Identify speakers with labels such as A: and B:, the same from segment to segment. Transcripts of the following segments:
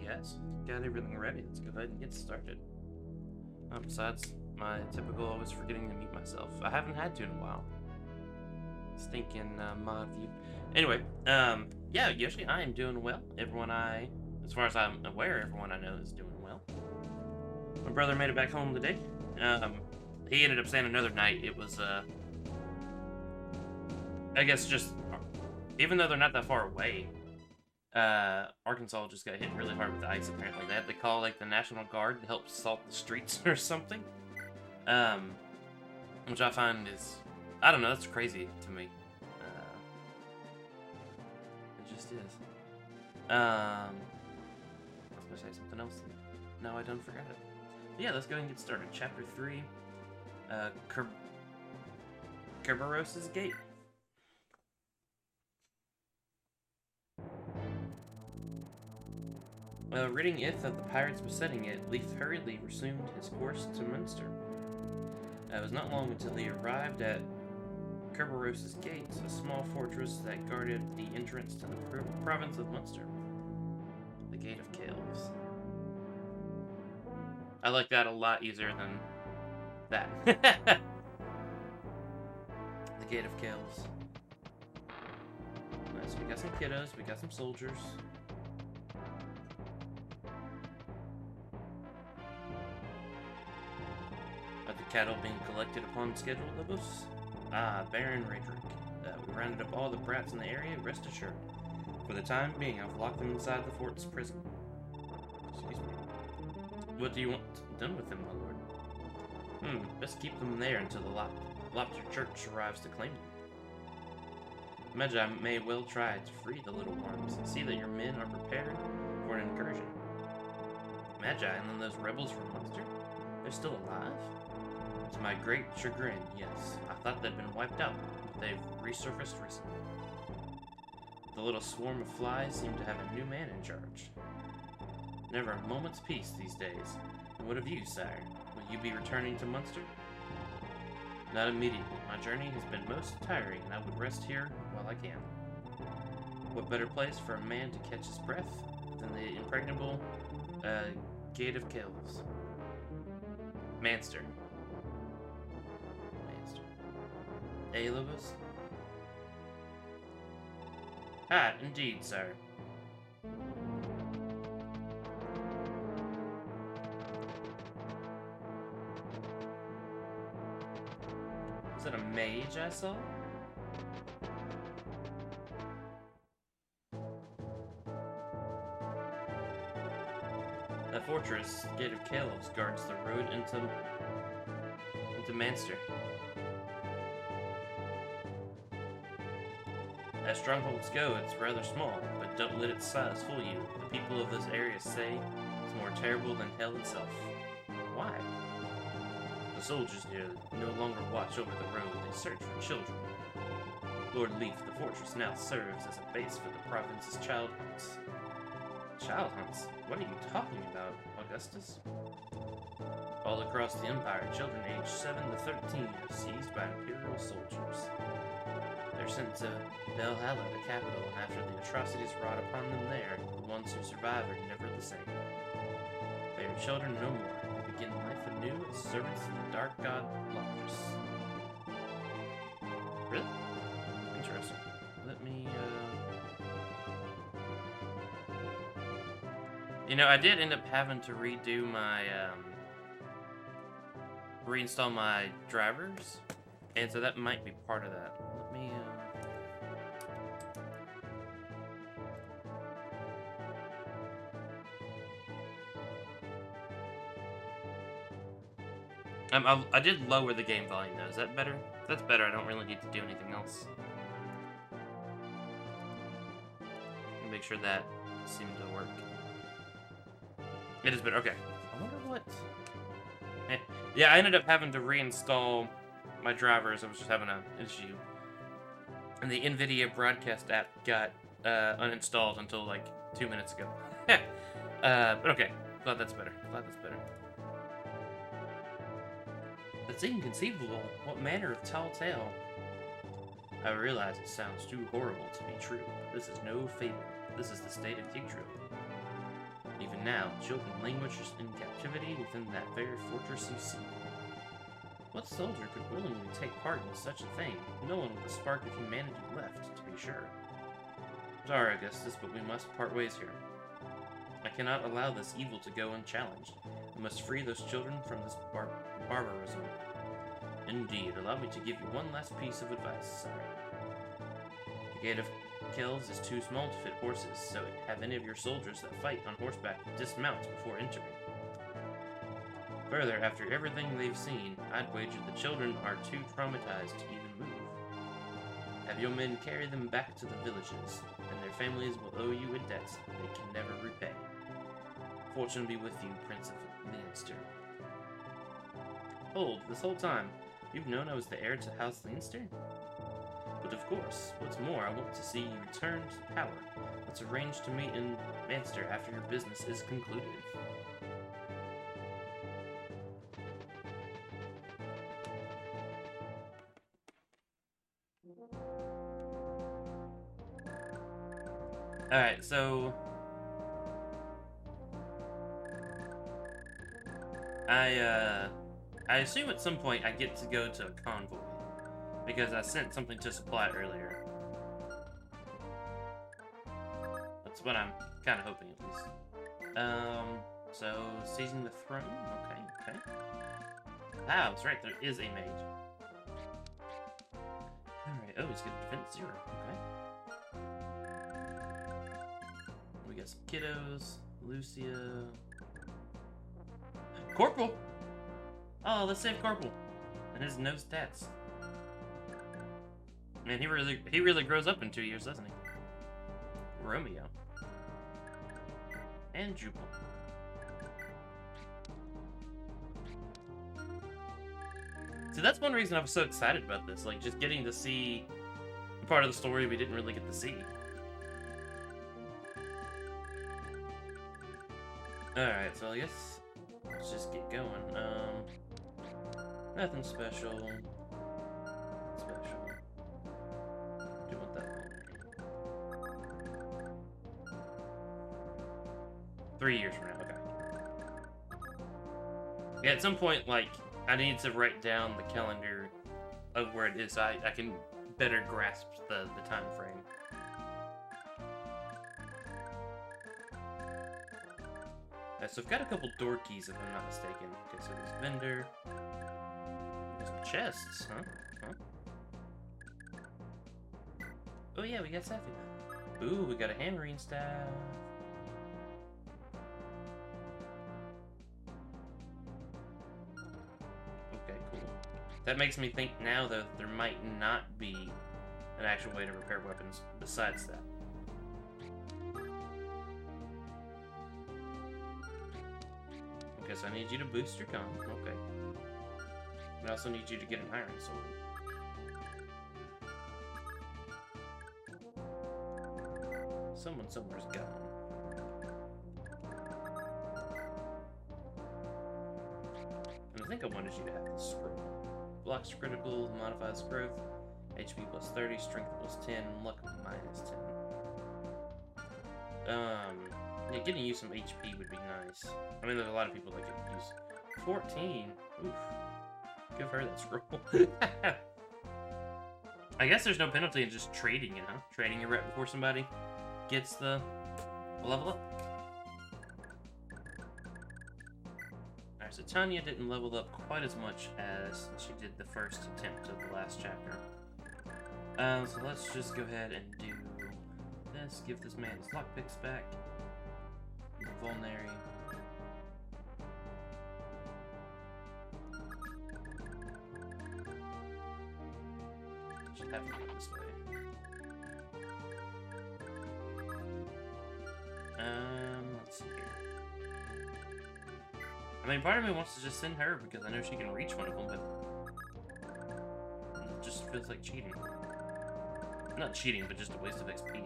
A: Yes, got everything ready. Let's go ahead and get started. Besides my typical always forgetting to mute myself. I haven't had to in a while. Stinking mod view. Anyway, yeah, Yoshi, I am doing well. As far as I'm aware, everyone I know is doing well. My brother made it back home today. He ended up staying another night. It was, I guess just, even though they're not that far away, Arkansas just got hit really hard with ice, apparently. They had to call, like, the National Guard to help salt the streets or something. Which I find is, I don't know, that's crazy to me. It just is. I was gonna say something else. No, I done forgot it. But yeah, let's go ahead and get started. Chapter 3, Kerberos' Gate. While ridding Ith of the pirates besetting it, Leif hurriedly resumed his course to Munster. It was not long until he arrived at Kerberos' Gate, a small fortress that guarded the entrance to the province of Munster. The Gate of Kells. I like that a lot easier than that. The Gate of Kells. Nice, we got some kiddos, we got some soldiers. Are the cattle being collected upon schedule, Lobos? Ah, Baron Raedric. We rounded up all the brats in the area, rest assured. For the time being, I've locked them inside the fort's prison. Excuse me. What do you want done with them, my lord? Best keep them there until the Lobster Church arrives to claim them. Magi may well try to free the little worms and see that your men are prepared for an incursion. Magi and then those rebels from Munster? They're still alive? To my great chagrin, yes. I thought they'd been wiped out, but they've resurfaced recently. The little swarm of flies seem to have a new man in charge. Never a moment's peace these days. And what of you, sire? Will you be returning to Munster? Not immediately. My journey has been most tiring, and I would rest here while I can. What better place for a man to catch his breath than the impregnable Gate of Kells? Manster. Lobos? Ah, indeed, sir. Was it a mage I saw? The fortress, Gate of Kells, guards the road into Manster. As strongholds go, it's rather small, but don't let its size fool you. The people of this area say it's more terrible than hell itself. Why? The soldiers here no longer watch over the road, they search for children. Lord Leif, the fortress now serves as a base for the province's child hunts. Child hunts? What are you talking about, Augustus? All across the Empire, children aged 7 to 13 are seized by Imperial soldiers. They're sent to Valhalla, the capital, and after the atrocities wrought upon them there, the ones who survive are never the same. They are children no more. They begin life anew as servants of the dark god Locris. Really? Interesting. Let me, You know, I did end up having to redo my, reinstall my drivers, and so that might be part of that. Let me, I did lower the game volume though. Is that better? That's better. I don't really need to do anything else. Make sure that seemed to work. It is better. Okay. I wonder what. Yeah, I ended up having to reinstall my drivers. I was just having an issue. And the NVIDIA broadcast app got uninstalled until like 2 minutes ago. But okay. Glad that's better. It's inconceivable. What manner of tall tale? I realize it sounds too horrible to be true. This is no fable. This is the state of Yggdrasil. Even now, children languish in captivity within that very fortress you see. What soldier could willingly take part in such a thing? No one with a spark of humanity left, to be sure. Sorry, Augustus, but we must part ways here. I cannot allow this evil to go unchallenged. We must free those children from this barbarism. Indeed, allow me to give you one last piece of advice, sire. The gate of Kells is too small to fit horses, so have any of your soldiers that fight on horseback dismount before entering. Further, after everything they've seen, I'd wager the children are too traumatized to even move. Have your men carry them back to the villages, and their families will owe you a debt they can never repay. Fortune be with you, Prince of Leinster. Hold, this whole time, you've known I was the heir to House Leinster? But of course, what's more, I want to see you return to power. Let's arrange to meet in Manchester after your business is concluded. Alright, so I assume at some point I get to go to a convoy, because I sent something to supply earlier. That's what I'm kind of hoping, at least. So, seizing the throne? Okay. Ah, that's right, there is a mage. Alright, oh, he's got defense 0, okay. We got some kiddos, Lucia... Corporal! Oh, let's save Corporal. And his no stats. Man, he really grows up in 2 years, doesn't he? Romeo. And Jubal. See, that's one reason I was so excited about this. Like, just getting to see part of the story we didn't really get to see. Alright, so I guess let's just get going. Nothing special. Do you want that one? 3 years from now, okay. Yeah, at some point, like, I need to write down the calendar of where it is so I can better grasp the time frame. So I've got a couple door keys if I'm not mistaken. Okay, so there's vendor. There's some chests, huh? Oh yeah, we got Safi. Ooh, we got a hammering staff. Okay, cool. That makes me think now that there might not be an actual way to repair weapons besides that. Okay, so I need you to boost your con. Okay. I also need you to get an iron sword. Someone somewhere's gone. And I think I wanted you to have this scroll. Blocks critical, modifies growth, HP plus 30, strength plus 10, luck minus 10. Yeah, getting you some HP would be nice. I mean, there's a lot of people that could use 14. Oof. Give her that scroll. I guess there's no penalty in just trading it, huh? Trading your rep before somebody gets the level up. Alright, so Tanya didn't level up quite as much as she did the first attempt of the last chapter. So let's just go ahead and do this. Give this man his lockpicks back. Vulnerary. Should have to go this way. Let's see here. I mean, part of me wants to just send her because I know she can reach one of them, but it just feels like cheating. Not cheating, but just a waste of XP.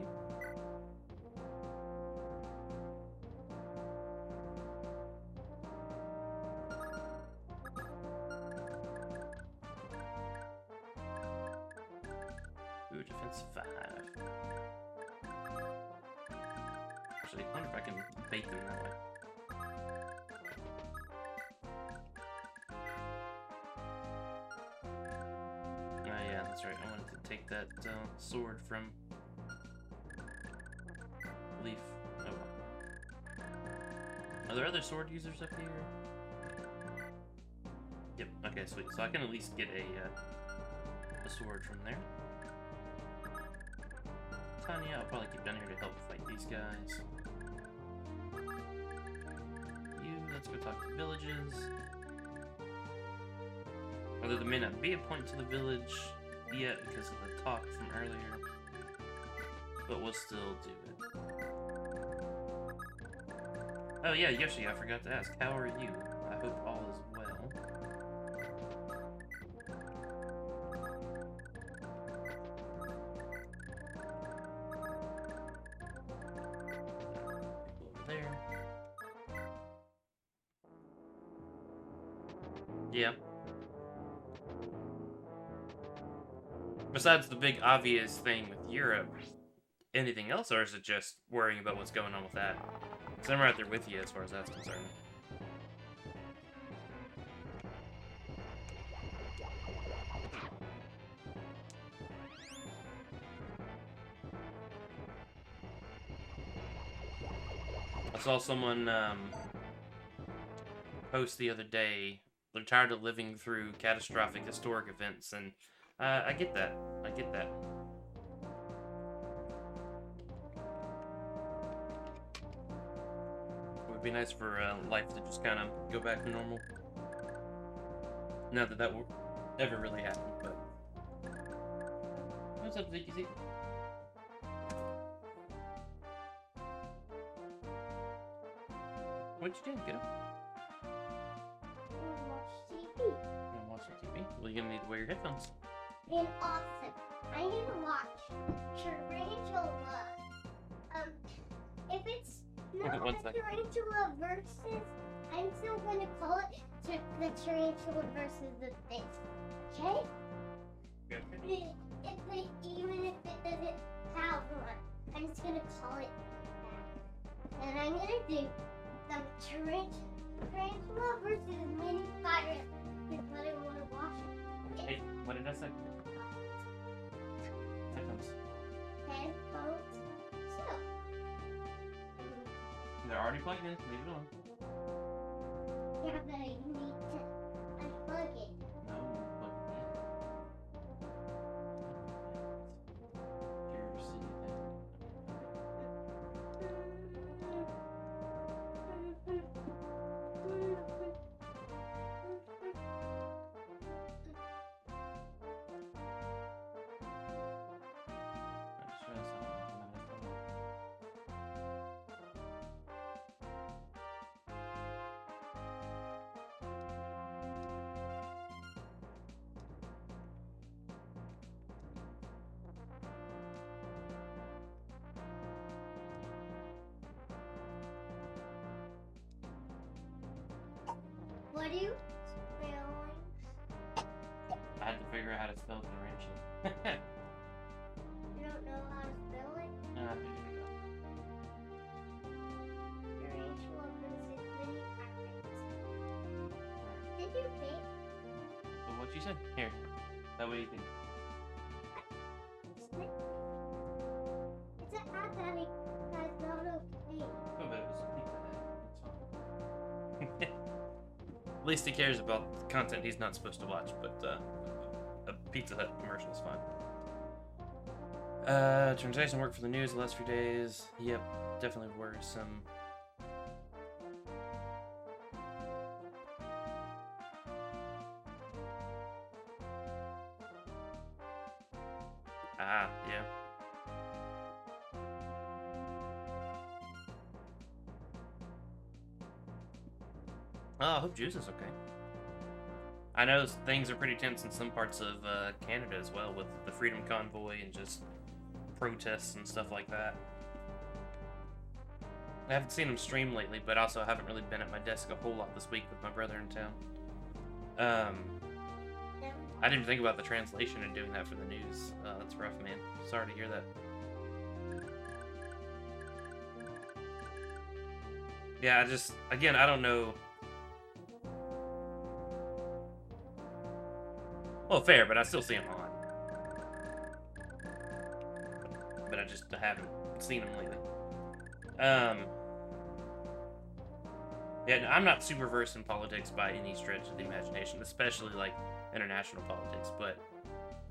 A: Ooh, defense 5. actually. I wonder if I can bait them that way. Yeah, that's right. I wanted to take that sword from Leaf. Oh well. Are there other sword users up here? Yep. Okay, sweet. So I can at least get a sword from there. Tanya, I'll probably keep down here to help fight these guys. You, let's go talk to the villages. Although there may not be a point to the village yet because of the talk from earlier. But we'll still do it. Oh yeah, Yoshi, I forgot to ask. How are you? I hope all is well. Over there. Yeah. Besides the big obvious thing with Europe, anything else, or is it just worrying about what's going on with that? Because I'm right there with you as far as that's concerned. I saw someone post the other day, they're tired of living through catastrophic historic events, and I get that. I get that. It would be nice for life to just kind of go back to normal. Not that that will ever really happen, but... What's up, Ziggy Ziggy? What you doing, kiddo?
B: I
A: You wanna watch some TV? Well, you're gonna need to wear your headphones.
B: been awesome. I need to watch Tarantula. If it's not
A: One
B: the
A: second.
B: Tarantula versus, I'm still gonna call it the Tarantula versus the thing. Okay? Even if it doesn't have one, I'm just gonna call it that. And I'm gonna do the Tarantula versus Mini Pirate. Is what I want to watch.
A: Hey, what did I say? Headphones.
B: Headphones. So.
A: They're already plugged in. Leave it on.
B: Yeah, but you need to unplug it.
A: No, plug it in. Your silly thing. I just realized something.
B: What are you spelling?
A: I had to figure out how to spell tarantula.
B: You don't know how to spell it?
A: I figured it out.
B: Tarantula versus Mini Pirates. Did you pick?
A: But what you said? Here. That way you can.
B: It's an app that that's not okay.
A: Oh, but it was a Pizza Hut. It's fine. At least he cares about content he's not supposed to watch, but a Pizza Hut commercial is fine. Translation work for the news the last few days. Yep, definitely worrisome. Ah, yeah. Oh, I hope Juice is okay. I know things are pretty tense in some parts of Canada as well, with the Freedom Convoy and just protests and stuff like that. I haven't seen him stream lately, but also haven't really been at my desk a whole lot this week with my brother in town. I didn't even think about the translation and doing that for the news. That's rough, man. Sorry to hear that. Yeah, I just, again, I don't know. Well, fair, but I still see him on. But I just haven't seen him lately. Yeah, no, I'm not super versed in politics by any stretch of the imagination, especially like international politics. But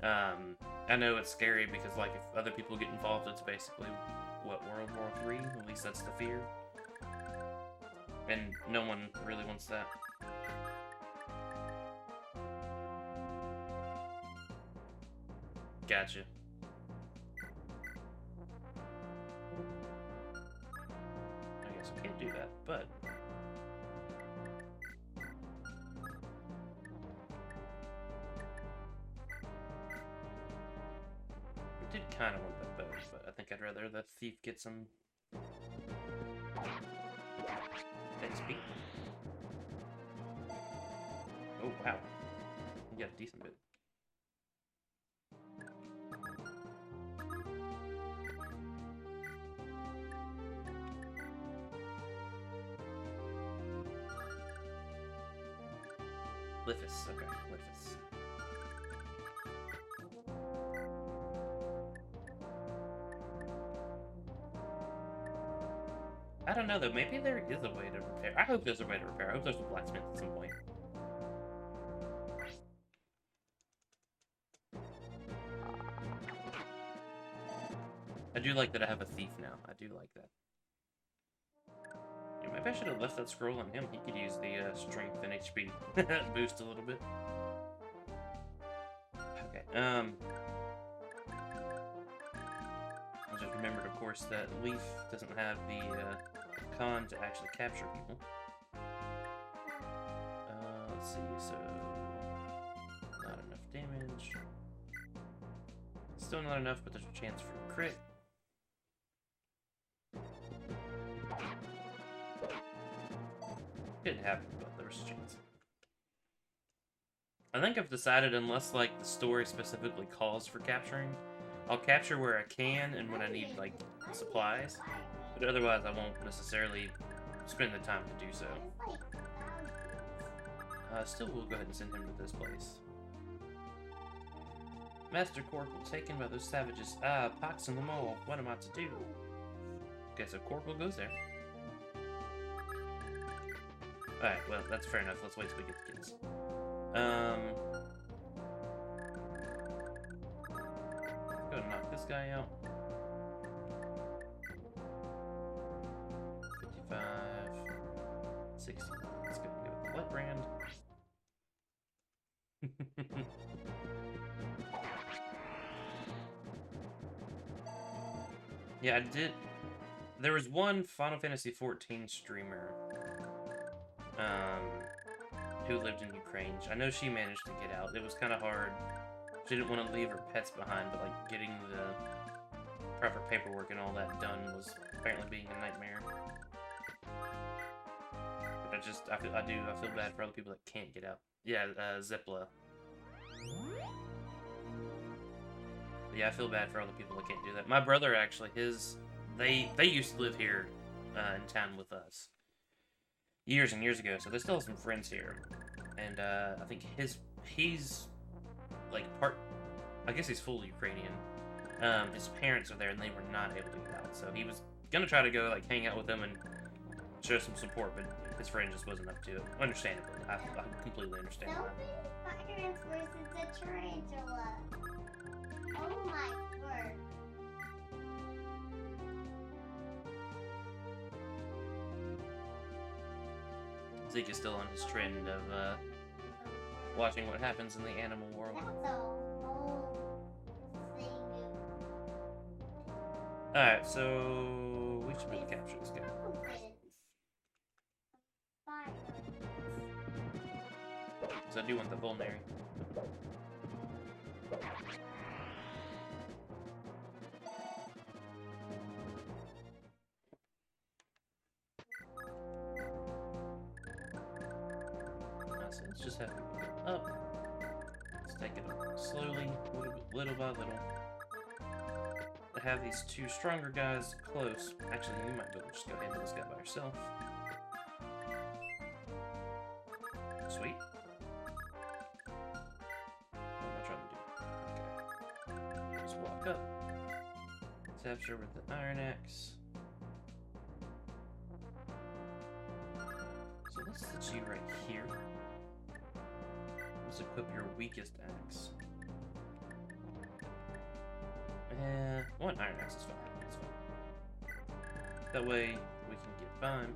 A: I know it's scary because like if other people get involved, it's basically what, World War III. At least that's the fear, and no one really wants that. Gotcha. I guess I can't do that, but I did kind of want that bow, but I think I'd rather the thief get some XP. Oh wow, you got a decent bit. Lithus, okay, Lithus. I don't know though, maybe there is a way to repair. I hope there's a way to repair. I hope there's a blacksmith at some point. I do like that I have a thief now. I do like that. Yeah, maybe I should have left that scroll on him. He could use the strength and HP boost a little bit. Okay, I just remembered, of course, that Leaf doesn't have the con to actually capture people. Let's see, so not enough damage. Still not enough, but there's a chance for a crit. Didn't happen, but there was a chance. I think I've decided, unless like the story specifically calls for capturing, I'll capture where I can and when I need like supplies, but otherwise I won't necessarily spend the time to do so. Still, we'll go ahead and send him to this place. Master Corporal taken by those savages. Ah, pox in them all. What am I to do? Okay, so Corporal goes there. Alright, well, that's fair enough. Let's wait till we get the kids. Go and knock this guy out. 55, 60. Let's go with the Light Brand. Yeah, I did. There was one Final Fantasy XIV streamer who lived in Ukraine. I know she managed to get out. It was kind of hard. She didn't want to leave her pets behind, but like getting the proper paperwork and all that done was apparently being a nightmare. But I feel bad for other people that can't get out. Yeah, Zepla. Yeah, I feel bad for other people that can't do that. My brother actually, they used to live here in town with us years and years ago, so they still have some friends here. And I think he's like I guess he's fully Ukrainian. His parents are there and they were not able to get out, so he was gonna try to go like hang out with them and show some support, but his friend just wasn't up to it. Understandably, I completely understand that.
B: Fire versus a tarantula. Oh my word.
A: Zeke is still on his trend of watching what happens in the animal world.
B: That's a whole thing.
A: Alright, so we should really capture this guy. Because I do want the Vulnary. So let's just have to go up. Let's take it up slowly, little by little. To have these two stronger guys close. Actually, you might be able to just go handle this guy by yourself. Sweet. What am I trying to do? Okay. Just walk up. Capture with the iron axe. So that's the G right here. Let's equip your weakest axe. One iron axe is fine. That's fine. That way we can get by.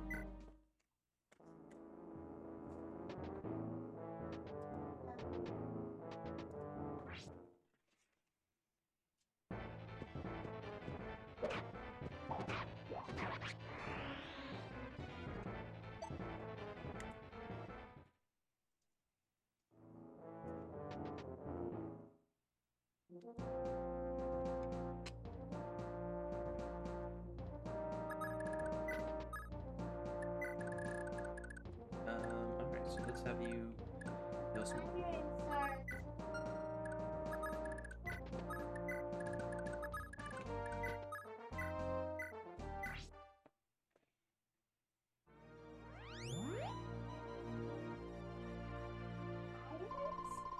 A: Alright, so let's have you heal some.
B: I'm here in Sarge.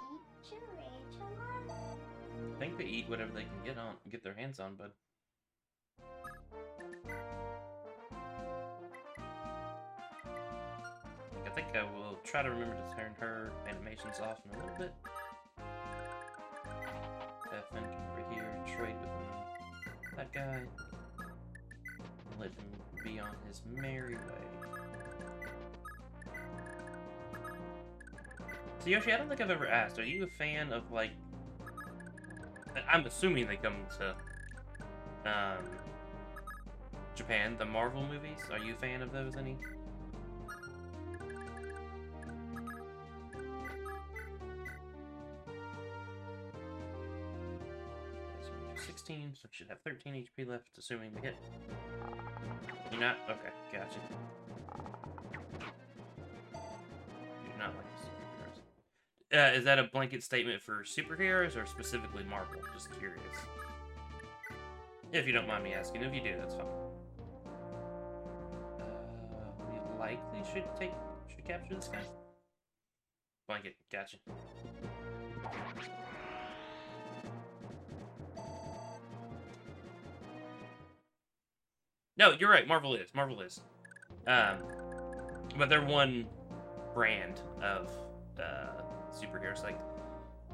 B: Eat tarantula?
A: I think they eat whatever they can get their hands on, bud. I think I will try to remember to turn her animations off in a little bit. Have Finn come over here and trade with that guy. Let him be on his merry way. So Yoshi, I don't think I've ever asked, are you a fan of, like... I'm assuming they come to Japan, the Marvel movies. Are you a fan of those any? So 16, so should have 13 HP left, assuming we hit. You're not? Okay, gotcha. You're not like superheroes. Is that a blanket statement for superheroes or specifically Marvel? Just curious. If you don't mind me asking. If you do, that's fine. We likely should capture this guy. Blanket, gotcha. No, you're right. Marvel is. But they're one brand of superheroes. Like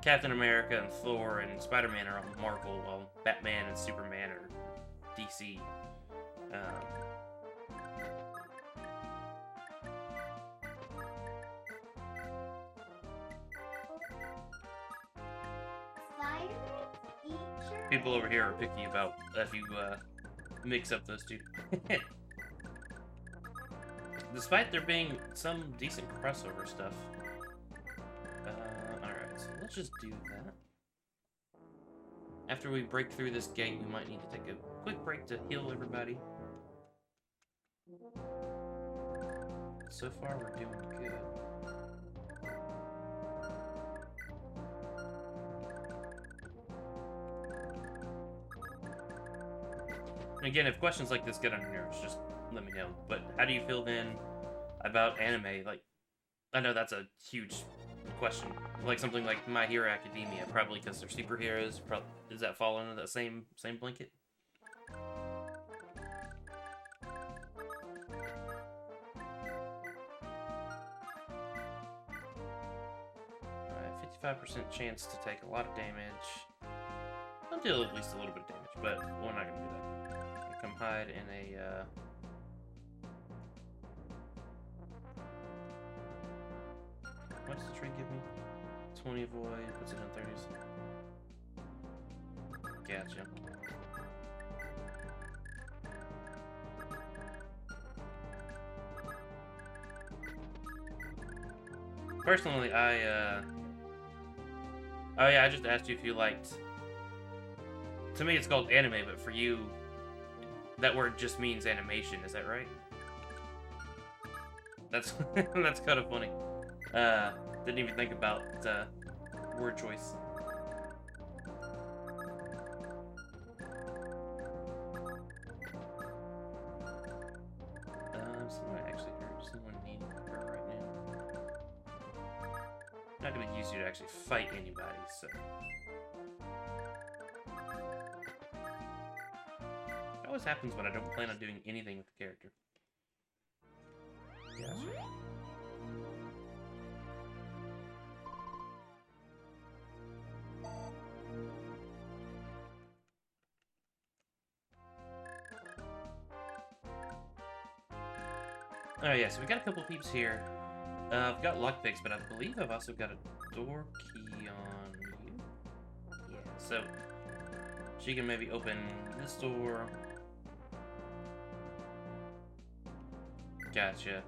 A: Captain America and Thor and Spider-Man are on Marvel, while Batman and Superman are DC. People over here are picky about if you mix up those two. Despite there being some decent crossover stuff. Alright, so let's just do that. After we break through this gate, we might need to take a quick break to heal everybody. So far, we're doing good. And again, if questions like this get on your nerves, just let me know. But how do you feel then about anime? Like, I know that's a huge question. Like something like My Hero Academia, probably because they're superheroes. Does that fall under that same blanket? Alright, 55% chance to take a lot of damage. I'll deal at least a little bit of damage, but we're not gonna do that. Come hide in a what does the tree give me? 20 void, puts it in 30s. Gotcha. Personally, oh yeah, I just asked you if you liked. To me, it's called anime, but for you, that word just means animation. Is that right? That's that's kind of funny. Didn't even think about word choice. Someone actually hurt. Someone need her right now. not going to use you to actually fight anybody, so... It always happens when I don't plan on doing anything with the character. Gotcha. Oh yeah, so we got a couple peeps here. I've got lockpicks, but I believe I've also got a door key on you. Yeah, so she can maybe open this door. Gotcha.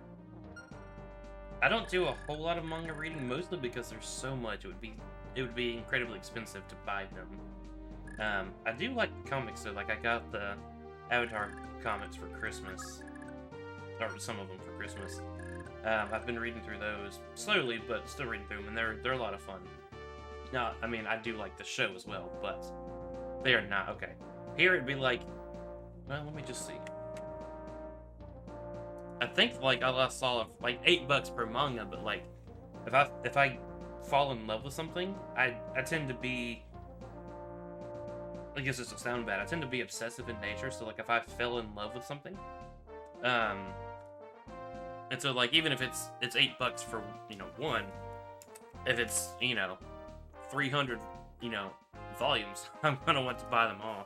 A: I don't do a whole lot of manga reading, mostly because there's so much. It would be incredibly expensive to buy them. I do like comics though. Like I got the Avatar comics for Christmas, or some of them for Christmas. I've been reading through those slowly, but still reading through them, and they're a lot of fun. Now, I mean, I do like the show as well, but they are not okay. Here it'd be like, well, let me just see. I think like I saw like $8 per manga, but like if I fall in love with something, I tend to be, I guess this will sound bad, I tend to be obsessive in nature. So like if I fell in love with something, and so like even if it's $8 for one, if it's 300 volumes, I'm gonna want to buy them all.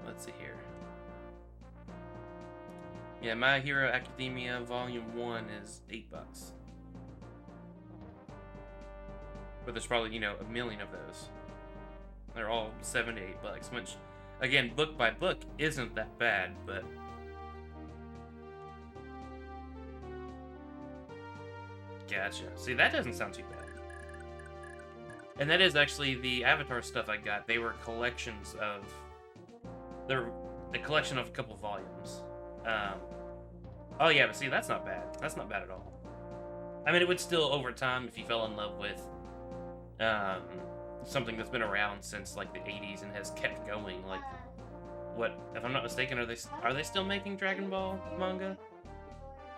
A: Let's see here. Yeah, My Hero Academia Volume 1 is $8. But there's probably, a million of those. They're all $7 to $8, which, again, book by book isn't that bad, but... Gotcha. See, that doesn't sound too bad. And that is actually the Avatar stuff I got. They were collections of... They're a collection of a couple volumes. Oh yeah, but see, that's not bad. That's not bad at all. I mean, it would still, over time, if you fell in love with something that's been around since like the 80s and has kept going, like, what, if I'm not mistaken, are they still making Dragon Ball manga?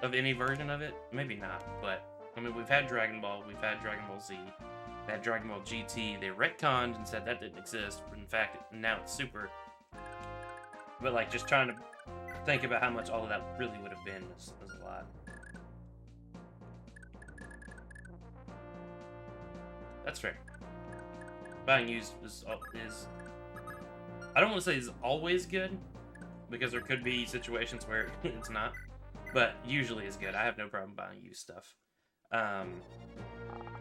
A: Of any version of it? Maybe not, but, I mean, we've had Dragon Ball, we've had Dragon Ball Z, we had Dragon Ball GT, they retconned and said that didn't exist, but in fact, now it's Super. But, like, just trying to think about how much all of that really would have been is a lot. That's fair. Buying used is I don't want to say is always good, because there could be situations where it's not, but usually is good. I have no problem buying used stuff. I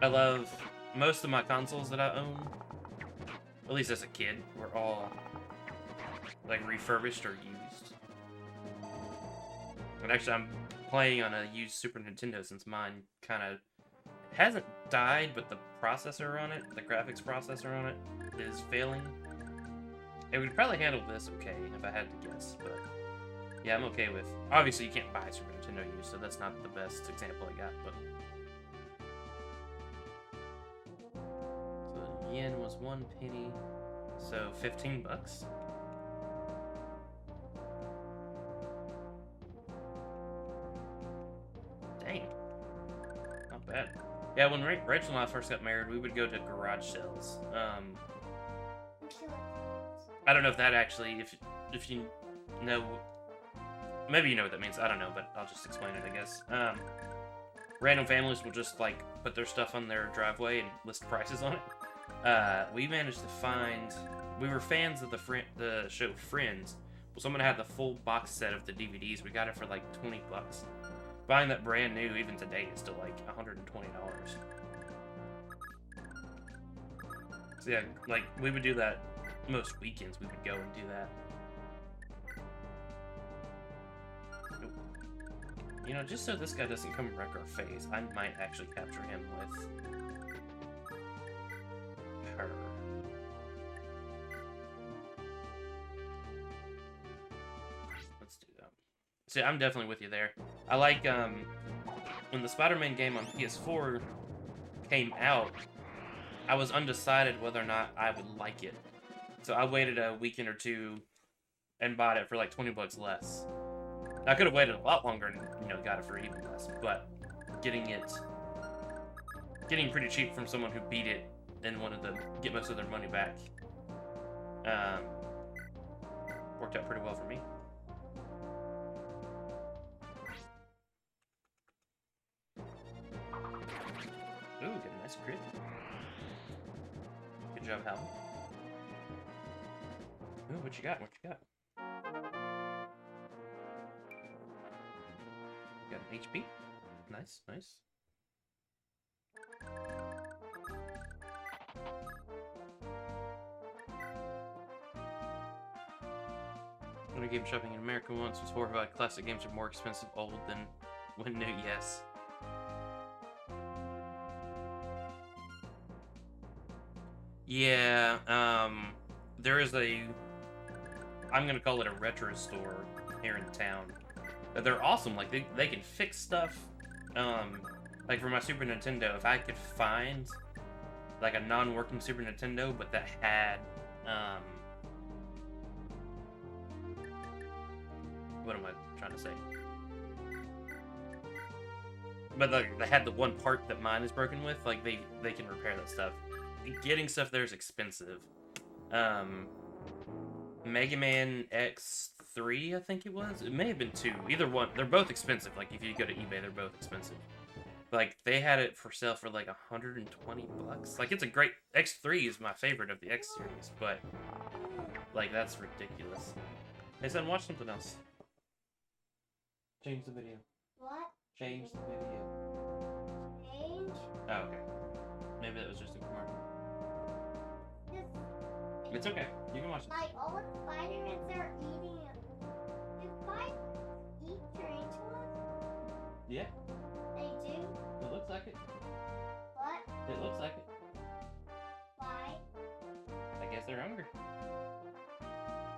A: love most of my consoles that I own, at least as a kid, were all like refurbished or used. And actually, I'm playing on a used Super Nintendo since mine kind of hasn't died, but the processor on it, the graphics processor on it, is failing. It would probably handle this okay if I had to guess, but yeah, I'm okay with. Obviously, you can't buy Super Nintendo used, so that's not the best example I got, but. So the yen was 1 penny, so $15. Dang. Not bad. Yeah, when Rachel and I first got married, we would go to garage sales. I don't know if that actually, if you know, maybe you know what that means. I don't know, but I'll just explain it, I guess. Random families will just like put their stuff on their driveway and list prices on it. We managed to find. We were fans of the show Friends. Well, someone had the full box set of the DVDs. We got it for like $20. Buying that brand new, even today, is still like $120. So yeah, like we would do that most weekends. We would go and do that. Nope. Just so this guy doesn't come wreck our face, I might actually capture him with her. Let's do that. See, I'm definitely with you there. I like, when the Spider-Man game on PS4 came out, I was undecided whether or not I would like it. So I waited a weekend or two and bought it for like $20 less. I could have waited a lot longer and, you know, got it for even less, but getting pretty cheap from someone who beat it and wanted to get most of their money back, worked out pretty well for me. Ooh, get a nice crit. Good job, Hal. Ooh, what you got? What you got? Got an HP. Nice, nice. When I game shopping in America once was horrified. Classic games are more expensive old than when new, yes. Yeah, there is I'm gonna call it a retro store here in town. They're awesome, like, they can fix stuff. Like for my Super Nintendo, if I could find, like, a non-working Super Nintendo, but that had, what am I trying to say? But like, they had the one part that mine is broken with, like, they can repair that stuff. Getting stuff there is expensive. Mega Man X3, I think it was. It may have been 2. Either one. They're both expensive. Like, if you go to eBay, they're both expensive. Like, they had it for sale for like $120. Like, it's a great... X3 is my favorite of the X series, but like, that's ridiculous. Hey, son, watch something else. Change the video.
B: What?
A: Change the video.
B: Change?
A: Oh, okay. Maybe that was just a commercial.
B: This,
A: It's okay. You can watch it.
B: like, all the spiders are eating them. Do spiders eat tarantulas?
A: Yeah,
B: They do?
A: it looks like it.
B: What?
A: It looks like it.
B: Why?
A: I guess they're hungry.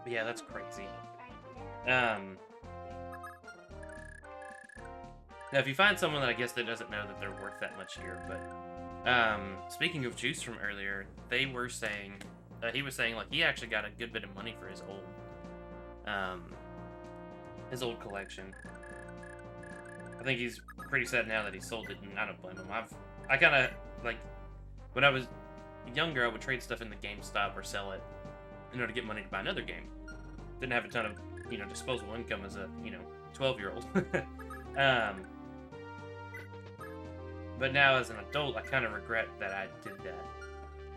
A: But yeah, that's crazy.
B: Right there.
A: Now if you find someone that I guess that doesn't know that they're worth that much here, but speaking of Juice from earlier, they were saying he was saying like he actually got a good bit of money for his old collection. I think he's pretty sad now that he sold it, and I don't blame him. I kind of like when I was younger, I would trade stuff in the GameStop or sell it in order to get money to buy another game. Didn't have a ton of, you know, disposable income as a, you know, 12-year-old. But now as an adult, I kind of regret that I did that.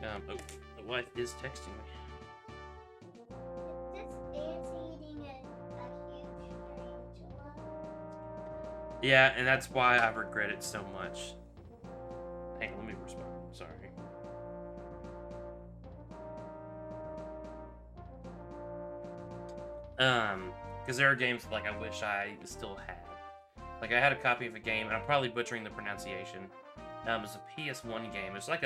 A: Oh, the wife is texting me.
B: Is this ant eating a huge tarantula?
A: Yeah, and that's why I regret it so much. Hang on, let me respond. Sorry. Because there are games that, like, I wish I still had. Like, I had a copy of a game, and I'm probably butchering the pronunciation. It was a PS1 game. It's like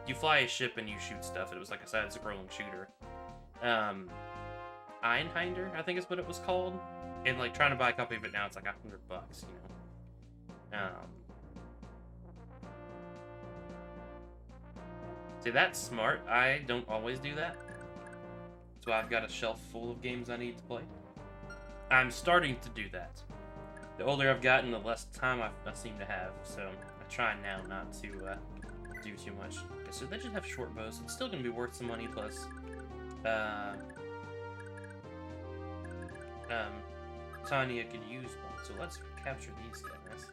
A: you fly a ship and you shoot stuff. It was like a side-scrolling shooter. Einhinder, I think is what it was called. And, like, trying to buy a copy of it now, it's like $100, you know. See, that's smart. I don't always do that. So I've got a shelf full of games I need to play. I'm starting to do that. The older I've gotten, the less time I seem to have, so I try now not to do too much. Okay, so they just have short bows. It's still going to be worth some money, plus Tanya could use one, so let's capture these guys.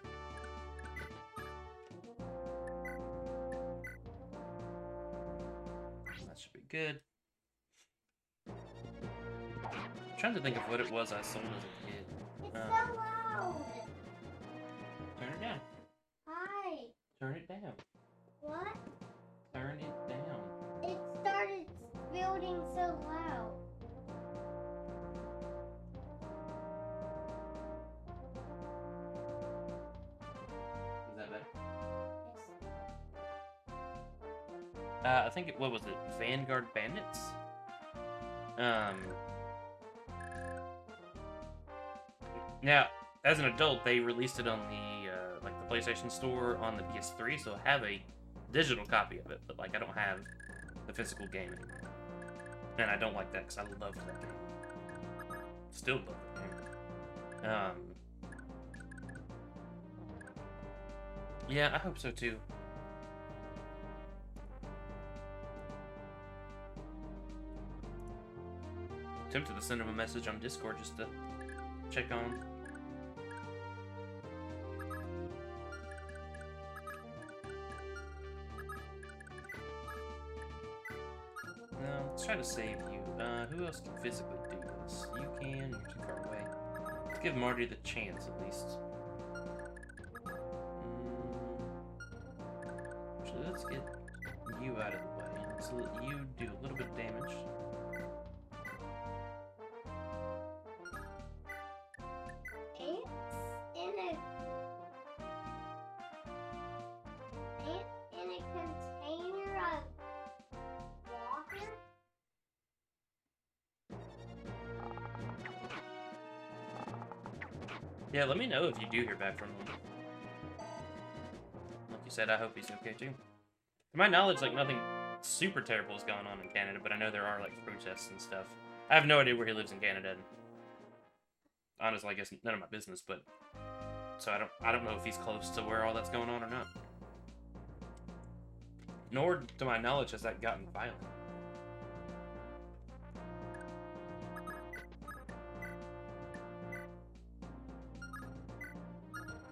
A: That should be good. I'm trying to think of what it was I sold as a kid.
B: It's so loud.
A: Turn it down.
B: Hi.
A: Turn it down.
B: What?
A: Turn it down.
B: It started building so loud.
A: Is that better?
B: Yes.
A: I think what was it? Vanguard Bandits? Now, as an adult, they released it on the like the PlayStation Store on the PS3, so I have a digital copy of it, but like I don't have the physical game anymore. And I don't like that because I loved that game. Still love that game. Yeah, I hope so too. Tempted to send him a message on Discord just to check on him. No, let's try to save you. Who else can physically do this? You can, you're too far away. Let's give Marty the chance, at least. Actually, let's get you out of the way. Let's let you do a little bit of damage.
B: In a container of water?
A: Yeah, let me know if you do hear back from him. Like you said, I hope he's okay too. To my knowledge, like, nothing super terrible is going on in Canada, but I know there are, like, protests and stuff. I have no idea where he lives in Canada. And honestly, I guess none of my business, but... So I don't know if he's close to where all that's going on or not. Nor, to my knowledge, has that gotten violent.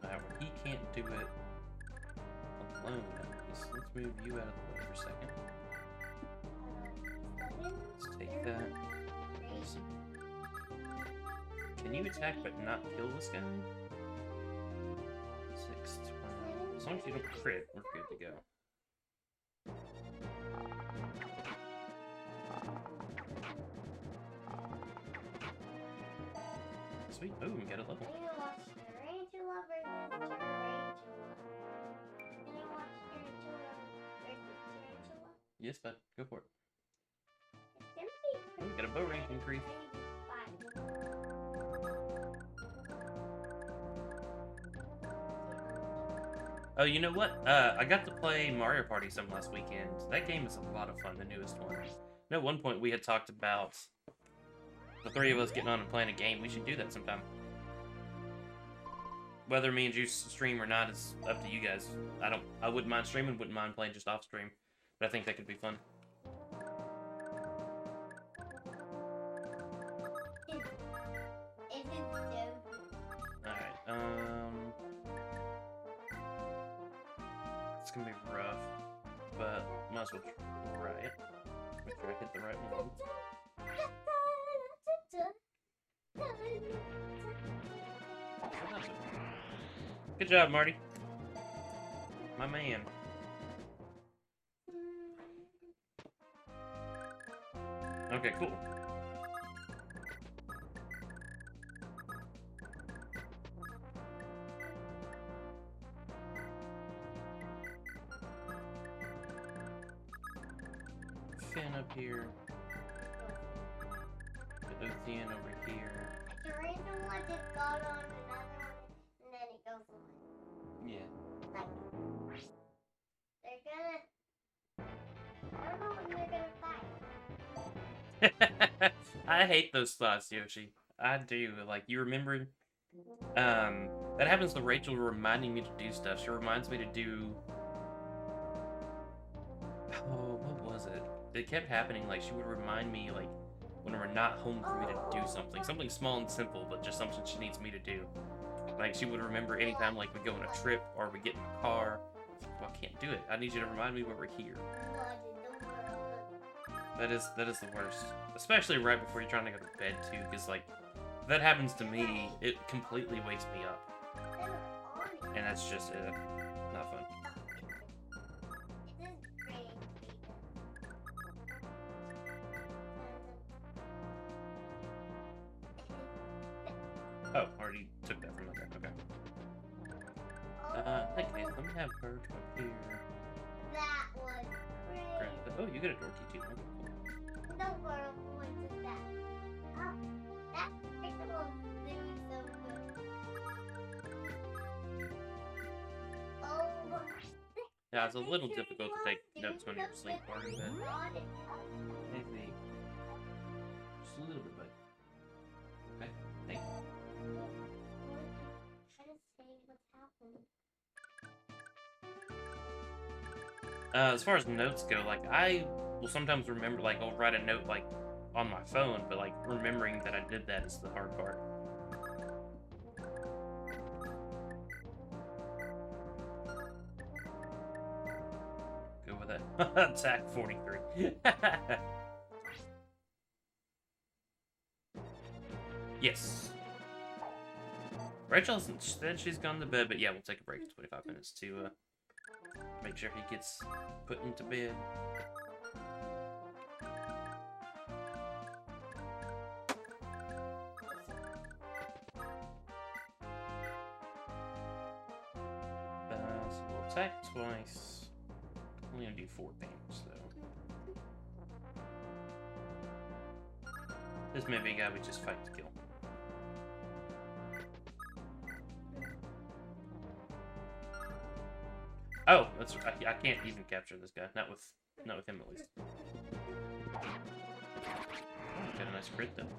A: However, he can't do it alone. Let's move you out of the way for a second. Let's take that. Can you attack but not kill this guy? 6, 12. As long as you don't crit, we're good to go. Sweet. Oh, we got a level.
B: Are you watch Tarantula versus Tarantula? Can you watch Tarantula versus Tarantula?
A: Yes, bud. Go for it.
B: It's gonna be
A: Oh, we got a bow rank increase. Oh, you know what? I got to play Mario Party some last weekend. That game is a lot of fun, the newest one. I know at one point we had talked about the three of us getting on and playing a game. We should do that sometime. Whether me and you stream or not is up to you guys. I wouldn't mind streaming, wouldn't mind playing just off stream. But I think that could be fun. Alright, it's gonna be rough, but might as well try it. Make sure I hit the right one. Good job, Marty. My man. Okay, cool. Finn up here. The Othean over here.
B: A tarantula just got on another one, and then it goes on.
A: Yeah.
B: Like, they're gonna... I don't know when they're gonna fight.
A: I hate those thoughts, Yoshi. I do. Like, you remember... that happens to Rachel reminding me to do stuff. She reminds me to do... Oh, what was it? It kept happening. Like, she would remind me, like, when we're not home for me to do something. Something small and simple, but just something she needs me to do. Like, she would remember anytime, like, we go on a trip or we get in a car. Well, I can't do it. I need you to remind me when we're here. That is the worst. Especially right before you're trying to go to bed, too, because, like, if that happens to me, it completely wakes me up. And that's just, not fun. Oh, already took that from there. Okay. In that case, let me have her come up here.
B: That was
A: Grab the, oh, you get a door key, too. Okay, cool.
B: the world wanted that. Oh, that picture will do so good. Oh,
A: Yeah, it's a little difficult to take notes when you're asleep or in bed. Maybe. Just a little bit, but... Okay, thank you.
B: Try to say what's happening.
A: As far as notes go, like, I will sometimes remember, like, I'll write a note, like, on my phone, but, like, remembering that I did that is the hard part. Go with that. Attack 43. Yes. Rachel said she's gone to bed, but yeah, we'll take a break in 25 minutes to make sure he gets put into bed. So we'll attack twice. Only gonna do 4 damage though. This may be a guy we just fight to kill. Oh, that's I can't even capture this guy. Not with him at least. Oh, got a nice crit though.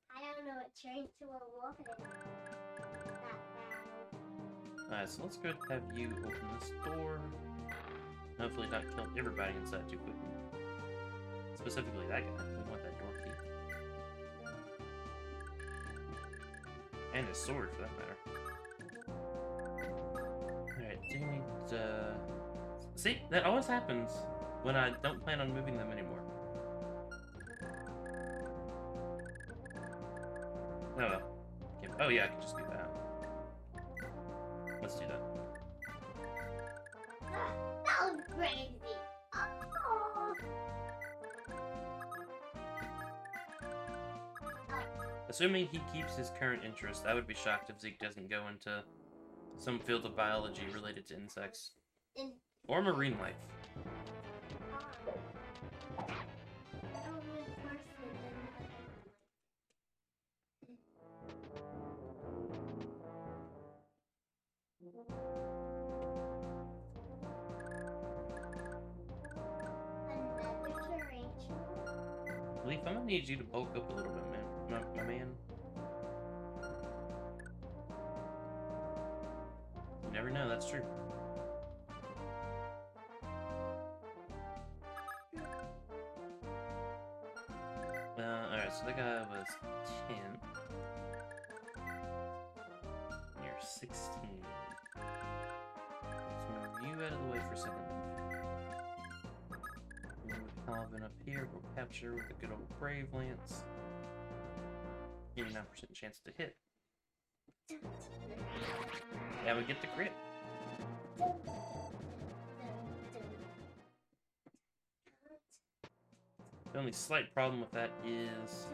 B: I don't know what turned to a wolf is.
A: Alright, so let's go ahead and have you open this door. Hopefully not kill everybody inside too quickly. Specifically that guy. We want that door key. And his sword, for that matter. Alright, do you need, See, that always happens when I don't plan on moving them anymore. Oh well. Oh yeah, I can just do that. Let's do that.
B: That was crazy. Oh.
A: Assuming he keeps his current interest, I would be shocked if Zeke doesn't go into some field of biology related to insects. Or marine life. Leaf, I'm gonna need you to bulk up a little bit, man. My man. You never know, that's true. Alright, so that guy was 10. You're 16. Let's move you out of the way for a second. Move Calvin up here, we'll capture with a good old Brave Lance. 89% chance to hit. And we get the crit. The only slight problem with that is...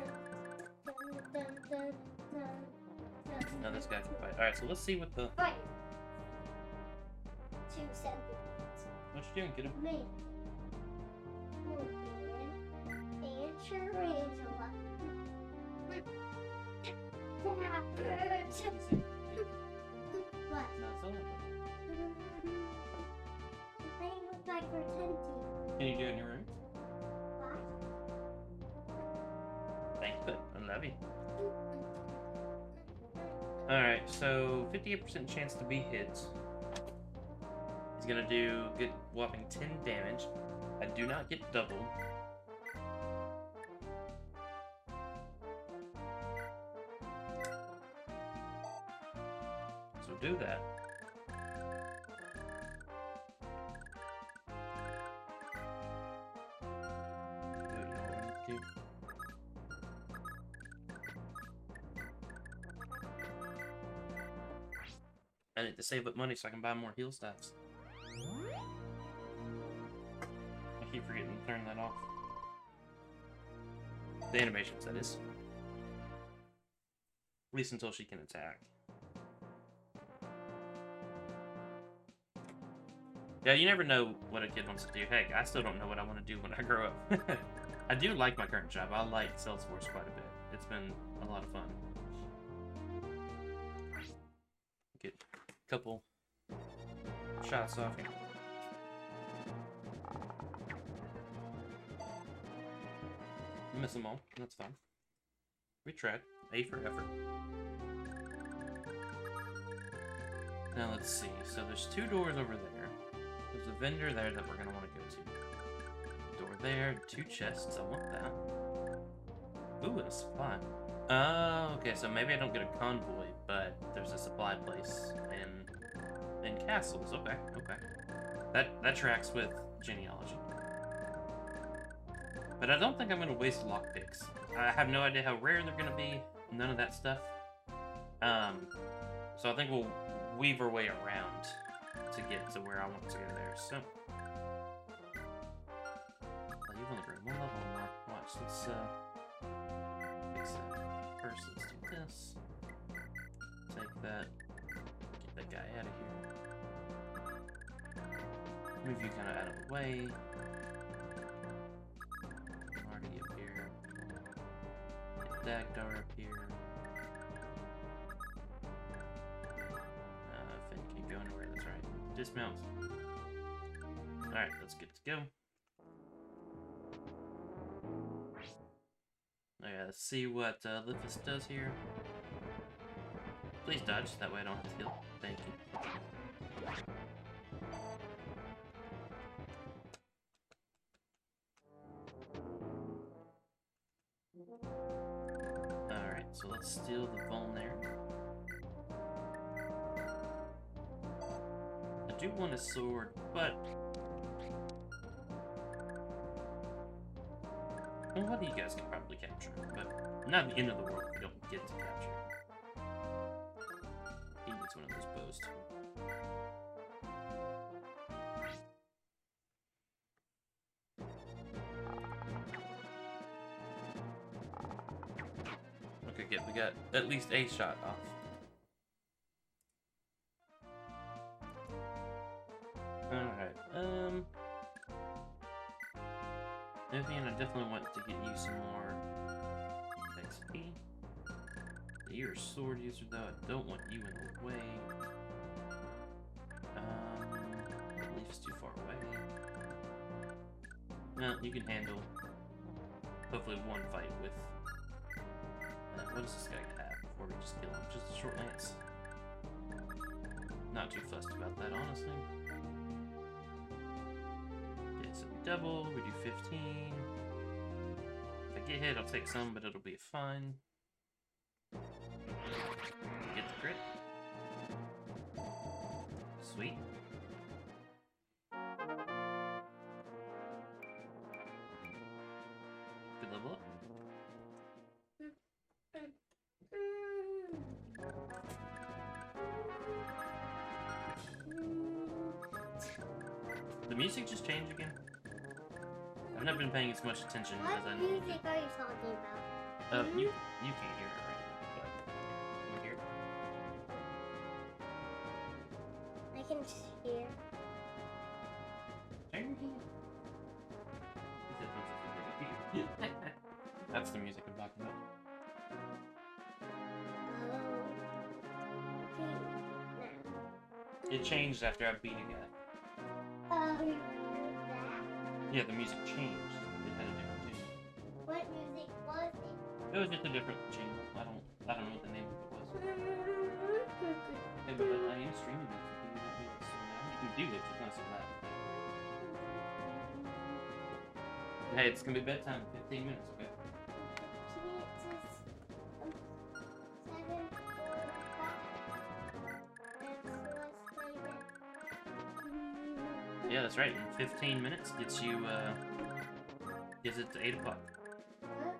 A: No, this guy can fight. Alright, so let's see what the...
B: Fight. 2 seconds.
A: What you doing? Get him.
B: Me. And Tarantula. What?
A: No, it's all right.
B: The thing looks like we're tempting.
A: Can you do it in your room?
B: What?
A: Thank you. I love you. Alright, so 58% chance to be hit. He's gonna do good whopping 10 damage. I do not get doubled. So do that. Do what you want to do. I need to save up money so I can buy more heal stats. I keep forgetting to turn that off. The animations, that is. At least until she can attack. Yeah, you never know what a kid wants to do. Heck, I still don't know what I want to do when I grow up. I do like my current job. I like Salesforce quite a bit. It's been a lot of fun. Get a couple shots off here. Miss them all. That's fine. We tried. A for effort. Now let's see. So there's 2 doors over there. There's a vendor there that we're gonna want to go to. Door there, 2 chests. I want that. Ooh, and a supply. Oh, okay. So maybe I don't get a convoy, but there's a supply place in castles. Okay, okay. That tracks with genealogy. But I don't think I'm gonna waste lockpicks. I have no idea how rare they're gonna be. None of that stuff. So I think we'll weave our way around to get to where I want to go there. So, you've only grown 1 level more. Watch, let's fix it. First, let's do this. Take that. Get that guy out of here. Move you kind of out of the way. Marty up here. Get Dagdar up here. Finn can't go anywhere, that's right. Dismount. Alright, let's get to go. Okay, let's see what Lithus does here. Please dodge, that way I don't have to heal. Thank you. Alright, so let's steal the bone there. I do want a sword, but... well, one of you guys can probably capture it, but not the end of the world if you don't get to capture it. He needs one of those bows too. Okay, good. We got at least a shot off. Alright, Vivian, I definitely want to get you some more XP. You're a sword user, though. I don't want you in the way. Leaf's too far away. No, you can handle, hopefully, 1 fight with... what does this guy have before we just kill him? Just a short lance. Not too fussed about that, honestly. Okay, so we double, we do 15. If I get hit, I'll take some, but it'll be fine. Get the crit. Sweet. Good level up. The music just changed again? I've not been paying as much attention as I
B: What
A: normally
B: music
A: do.
B: are you talking about?
A: You can't hear it right now, but you hear it?
B: I can hear.
A: Turn your head. That's the music I'm talking about. It changed after I beat a guy.
B: Oh, that.
A: Yeah, the music changed. It had a different tune.
B: What music was it?
A: It was just a different channel. I don't know what the name of it was. Hey, but I am streaming it. You can do this, so now you can do this. It's not so loud. Hey, it's gonna be bedtime in 15 minutes, okay? Yeah, that's right. In 15 minutes gets you, gets it to 8 o'clock.
B: What?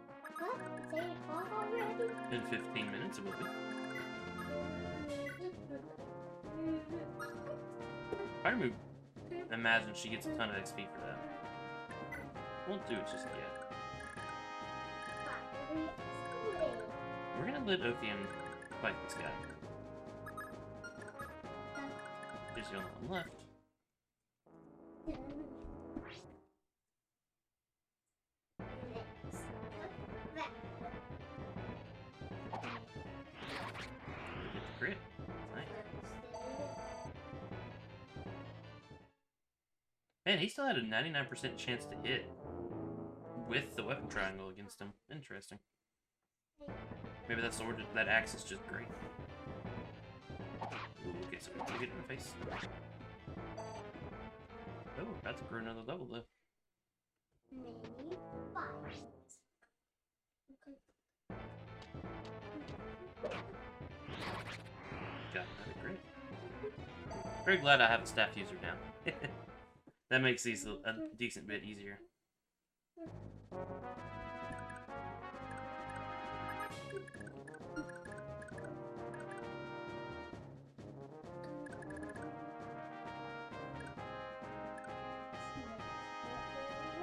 B: It's 8 o'clock already?
A: In 15 minutes it will be. I remove. Imagine she gets a ton of XP for that. Won't do it just yet. We're gonna let Othian fight this guy. Here's the only one left. Get the crit. Nice. Man, he still had a 99% chance to hit with the weapon triangle against him. Interesting. Maybe that sword, that axe is just great. Ooh, okay, so we took it in the face. Oh, that's for another level though.
B: Maybe 5.
A: Got another great. Very glad I have a staff user now. That makes these a decent bit easier.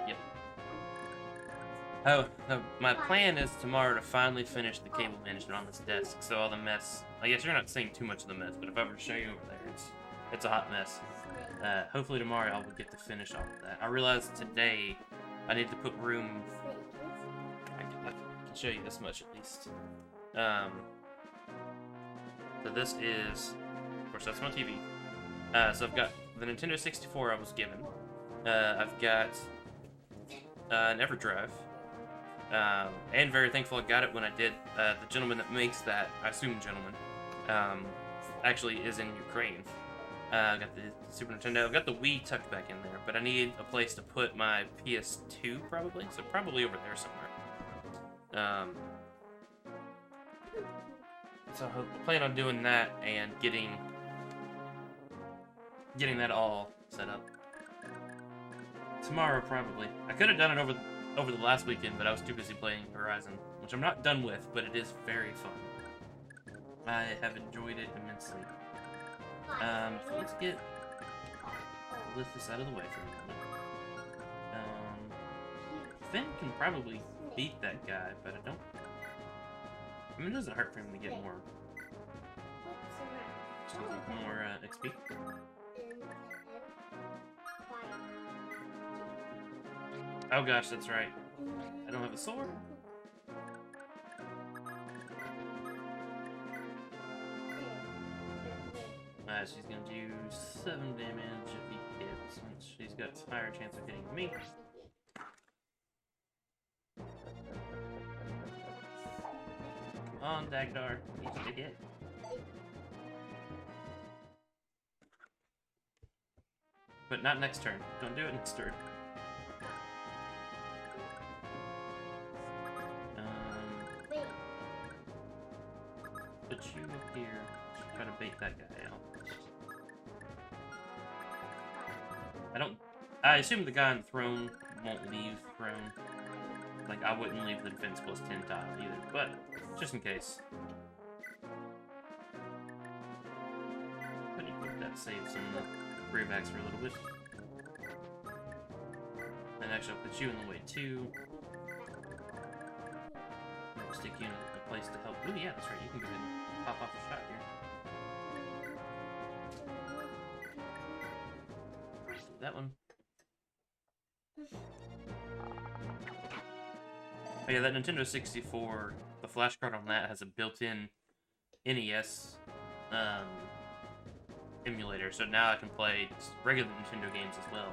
A: Yep. Oh, my plan is tomorrow to finally finish the cable management on this desk, so all the mess. I guess you're not seeing too much of the mess, but if I were to show you over there, it's a hot mess. Hopefully tomorrow I will get to finish all of that. I realized today I need to put room. I can show you this much at least. So this is, of course, that's my TV. So I've got the Nintendo 64 I was given. I've got an EverDrive. And very thankful I got it when I did. The gentleman that makes that, I assume gentleman, actually is in Ukraine. I got the Super Nintendo. I've got the Wii tucked back in there, but I need a place to put my PS2 probably. So probably over there somewhere. So I plan on doing that and getting that all set up tomorrow probably. I could have done it over the last weekend, but I was too busy playing Horizon, which I'm not done with, but it is very fun. I have enjoyed it immensely. So let's lift this out of the way for a moment. Finn can probably beat that guy, but I don't. I mean, it doesn't hurt for him to get more XP. Oh gosh, that's right. I don't have a sword. She's gonna do 7 damage if he hits, since she's got a higher chance of hitting me. Come on, Dagdar. You need to hit. But not next turn. Don't do it next turn. Put you up here. Try to bait that guy out. I assume the guy on the throne won't leave throne. Like, I wouldn't leave the defense plus 10 tile either, but just in case. But you put that save some of the rear backs for a little bit. And actually, I'll put you in the way too. Maybe stick you in a place to help. Oh yeah, that's right. You can go ahead and pop off a shot here. That one. Oh yeah, that Nintendo 64, the flash card on that has a built-in NES emulator, so now I can play regular Nintendo games as well,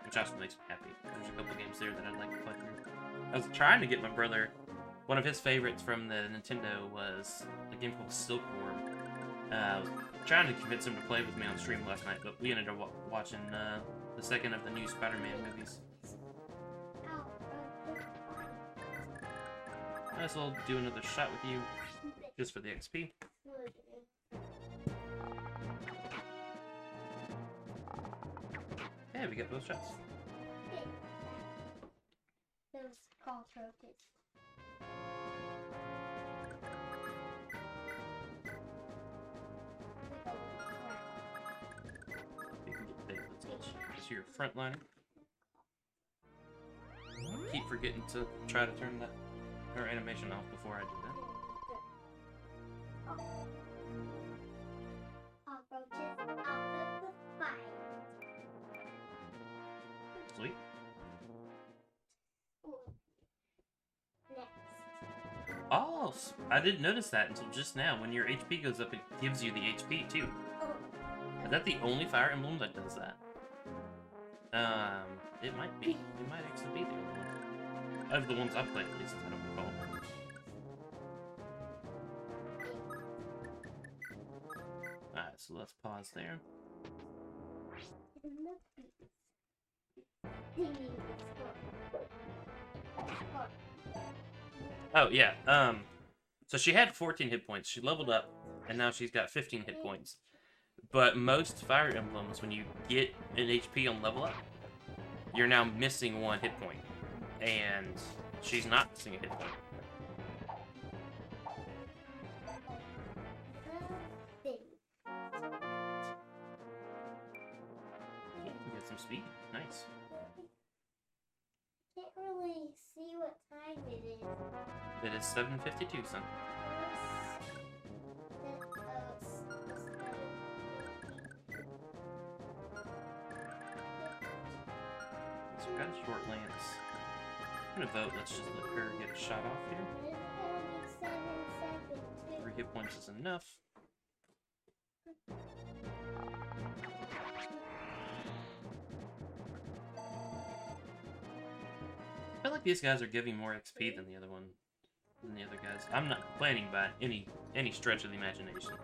A: which also makes me happy. There's a couple games there that I'd like to play through. I was trying to get my brother, one of his favorites from the Nintendo was a game called Silkworm. I was trying to convince him to play with me on stream last night, but we ended up watching the second of the new Spider-Man movies. Might as well do another shot with you, just for the XP. Yeah, we got both shots.
B: Those call trophies.
A: You can get there. Let's your frontliner. Keep forgetting to try to turn that animation off before I do that. Sweet. Oh, I didn't notice that until just now. When your HP goes up, it gives you the HP too. Is that the only Fire Emblem that does that? It might be. It might actually be the only one. Of the ones I've played, at least, I don't recall. So let's pause there. Oh yeah. So she had 14 hit points. She leveled up, and now she's got 15 hit points. But most Fire Emblems, when you get an HP on level up, you're now missing 1 hit point, and she's not missing a hit point. Yeah, you got some speed. Nice.
B: Can't really see what time it is.
A: It is 7:52, son. So we got a short lance. I'm gonna vote. Let's just let her get a shot off here. 3 hit points is enough. I feel like these guys are giving more XP than the other guys. I'm not complaining by any stretch of the imagination.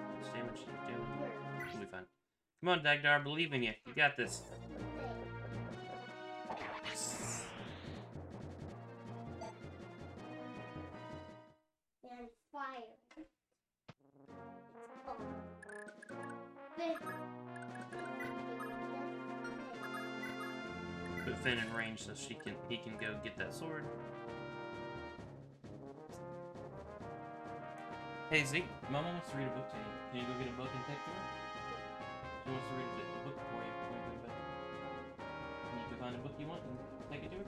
A: How much damage are you doing? You'll be fine. Come on, Dagdar, I believe in you. You got this.
B: And fire.
A: Put Finn in range so he can go get that sword. Hey Zeke, Mama wants to read a book to you. Can you go get a book and take to her? She wants to read a book for you before you go to bed. Can you go find a book you want and take it to her?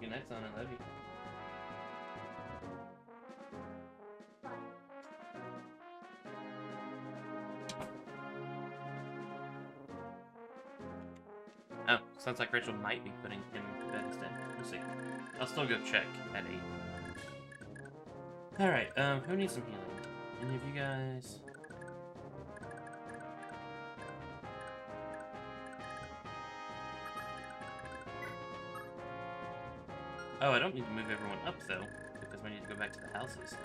A: Good night, son. I love you. Oh, sounds like Rachel might be putting him to bed instead. We'll see. I'll still go check at 8. Alright, who needs some healing? Any of you guys? Oh, I don't need to move everyone up, though, because we need to go back to the houses.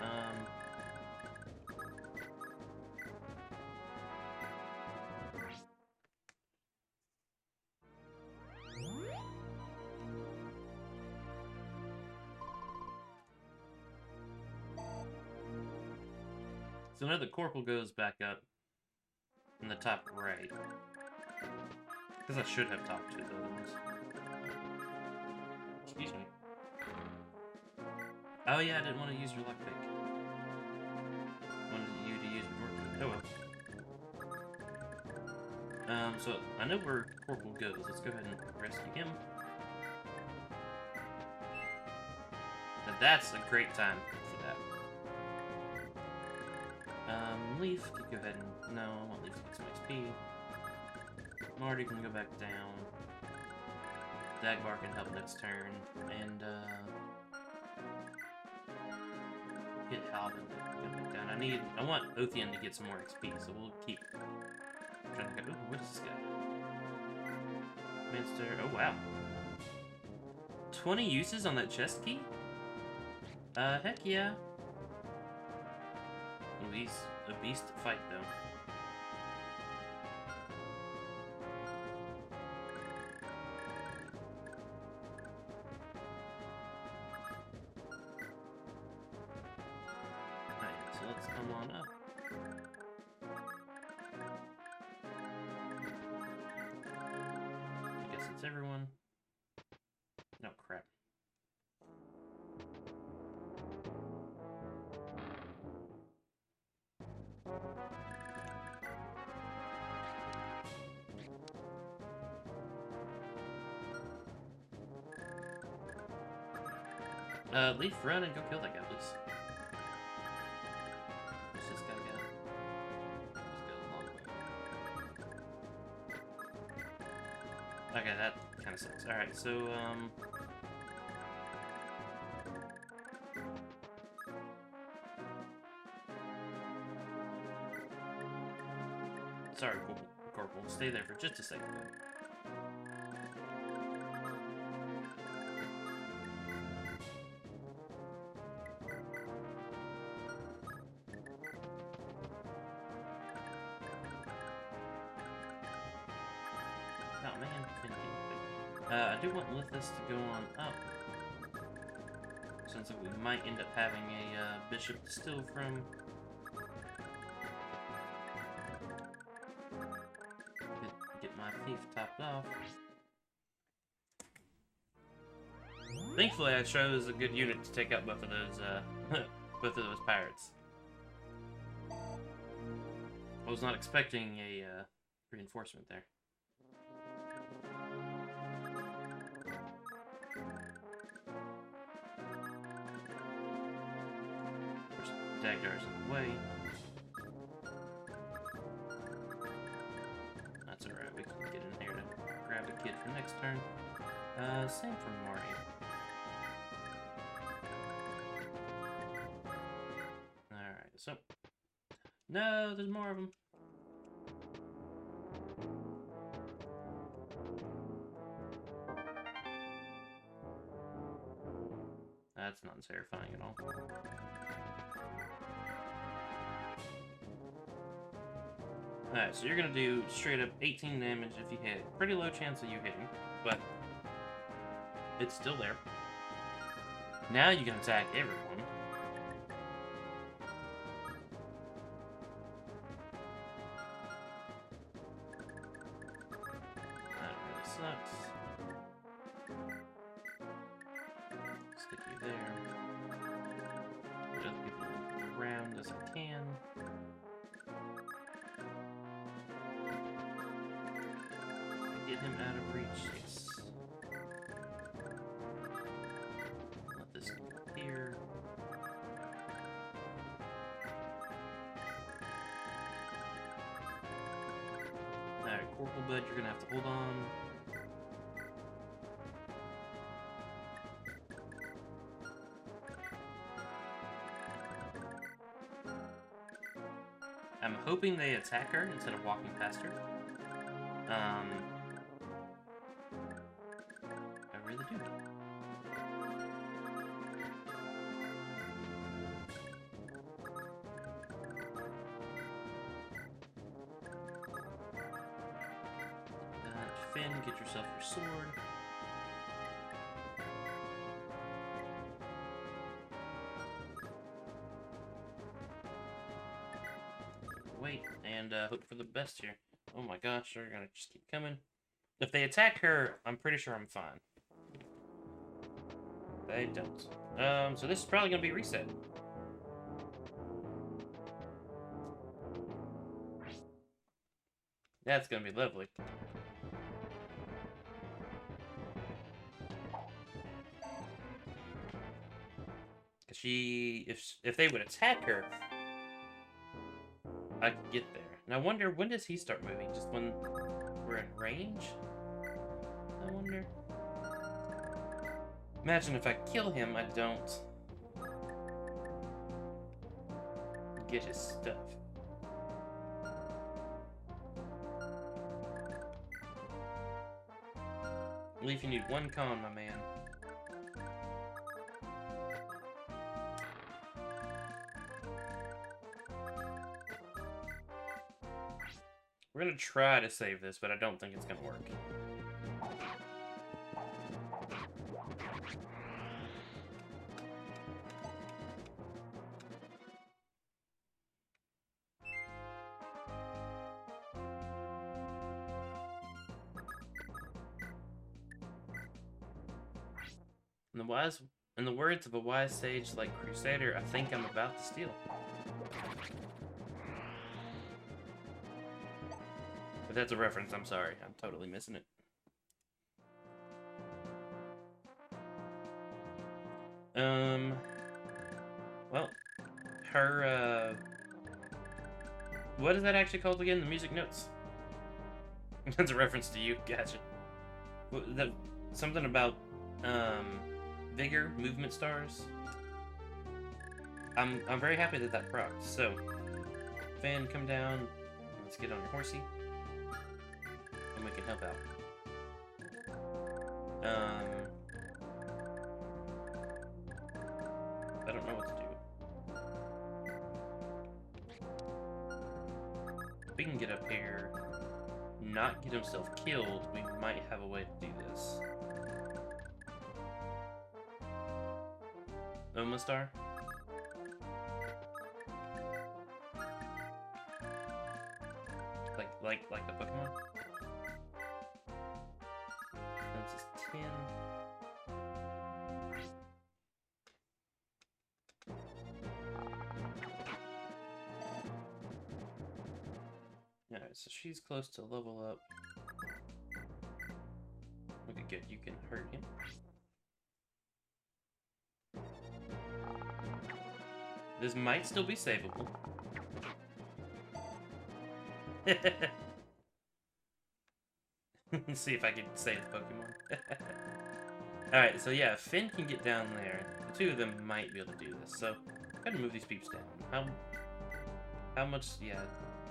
A: So now the corporal goes back up in the top right. Because I should have talked to the other ones. Excuse me. Oh yeah, I didn't want to use your lockpick. Wanted you to use your shortcut. Oh well. So I know where Corporal goes. Let's go ahead and rescue him. Now that's a great time for that. Leaf, go ahead and... No, I want Leaf to get some XP. Marty can go back down. Dagbar can help next turn. And, get Halvin to go back down. I want Othian to get some more XP, so we'll keep trying to go... Ooh, what is this guy? Minster... Oh, wow. 20 uses on that chest key? Heck yeah. Ooh, he's a beast to fight, though. Alright, so let's come on up. I guess it's everyone. No, crap. Leaf, run and go kill that guy, please. What's this guy got? He's got a longbow. Okay, that kind of sucks. Alright, so, sorry, Corporal. Stay there for just a second. I do want Lithus to go on up, since we might end up having a bishop to steal from. Get my thief topped off. Thankfully, I chose a good unit to take out both of those both of those pirates. I was not expecting a reinforcement there. Dagdar's in the way. That's alright, we can get in here to grab a kid for next turn. Same for Mori. Alright, so... No, there's more of them. That's not terrifying at all. Alright, so you're gonna do straight up 18 damage if you hit. Pretty low chance of you hitting, but it's still there. Now you can attack everyone. That really sucks. Stick you there. Get other people around as I can. Get him out of reach. Yes. Let this go here. Alright, Corporal Bud, you're gonna have to hold on. I'm hoping they attack her instead of walking past her. I really do. Finn, get yourself your sword. Wait, and hope for the best here. Oh my gosh, they're gonna just keep coming. If they attack her, I'm pretty sure I'm fine. They don't. So this is probably gonna be reset. That's gonna be lovely. Cause if they would attack her, I could get there. And I wonder, when does he start moving? Just when we're in range? I wonder. Imagine if I kill him, I don't get his stuff. Leaf, you need one con, my man. We're gonna try to save this, but I don't think it's gonna work. In the words of a wise sage like Crusader, I think I'm about to steal. But that's a reference, I'm sorry. I'm totally missing it. Well, her, what is that actually called again? The music notes? That's a reference to you, gotcha. Something about, vigor, movement stars. I'm very happy that that procced. So, Fan, come down. Let's get on your horsey. And we can help out. I don't know what to do. If we can get up here, not get himself killed, we might have a way to do this. Omastar. Like the Pokemon. This is 10. Alright, so she's close to level up. Okay, good. You can hurt him. This might still be savable. Let's see if I can save the Pokemon. Alright, so yeah, Finn can get down there. The two of them might be able to do this, so I'm gonna move these peeps down. How much? Yeah,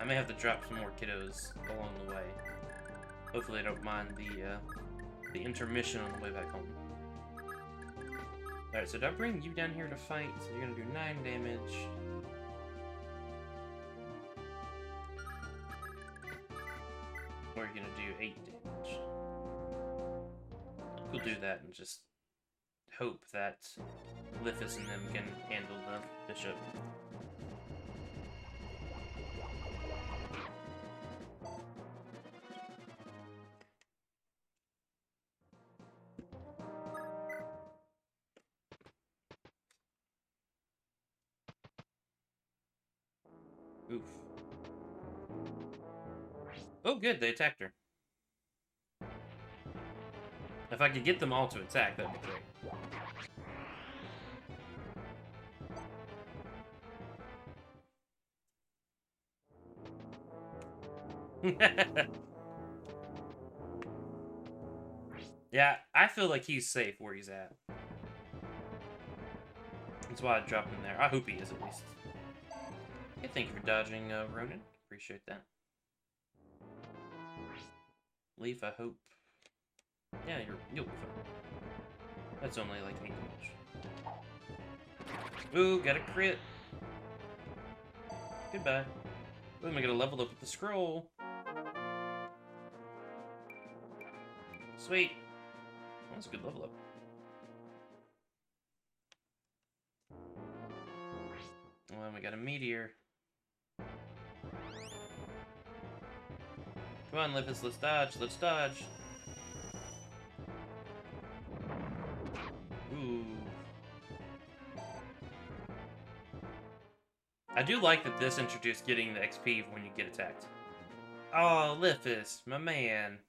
A: I may have to drop some more kiddos along the way. Hopefully I don't mind the intermission on the way back home. Alright, so did I bring you down here to fight? So you're gonna do 9 damage. Or you're gonna do 8 damage. We'll do that and just hope that Lithus and them can handle the bishop. Oof. Oh, good, they attacked her. If I could get them all to attack, that'd be great. Yeah, I feel like he's safe where he's at. That's why I dropped him there. I hope he is, at least. Okay, thank you for dodging, Ronan. Appreciate that. Leaf, I hope. Yeah, you'll be fine. That's only like 8 damage. Ooh, got a crit. Goodbye. Ooh, am I gonna level up with the scroll? Sweet. Well, that's a good level up. Well, we got a meteor. Come on, Lithus, let's dodge, let's dodge. Ooh. I do like that this introduced getting the XP when you get attacked. Oh, Lithus, my man.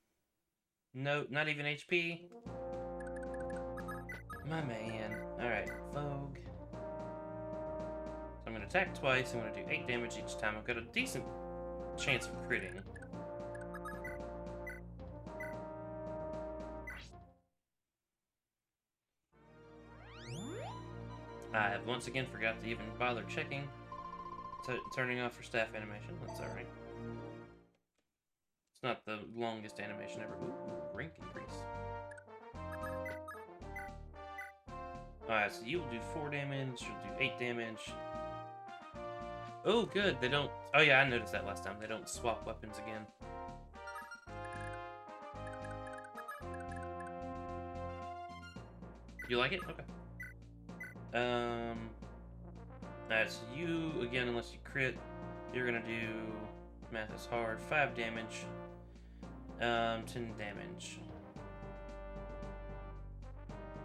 A: No, not even HP. My man. Alright, Vogue. So I'm gonna attack twice, I'm gonna do 8 damage each time. I've got a decent chance of critting. I once again forgot to even bother checking, turning off her staff animation. That's alright. It's not the longest animation ever. Ooh, rank increase. Alright, so you'll do 4 damage, you'll do 8 damage. Oh, good, they don't... Oh yeah, I noticed that last time. They don't swap weapons again. You like it? Okay. Alright, so you, again, unless you crit, you're gonna do, math is hard, 5 damage, 10 damage.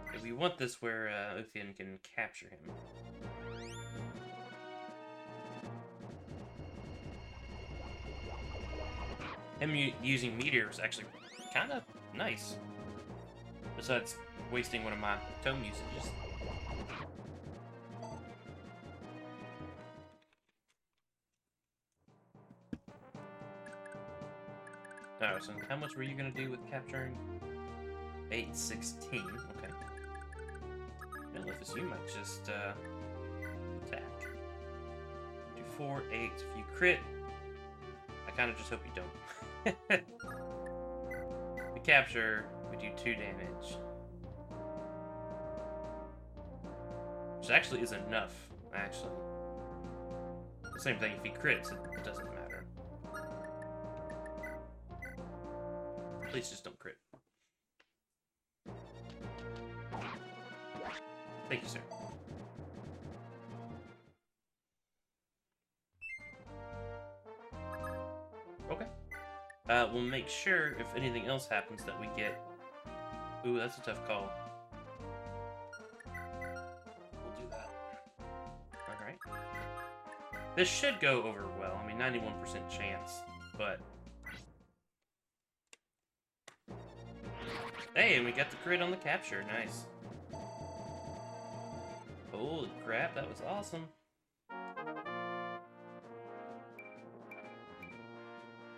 A: Okay, we want this where, Uthian can capture him. Him using Meteor is actually kinda nice. Besides wasting one of my tome usages. Alright, so how much were you gonna do with capturing? 816, okay. And Lithus, you might just, attack. Do 4, 8. If you crit, I kinda just hope you don't. We capture, we do 2 damage. Which actually is enough, actually. The same thing, if he crits, it doesn't matter. Please just don't crit. Thank you, sir. Okay. We'll make sure if anything else happens that we get. Ooh, that's a tough call. We'll do that. Alright. This should go over well. I mean, 91% chance, but... Hey, and we got the crit on the capture. Nice. Holy crap, that was awesome.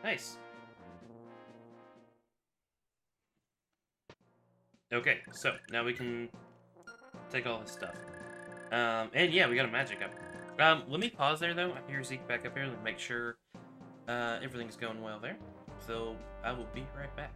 A: Nice. Okay, so now we can take all this stuff. And yeah, we got a magic up. Let me pause there though. I hear Zeke back up here. Let me make sure everything's going well there. So I will be right back.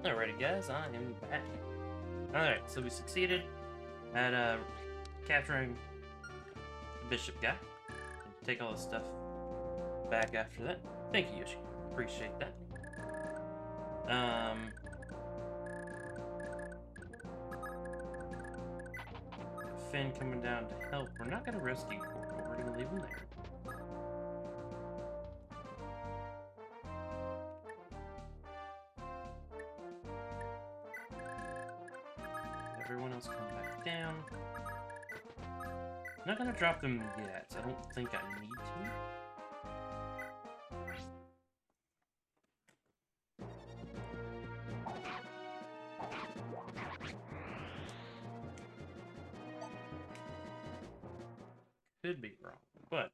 A: Alrighty, guys, I am back. Alright, so we succeeded at capturing the bishop guy. Take all his stuff back after that. Thank you, Yoshi. Appreciate that. Finn coming down to help. We're not gonna rescue Coral. We're gonna leave him there. Everyone else come back down. I'm not gonna drop them yet. I don't think I need to. Could be wrong, but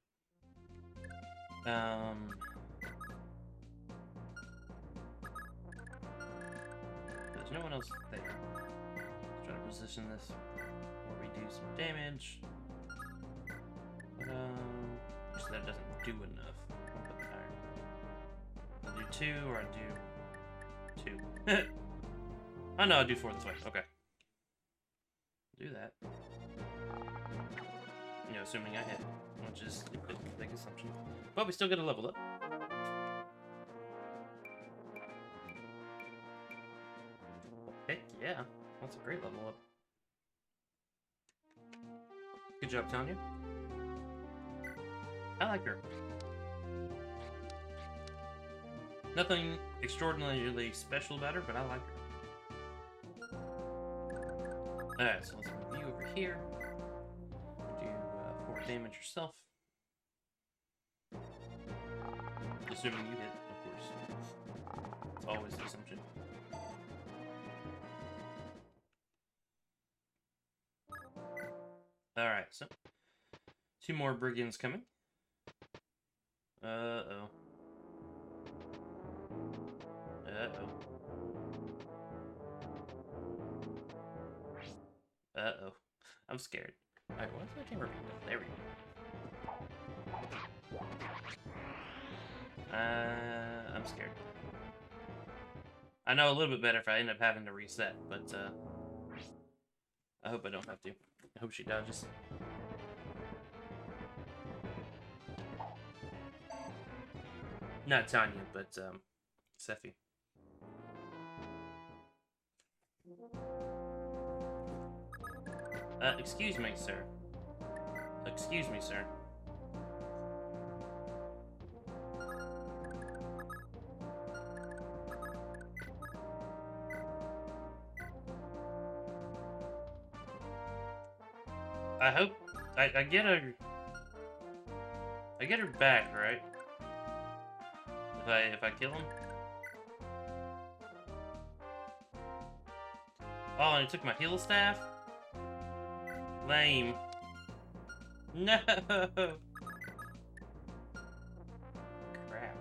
A: there's no one else there. Let's try to position this where we do some damage. So that doesn't do enough. I'll put the iron. I'll do 2 or I'll do 2. Oh no, I'll do 4 this way. Okay. Do that. You know, assuming I hit, which is a big assumption. But we still get a level up. Heck yeah, that's a great level up. Good job, Tanya. I like her. Nothing extraordinarily special about her, but I like her. Alright, so let's move you over here. Do 4 damage yourself. Assuming you hit, of course. It's always the assumption. Alright, so 2 more brigands coming. Uh-oh. Uh-oh. Uh-oh. I'm scared. Alright, what's my camera being done? There we go. I'm scared. I know a little bit better if I end up having to reset, but, I hope I don't have to. I hope she dodges. Not Tanya, but, Sephi. Excuse me, sir. Excuse me, sir. I hope I get her. I get her back, right? If I kill him. Oh, and he took my heal staff? Lame. No! Crap.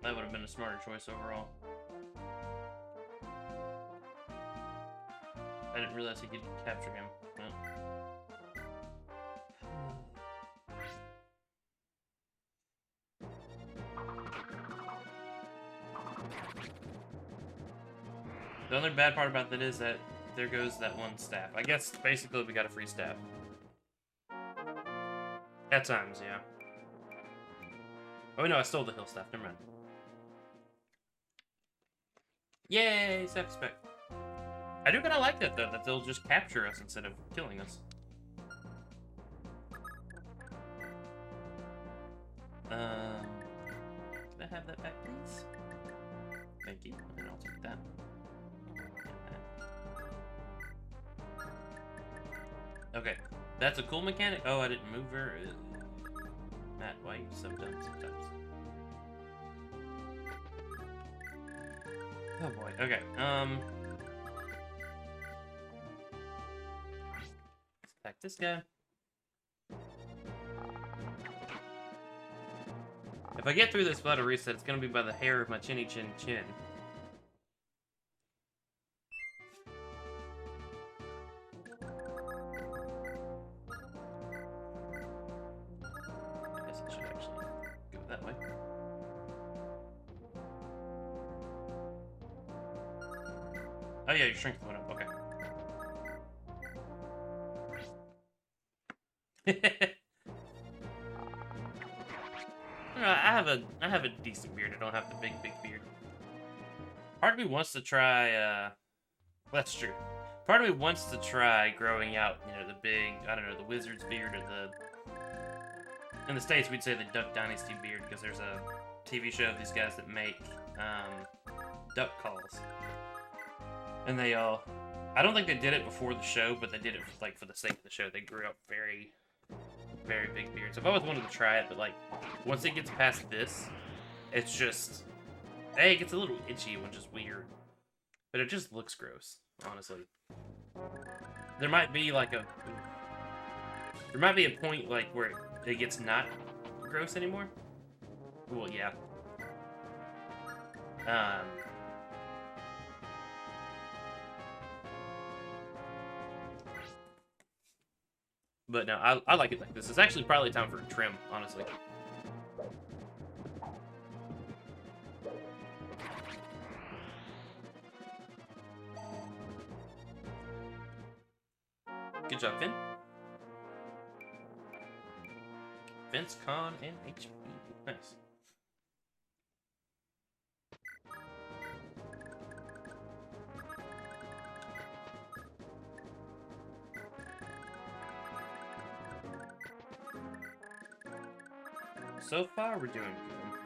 A: That would have been a smarter choice overall. I didn't realize he could capture him. Well. The other bad part about that is that there goes that one staff. I guess basically we got a free staff. At times, yeah. Oh no, I stole the hill staff. Never mind. Yay, self-respect. I do kind of like that though, that they'll just capture us instead of killing us. Can I have that back, please? Thank you. And I'll take that. Okay, that's a cool mechanic. Oh, I didn't move her. Matt, why are you so dumb sometimes? Oh boy. Okay. Let's attack this guy. If I get through this without a reset, it's gonna be by the hair of my chinny chin chin. I guess I should actually go that way. Oh yeah, your strength went up. Okay. I have a decent beard. I don't have the big beard. Part of me wants to try. That's true. Part of me wants to try growing out. You know, the big. I don't know, the wizard's beard or the. In the States, we'd say the Duck Dynasty beard because there's a TV show of these guys that make duck calls, and they all. I don't think they did it before the show, but they did it like for the sake of the show. They grew up very big beards. I've always wanted to try it, but like once it gets past this, it's just it gets a little itchy, which is weird. But it just looks gross, honestly. There might be like a point like where it gets not gross anymore. Well, yeah. But no, I like it like this. It's actually probably time for a trim, honestly. Good job, Finn. Vince, Con, and HP. Nice. So far, we're doing good.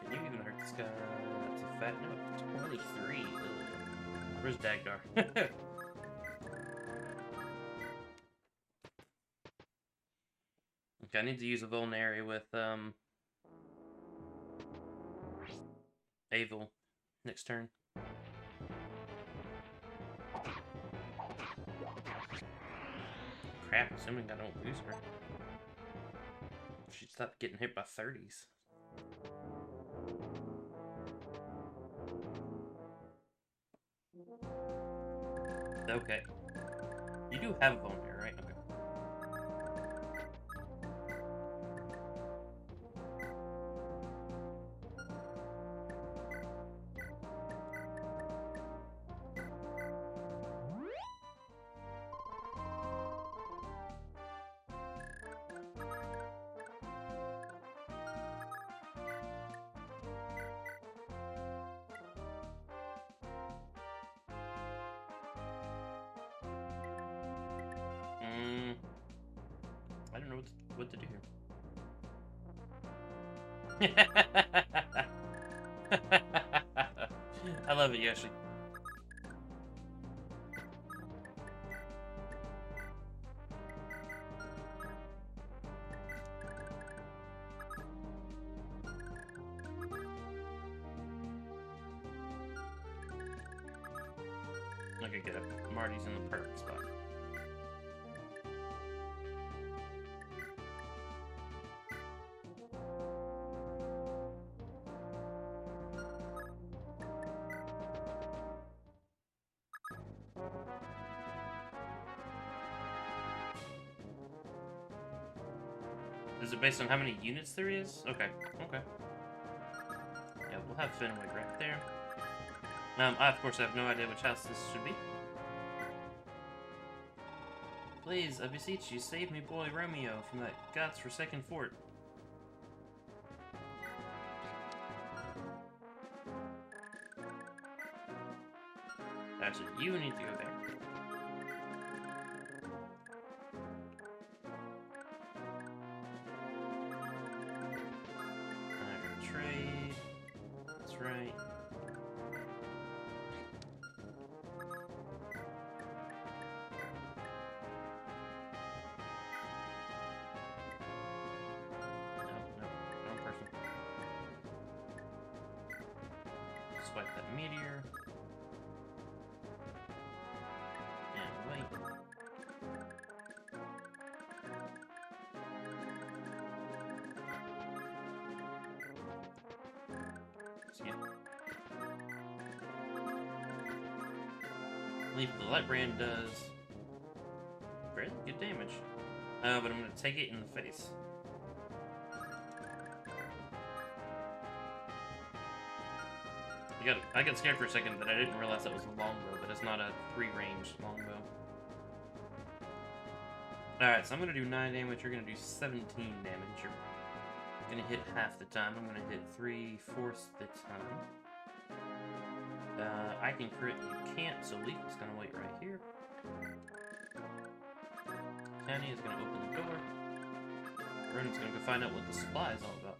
A: Can you even hurt this guy? That's a fat note. 23. Ugh. Where's Dagdar? Okay, I need to use a Vulnerary with, Avil next turn. Crap, assuming I don't lose her. She'd stop getting hit by 30s. Okay. You do have a Vulnerary, right? Okay. I don't know what to do here. I love it, Yoshi. Okay, get up. Marty's in the perfect spot. Is it based on how many units there is? Okay, okay. Yeah, we'll have Fenwick right there. I, of course, have no idea which house this should be. Please, I beseech you, save me boy Romeo from that god's-forsaken fort. Actually, you need to go there. trade. That's right. No, wrong person. Swipe that meteor. And wait. Skip. I believe the light brand does fairly good damage. But I'm gonna take it in the face. I got scared for a second that I didn't realize that was a longbow, but it's not a free-range longbow. Alright, so I'm gonna do 9 damage, you're gonna do 17 damage. You're gonna hit half the time. I'm gonna hit 3/4 the time. I can crit, you can't, so Leaf is gonna wait right here. Tiny is gonna open the door. Ronan's gonna go find out what the supply is all about.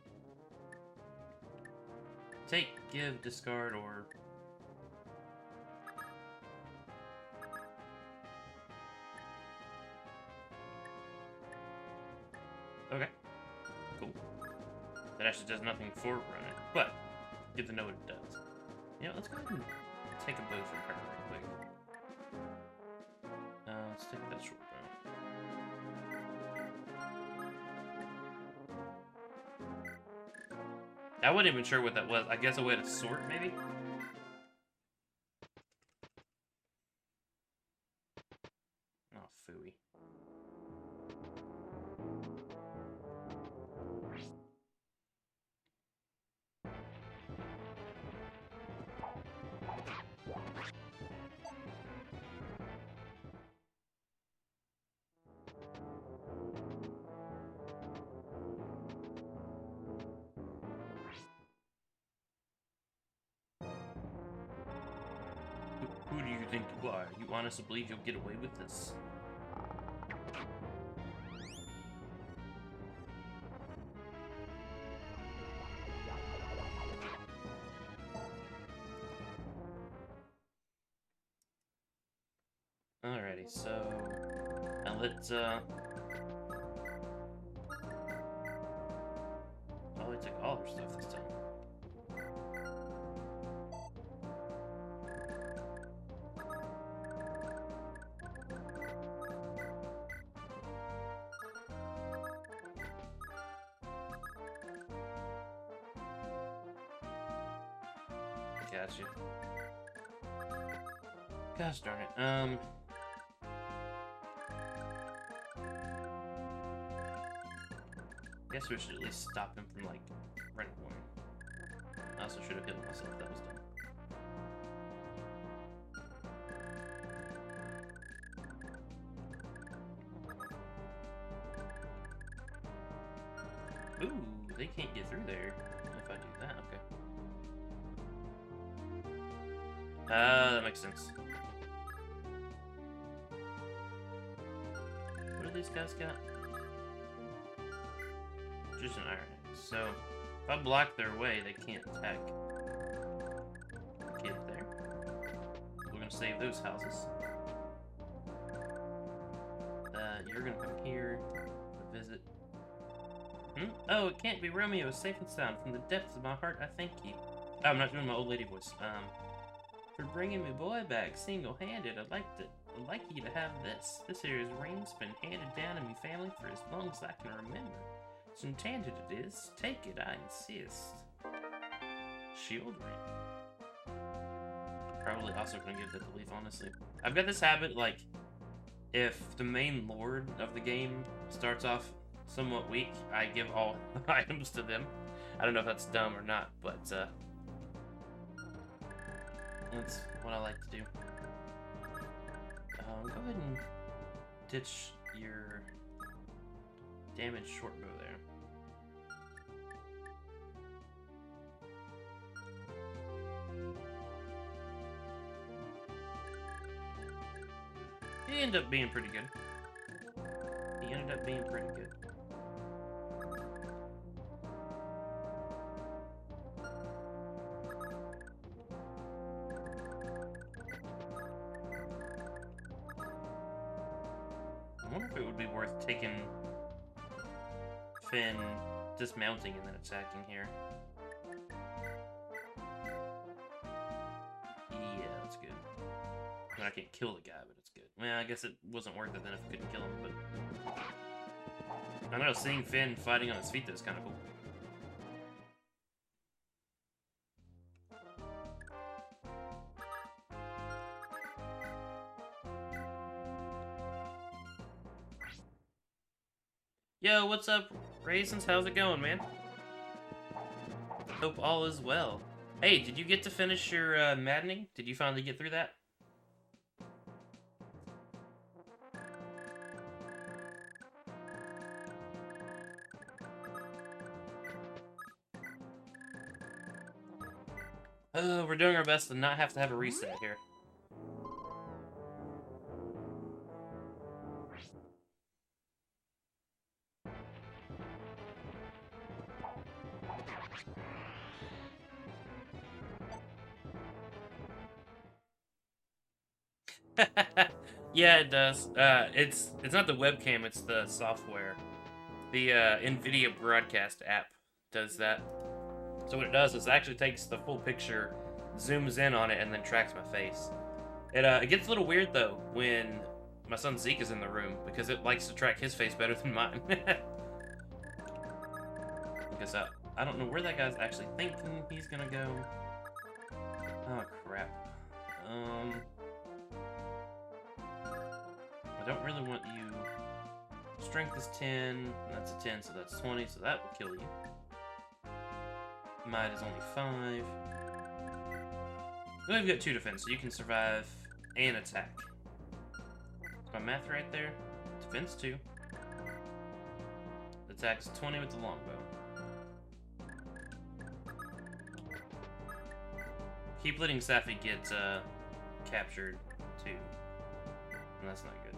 A: Take, give, discard, or... Okay. Cool. That actually does nothing for Ronan, but good to know what it does. You know, let's go ahead and take a bow from her real quick. Let's take that short bow. I wasn't even sure what that was. I guess a way to sort, maybe? Oh, phooey. Who do you think you are? You honestly believe you'll get away with this? Alrighty, so... Now let's, Oh, I took all her stuff this time. Gotcha. Gosh darn it. Guess we should at least stop him from, like, running away. I also should have healed myself, that was dumb. Ooh, they can't get through there if I do that, okay. That makes sense. What do these guys got? Just an iron axe. So, if I block their way, they can't attack. Get there. We're gonna save those houses. You're gonna come here to visit. Oh, it can't be Romeo. Safe and sound. From the depths of my heart, I thank you. Oh, I'm not doing my old lady voice. For bringing my boy back single-handed, I'd like you to have this. This here is ring's been handed down in my family for as long as I can remember. So enchanted it is. Take it, I insist. Shield ring. Probably also gonna give that to Leaf, honestly. I've got this habit, like, if the main lord of the game starts off somewhat weak, I give all items to them. I don't know if that's dumb or not, but that's what I like to do. Go ahead and ditch your damaged short bow there. He ended up being pretty good. I wonder if it would be worth taking Finn, dismounting, and then attacking here. Yeah, that's good. I mean, I can't kill the guy, but it's good. Well, I guess it wasn't worth it then if I couldn't kill him, but... I don't know, seeing Finn fighting on his feet, though, is kind of cool. Yo, what's up, Raisins? How's it going, man? Hope all is well. Hey, did you get to finish your maddening? Did you finally get through that? We're doing our best to not have to have a reset here. Yeah, it does. It's not the webcam, it's the software. The NVIDIA Broadcast app does that. So what it does is it actually takes the full picture, zooms in on it, and then tracks my face. It gets a little weird though when my son Zeke is in the room because it likes to track his face better than mine. Because I don't know where that guy's actually thinking he's gonna go. Oh crap. I don't really want you. Strength is 10, that's a 10, so that's 20, so that will kill you. Might is only 5. Well, we've got 2 defense, so you can survive and attack. Is my math right there? Defense 2. Attack's 20 with the longbow. Keep letting Safi get captured too. And that's not good.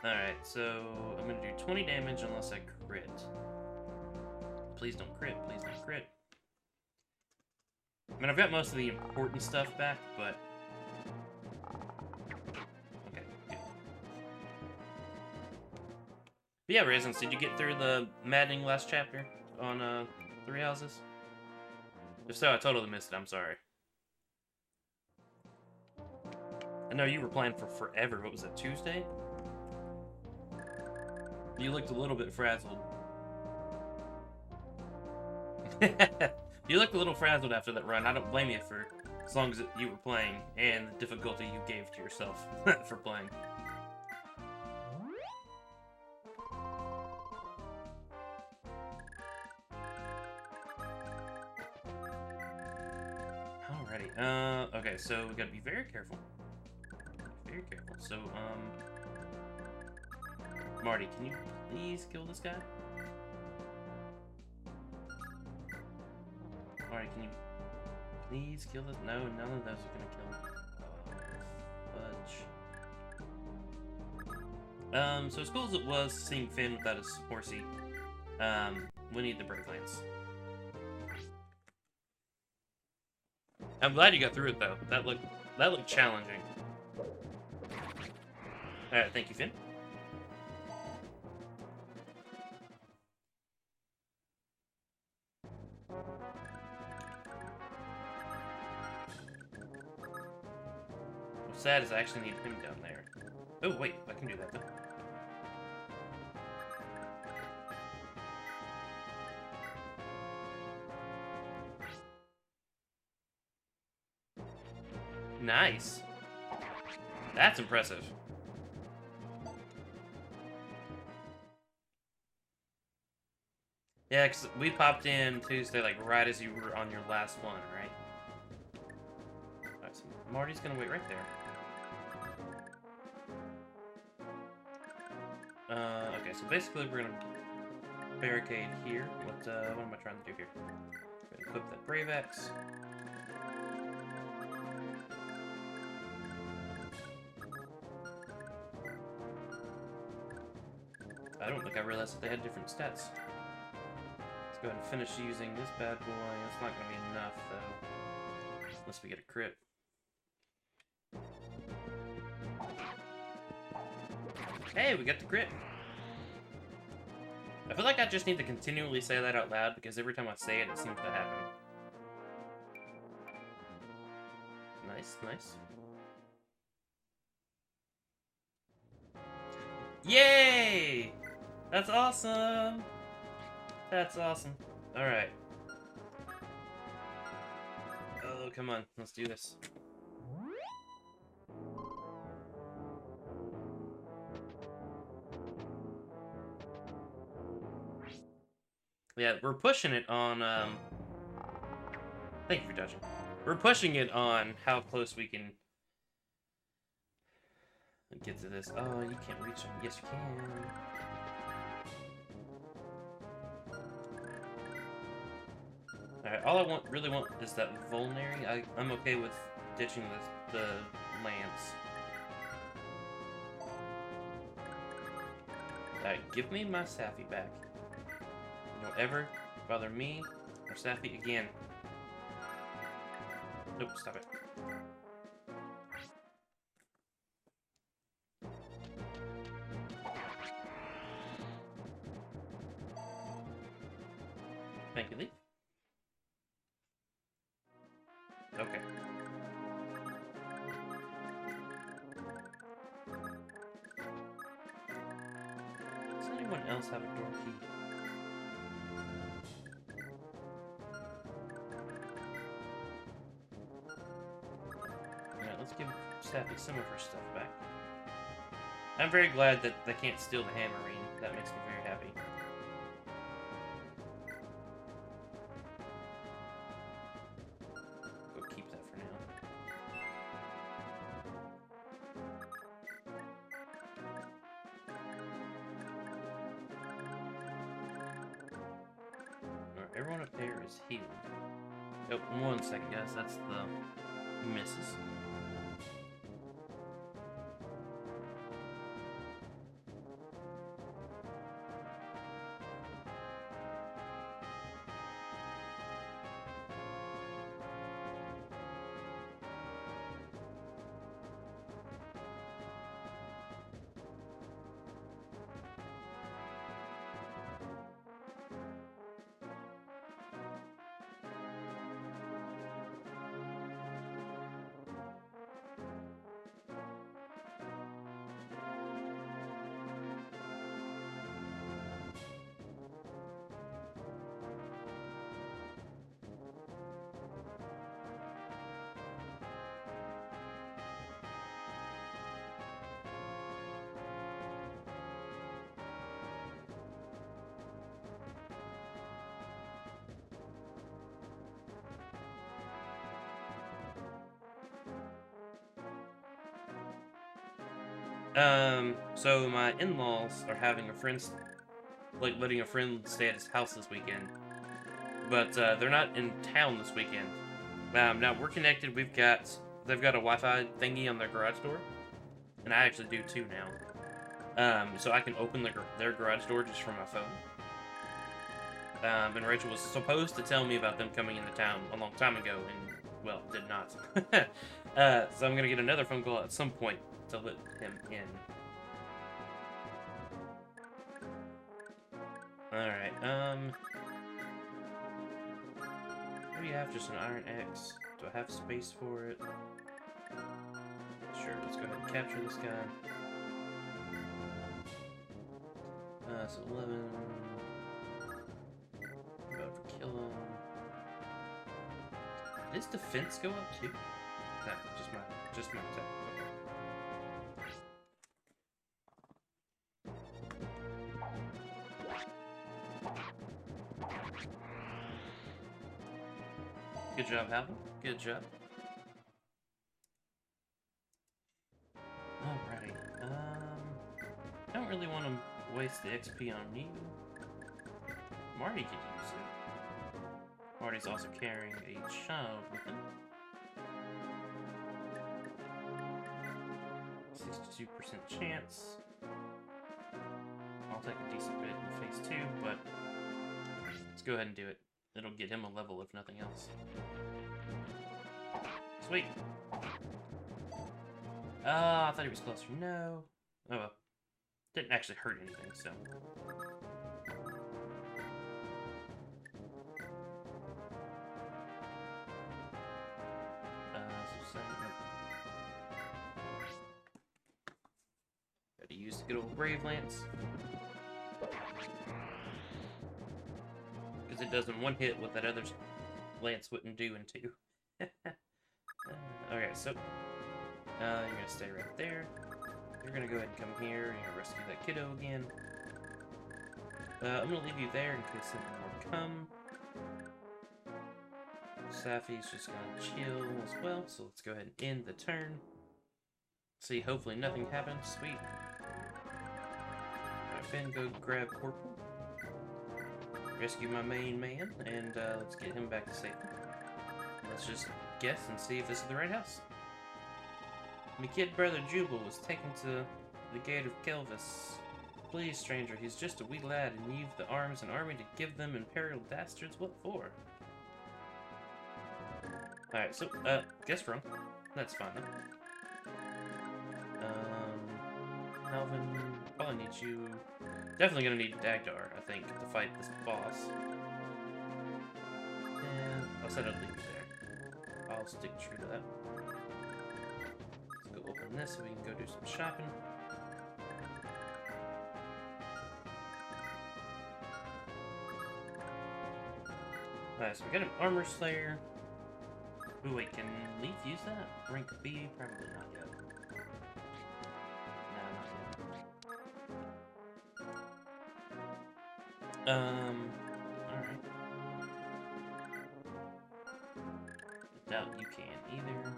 A: Alright, so I'm gonna do 20 damage unless I crit. Please don't crit, please don't crit. I mean, I've got most of the important stuff back, but... Okay, good. But yeah, Raisins, did you get through the maddening last chapter on 3 Houses? If so, I totally missed it, I'm sorry. I know you were playing for forever. What was it, Tuesday? You looked a little bit frazzled. You looked a little frazzled after that run. I don't blame you for as long as you were playing and the difficulty you gave to yourself for playing. Alrighty. Okay, so we gotta be very careful. Very careful. So, Marty, can you please kill this guy? Marty, can you please kill this? No, none of those are gonna kill him. Fudge. So as cool as it was seeing Finn without his horsey, we need the Brave Lance. I'm glad you got through it though. That looked challenging. Alright, thank you, Finn. What's sad is I actually need him down there. Oh wait, I can do that though. Nice. That's impressive. Yeah, because we popped in Tuesday, like, right as you were on your last one, right? Alright, so Marty's gonna wait right there. Okay, so basically we're gonna barricade here. What am I trying to do here? We're gonna equip that Brave Axe. I don't think I realized that they had different stats. Let's go ahead and finish using this bad boy. It's not going to be enough, though. Unless we get a crit. Hey, we got the crit! I feel like I just need to continually say that out loud, because every time I say it, it seems to happen. Nice, nice. Yay! That's awesome! That's awesome. Alright. Oh, come on. Let's do this. Yeah, we're pushing it on, Thank you for touching. We're pushing it on how close we can get to this. Oh, you can't reach him. Yes, you can. Alright, all I really want is that Vulnerary. I'm okay with ditching the lance. Alright, give me my Sappy back. Don't ever bother me or Sappy again. Nope, stop it. Thank you, Leaf. Okay. Does anyone else have a door key? Alright, let's give Sappy some of her stuff back. I'm very glad that they can't steal the Hammerine. That makes me very happy. Go keep that for now. Alright, everyone up there is healed. Oh, 1 second, guys. That's the misses. So my in-laws are having a friend's, like, letting a friend stay at his house this weekend. But, they're not in town this weekend. Now we're connected, they've got a Wi-Fi thingy on their garage door. And I actually do too now. So I can open their garage door just from my phone. And Rachel was supposed to tell me about them coming into town a long time ago, and, well, did not. So I'm gonna get another phone call at some point to let him in. Alright, what do you have? Just an Iron Axe? Do I have space for it? Sure, let's go ahead and capture this guy. So 11. About to kill him. Did his defense go up too? No, just my attack. Good job, Halvin. Good job. Alrighty. I don't really want to waste the XP on you. Marty could use it. Marty's also carrying a child with him. 62% chance. I'll take a decent bit in phase 2, but let's go ahead and do it. It'll get him a level if nothing else. Sweet. I thought he was closer. No. Oh well. Didn't actually hurt anything, so. So 7. Gotta use the good old Brave Lance. Because it does in one hit what that other lance wouldn't do in 2. Okay, so you're gonna stay right there. You're gonna go ahead and come here. You're gonna rescue that kiddo again. I'm gonna leave you there in case any more come. Safi's just gonna chill as well, so let's go ahead and end the turn. See, hopefully nothing happens. Sweet. Alright, Finn, go grab Corporal. Rescue my main man, and let's get him back to safety. Let's just guess and see if this is the right house. My kid brother Jubal was taken to the gate of Kelvis. Please, stranger, he's just a wee lad, and you've the arms and army to give them imperial dastards. What for? Alright, so, guess wrong. That's fine, then. Alvin, probably need you... Definitely gonna need Dagdar, I think, to fight this boss. And I'll set up leave you there. I'll stick true to that. Let's go open this so we can go do some shopping. Alright, so we got an Armor Slayer. Ooh, wait, can Leaf use that? Rank B? Probably not yet. No, not yet. Alright. I doubt you can either.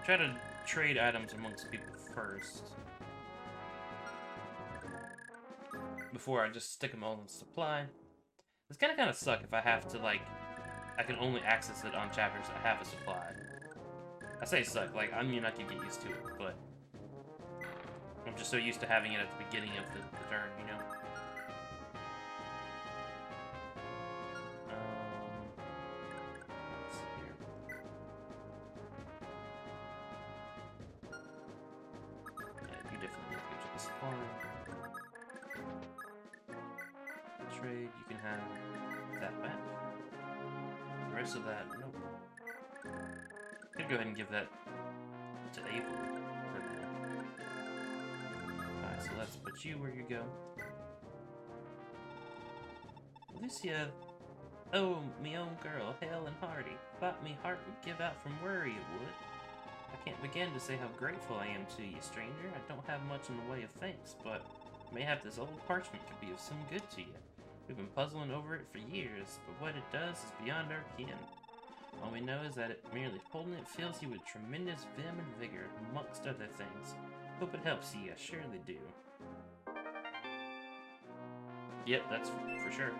A: Try to trade items amongst people first. Before I just stick them all in supply. It's gonna kind of suck if I have to, like, I can only access it on chapters that have a supply. I say suck, like, I mean I can get used to it, but I'm just so used to having it at the beginning of the turn, you know? Let's see here. Yeah, you definitely need to go to the supply. Trade, you can have that back. The rest of that, nope. I'm gonna go ahead and give that to Abel for now. Alright, so let's put you where you go. Lucia, oh, me own girl, hale and hearty. Thought me heart would give out from worry it would. I can't begin to say how grateful I am to you, stranger. I don't have much in the way of thanks, but mayhap this old parchment could be of some good to you. We've been puzzling over it for years, but what it does is beyond our ken. All we know is that it merely holding it fills you with tremendous vim and vigor, amongst other things. Hope it helps you, I surely do. Yep, that's for sure.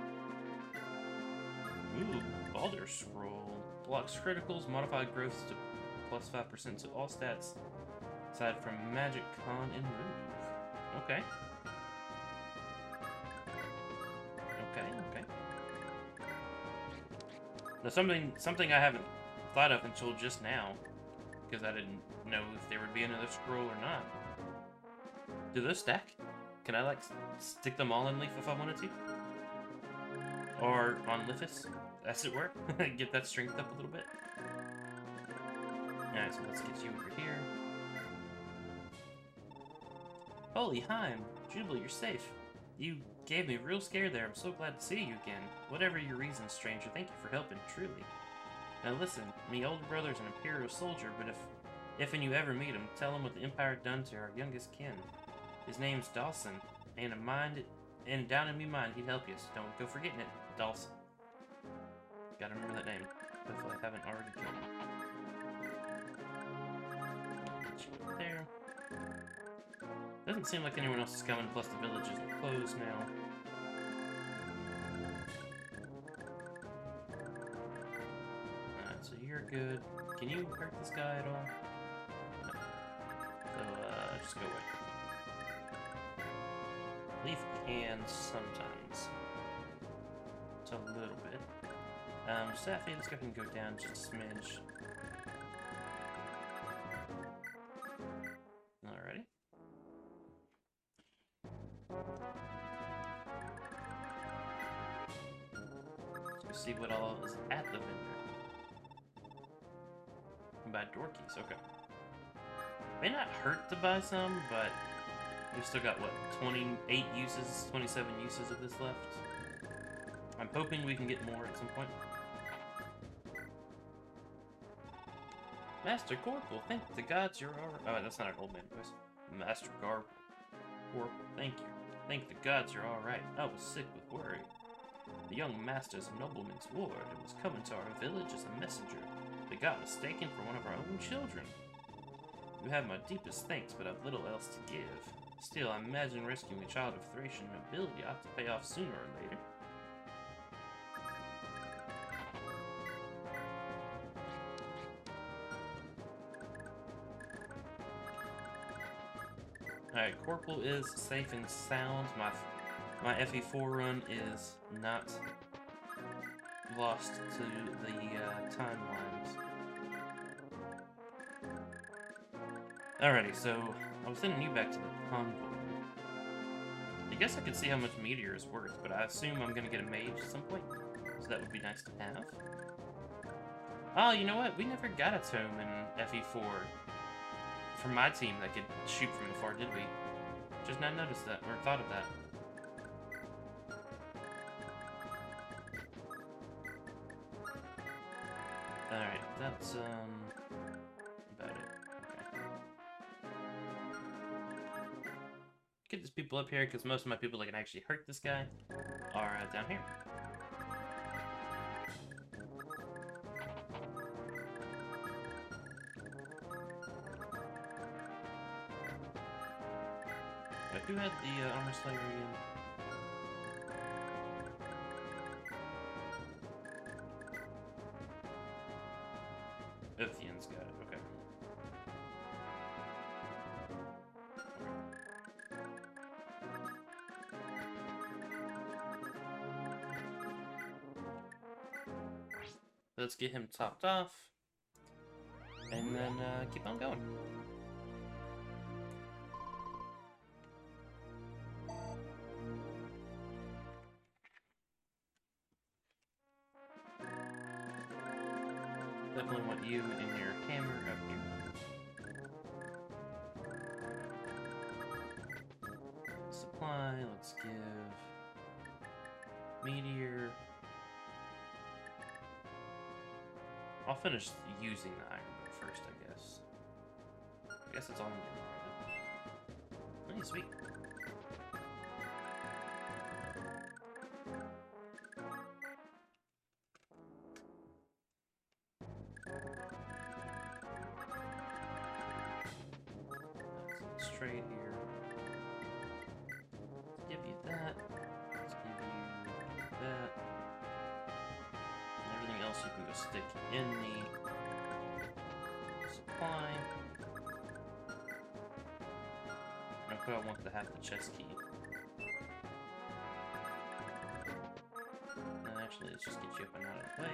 A: Ooh, Baldur Scroll. Blocks criticals, modified growths to plus 5% to all stats, aside from Magic, Con, and Move. Okay. Okay. Now something I haven't thought of until just now, because I didn't know if there would be another scroll or not. Do those stack? Can I, like, stick them all in Leaf if I wanted to? Or on Lithis, as it were? Get that strength up a little bit. Alright, so let's get you over here. Holy Heim! Jubal, you're safe. You gave me a real scare there. I'm so glad to see you again. Whatever your reasons, stranger, thank you for helping, truly. Now listen, me older brother's an Imperial soldier, but if and you ever meet him, tell him what the Empire done to our youngest kin. His name's Dawson, and down in me mind he'd help you, so don't go forgetting it, Dawson. Gotta remember that name. Hopefully I haven't already killed him. Doesn't seem like anyone else is coming, plus the villages are closed now. Alright, so you're good. Can you hurt this guy at all? No. So, just go away. Leaf can sometimes. It's a little bit. Safi, let's go ahead and go down just a smidge. Alrighty. Let's see what all is at the vendor. Buy door keys, okay. May not hurt to buy some, but we've still got, what, 28 uses, 27 uses of this left? I'm hoping we can get more at some point. Master Corporal, thank the gods you're alright. Oh, that's not an old man voice. Master Corporal, thank you. Thank the gods you're alright. I was sick with worry. The young master's a nobleman's ward and was coming to our village as a messenger. They got mistaken for one of our own children. You have my deepest thanks, but I've little else to give. Still, I imagine rescuing a child of Thracian nobility ought to pay off sooner or later. Alright, Corporal is safe and sound. My FE4 run is not lost to the timelines. Alrighty, so I was sending you back to the convoy. I guess I could see how much Meteor is worth, but I assume I'm gonna get a mage at some point, so that would be nice to have. Oh, you know what? We never got a tome in FE4 for my team that could shoot from afar, did we? Just not noticed that, or thought of that. Alright, that's, about it. Okay. Get these people up here, because most of my people that can actually hurt this guy are down here. Who had the armor slayer again? Othian's got it, okay. Let's get him topped off, and then keep on going. Definitely want you and your hammer up here. Supply, let's give Meteor. I'll finish using the iron first, I guess. I guess that's all I'm doing. Really sweet. Trade here. Let's give you that. Let's give you that. And everything else you can go stick in the supply. I probably want to have the chest key. And actually, let's just get you up and out of the way.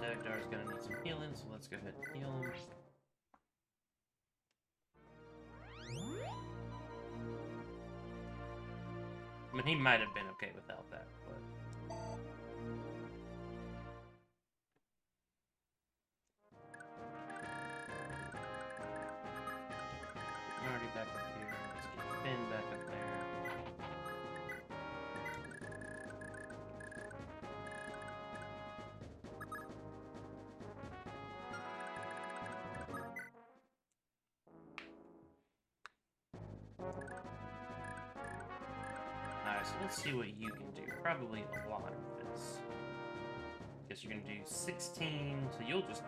A: Dagdar's gonna need some healing, so let's go ahead and heal him. I mean, he might have been okay without that, but... I'm already back up here. Let's get Finn back up there. Alright, so let's see what you can do. Probably a lot of this. Guess you're gonna do 16, so you'll just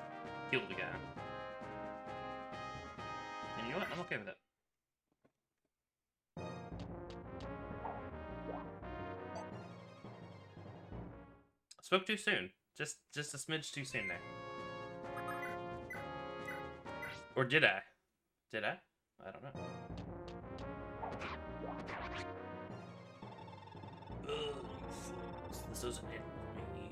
A: kill the guy. And you know what? I'm okay with that. Spoke too soon. Just a smidge too soon there. Or did I? Did I? I don't know. Ugh, you fools. This doesn't end with me.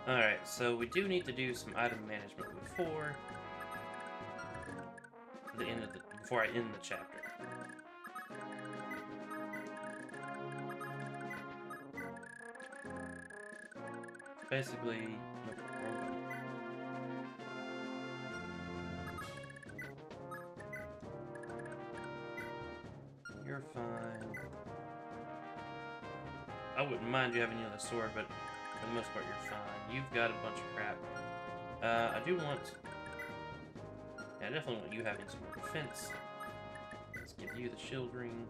A: Alright, so we do need to do some item management before the end of the before I end the chapter. Basically, you're fine. I wouldn't mind you having the other sword, but for the most part, you're fine. You've got a bunch of crap. I do want... Yeah, I definitely want you having some more defense. Let's give you the shield ring.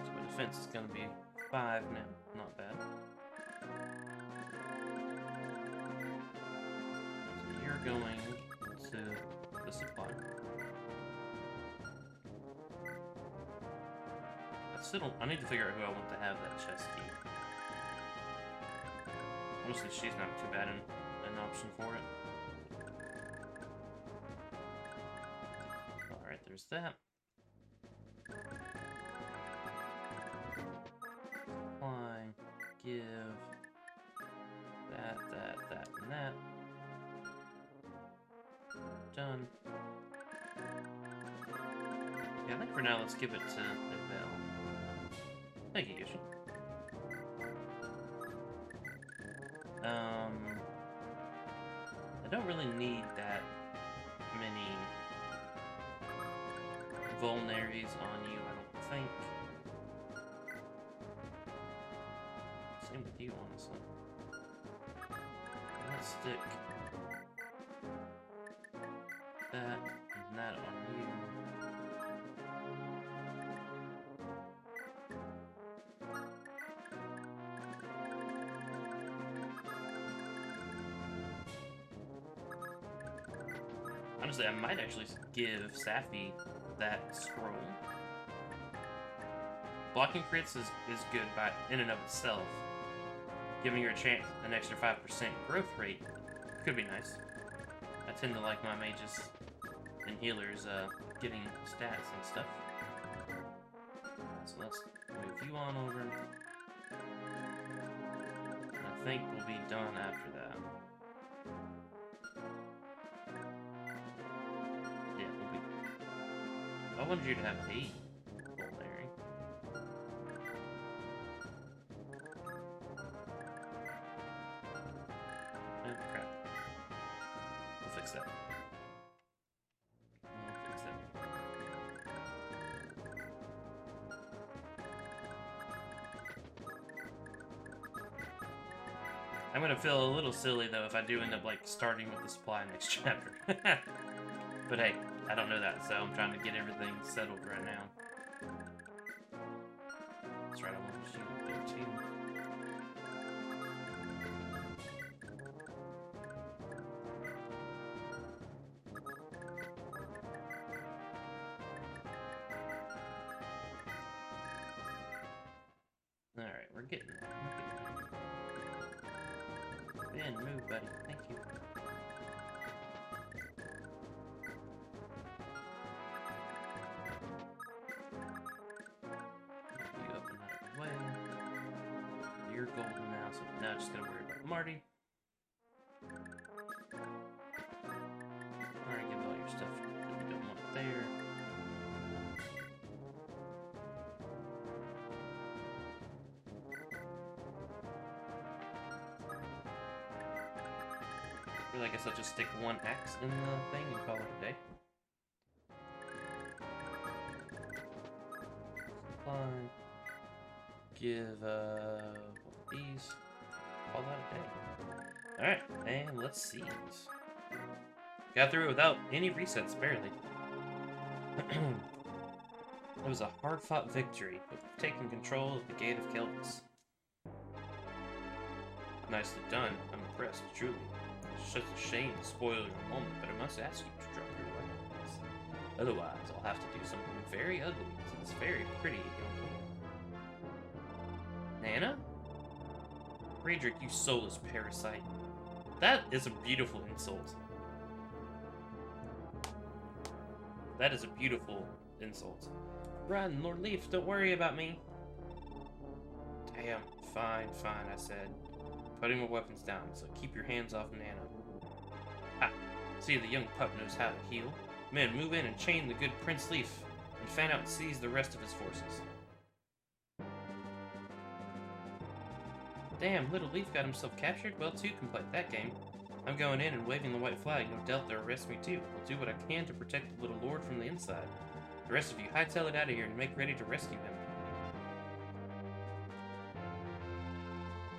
A: So my defense is going to be 5 now. Not bad. So you're going to the supply. I need to figure out who I want to have that chest key. Honestly, she's not too bad an option for it. Alright, there's that. Apply, give, that, and that. Done. Yeah, I think for now, let's give it to Abel. Thank you, Yoshi. I don't really need that many vulneraries on you, I don't think. Same with you, honestly. Let's stick that and that on you. Honestly, I might actually give Safi that scroll. Blocking crits is good by in and of itself. Giving her a chance, an extra 5% growth rate could be nice. I tend to like my mages and healers getting stats and stuff. So let's move you on over. And I think we'll be done after that. I wanted you to have 8 vulnerary. Oh, crap. We'll fix that. I'm gonna feel a little silly though if I do end up like starting with the supply next chapter. But hey, I don't know that, so I'm trying to get everything settled right now. That's right, I want to shoot up there too. Alright, we're getting there. Ben, move, buddy. Thank you. You're golden now, so now just gonna worry about Marty. Alright, give all your stuff that we don't want there. Really, I guess I'll just stick one axe in the thing and call it a day. decline. Give these. Call that a day. Alright, and let's see. Got through it without any resets, barely. It was a hard-fought victory, but we've taken control of the Gate of Kelvis. Nicely done. I'm impressed, truly. It's such a shame to spoil your moment, but I must ask you to drop your weapons. Otherwise, I'll have to do something very ugly to this very pretty young woman. Nana? Raedric, you soulless parasite. That is a beautiful insult. That is a beautiful insult. Run, Lord Leaf, don't worry about me. Damn, fine, I said. Putting my weapons down, so keep your hands off Nana. Ha! See, the young pup knows how to heal. Men, move in and chain the good Prince Leaf, and fan out and seize the rest of his forces. Damn, little Leaf got himself captured? Well, two can play that game. I'm going in and waving the white flag. No doubt they'll arrest me too. I'll do what I can to protect the little lord from the inside. The rest of you, hightail it out of here and make ready to rescue him.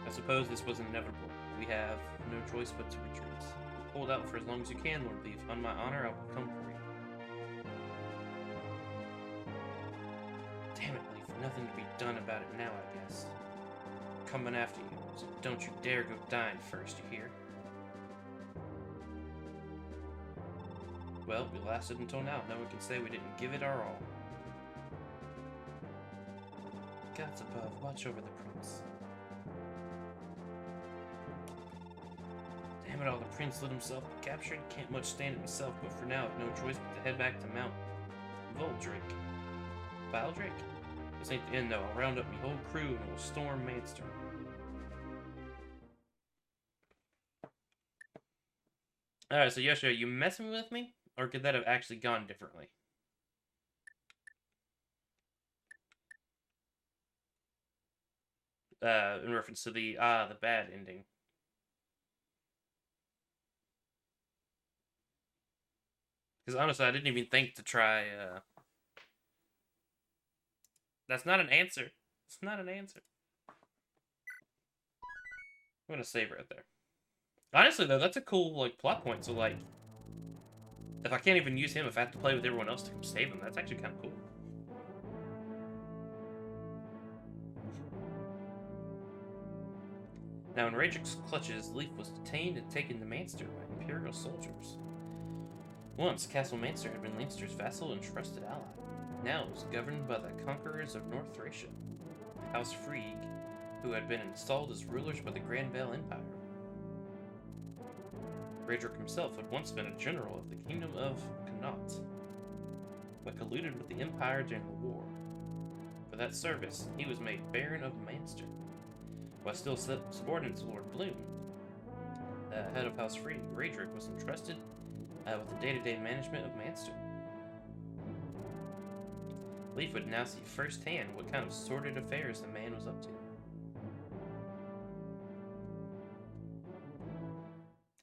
A: I suppose this was inevitable. We have no choice but to retreat. Hold out for as long as you can, Lord Leaf. On my honor, I will come for you. Damn it, Leaf. Nothing to be done about it now, I guess. Coming after you, so don't you dare go dying first, you hear? Well, we lasted until now. No one can say we didn't give it our all. Gods above, watch over the prince. Damn it all, the prince let himself be captured. Can't much stand it myself, but for now, I've no choice but to head back to Mount Voldrick. Baldrick? This ain't the end, though. I'll round up my whole crew and we'll storm Mainster. Alright, so Yoshi, are you messing with me? Or could that have actually gone differently? In reference to the bad ending. Because honestly, I didn't even think to try, That's not an answer. It's not an answer. I'm gonna save right there. Honestly, though, that's a cool, like, plot point. So, like, if I can't even use him, if I have to play with everyone else to come save him, that's actually kind of cool. Now, in Raedric's clutches, Leaf was detained and taken to Mainster by Imperial soldiers. Once, Castle Mainster had been Leinster's vassal and trusted ally. Now it was governed by the conquerors of North Thracia, House Frigg, who had been installed as rulers by the Grand Bell Empire. Raedric himself had once been a general of the Kingdom of Connaught, but colluded with the Empire during the war. For that service, he was made Baron of Mainster, while still subordinate to Lord Bloom. Head of House Frigg, Raedric was entrusted with the day-to-day management of Mainster. Leaf would now see firsthand what kind of sordid affairs the man was up to.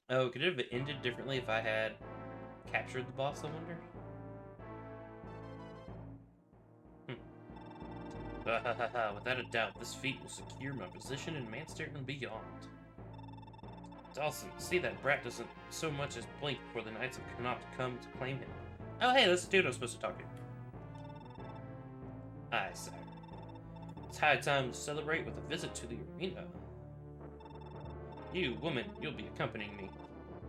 A: Oh, could it have ended differently if I had captured the boss, I wonder? Without a doubt, this feat will secure my position in Mainster and beyond. Dawson, see that brat doesn't so much as blink before the Knights of Connaught come to claim him. Oh hey, that's the dude I was supposed to talk to. Aye, sire. It's high time to celebrate with a visit to the arena. You, woman, you'll be accompanying me.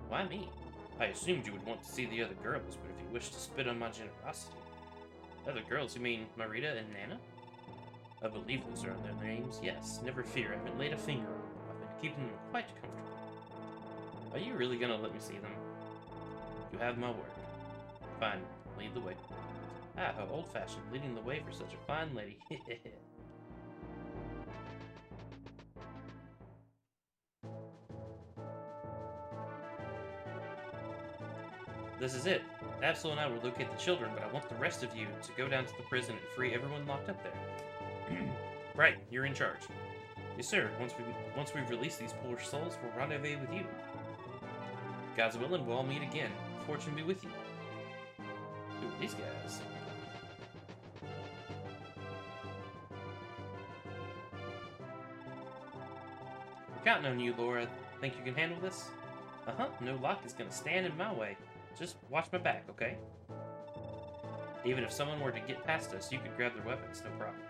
A: Why me? I assumed you would want to see the other girls, but if you wish to spit on my generosity. Other girls, you mean Marita and Nana? I believe those are their names, yes. Never fear, I haven't laid a finger on them. I've been keeping them quite comfortable. Are you really gonna let me see them? You have my word. Fine, lead the way. Ah, how old-fashioned, leading the way for such a fine lady. This is it. Absol and I will locate the children, but I want the rest of you to go down to the prison and free everyone locked up there. Right, you're in charge. Yes, sir. Once we've released these poor souls, we'll rendezvous with you. God's willing, we'll all meet again. Fortune be with you. Who are these guys? Counting on you, Laura. Think you can handle this? Uh-huh. No lock is gonna stand in my way. Just watch my back, okay? Even if someone were to get past us, you could grab their weapons, no problem.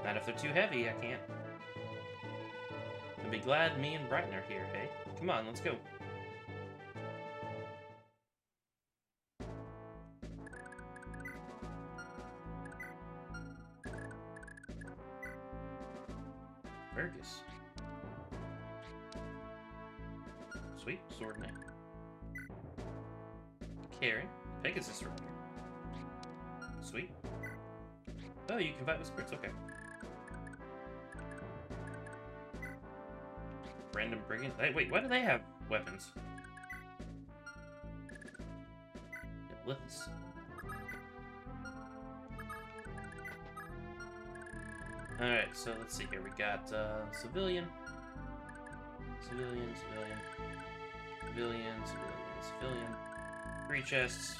A: Not if they're too heavy, I can't. I'll be glad me and Brighton are here, hey? Come on, let's go. Fergus. Sweet, sword knight. Karen. Pegasus right here. Sweet. Oh, you can fight with spirits, okay. Random brigand. Hey, wait, why do they have weapons? Liths. Alright, so let's see here. We got civilian. Civilian. 3 chests.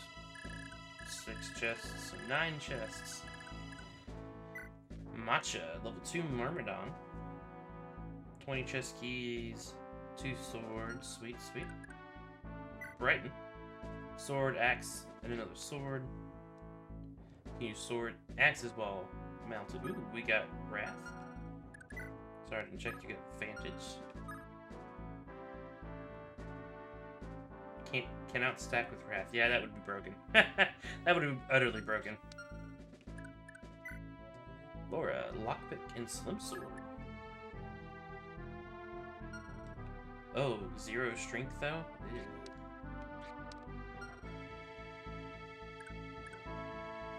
A: 6 chests. 9 chests. Matcha, level 2 Myrmidon. 20 chest keys. 2 swords. Sweet. Brighton. Sword, axe, and another sword. Use sword, axes while mounted. Ooh, we got Wrath. Sorry, I didn't check to get Vantage. Cannot stack with Wrath. Yeah, that would be broken. That would be utterly broken. Laura, lockpick and slim sword. Oh, 0 strength though? Ew.